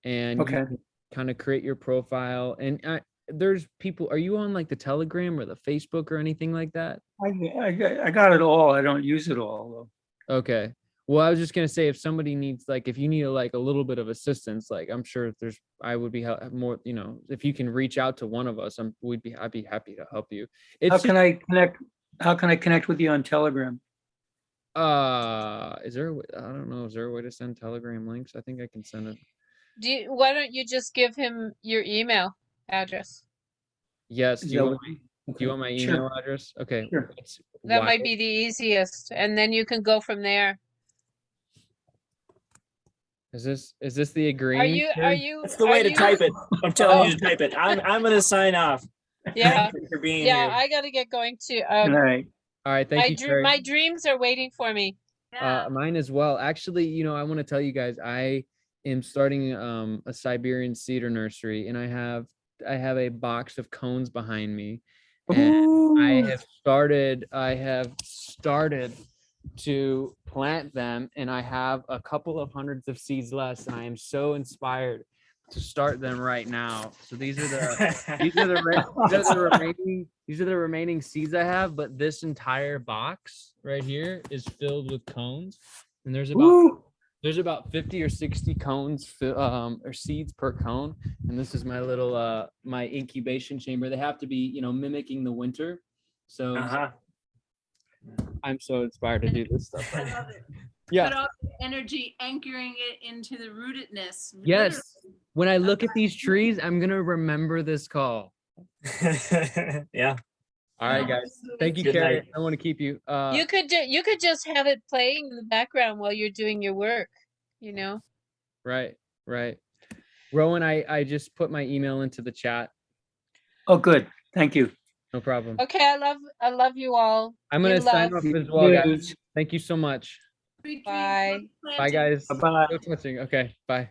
and Okay. you can kind of create your profile. And there's people. Are you on like the Telegram or the Facebook or anything like that? I got it all. I don't use it all though. Okay. Well, I was just gonna say, if somebody needs, like, if you need like a little bit of assistance, like I'm sure I would be more, if you can reach out to one of us, I'd be happy to help you. How can I connect with you on Telegram? Is there a way, I don't know, is there a way to send Telegram links? I think I can send it. Why don't you just give him your email address? Yes. Is Do you that want what- do you want my Sure. email address? Okay. Sure. It's That Y- might be the easiest, and then you can go from there. Is this the Are agreeing? you, here? are you? That's the are way to you- type it. I'm telling you Oh. to type it. I'm gonna sign off. Yeah, Thank you for being yeah, here. I gotta get going too. Good night. All right. Thank you, Terry. My dreams are waiting for me. Yeah. Mine as well. Actually, I want to tell you guys, I am starting a Siberian cedar nursery, and I have a box of cones behind me, and I have started to plant them, and I have a couple of hundreds of seeds left, and I am so inspired to start them right now. So these are the remaining seeds I have, but this entire box right here is filled with cones, and there's about 50 or 60 cones or seeds per cone, and this is my little my incubation chamber. They have to be mimicking the winter, so I'm so inspired to do this stuff. I love it. Yeah. But all the energy anchoring it into the rootedness. Yes. literally. When I look at these trees, I'm gonna remember this call. Yeah. All right, guys. Thank you, Good Carrie. night. I don't want to keep you. You could just have it playing in the background while you're doing your work, Right. Rowan, I just put my email into the chat. Oh, good. Thank you. No problem. Okay, I love you all. I'm gonna In sign love. off as well, guys. Yes. Thank you so much. Sweet dreams, Bye. love Bye, planting. guys. Bye-bye. No touching. Okay. Bye.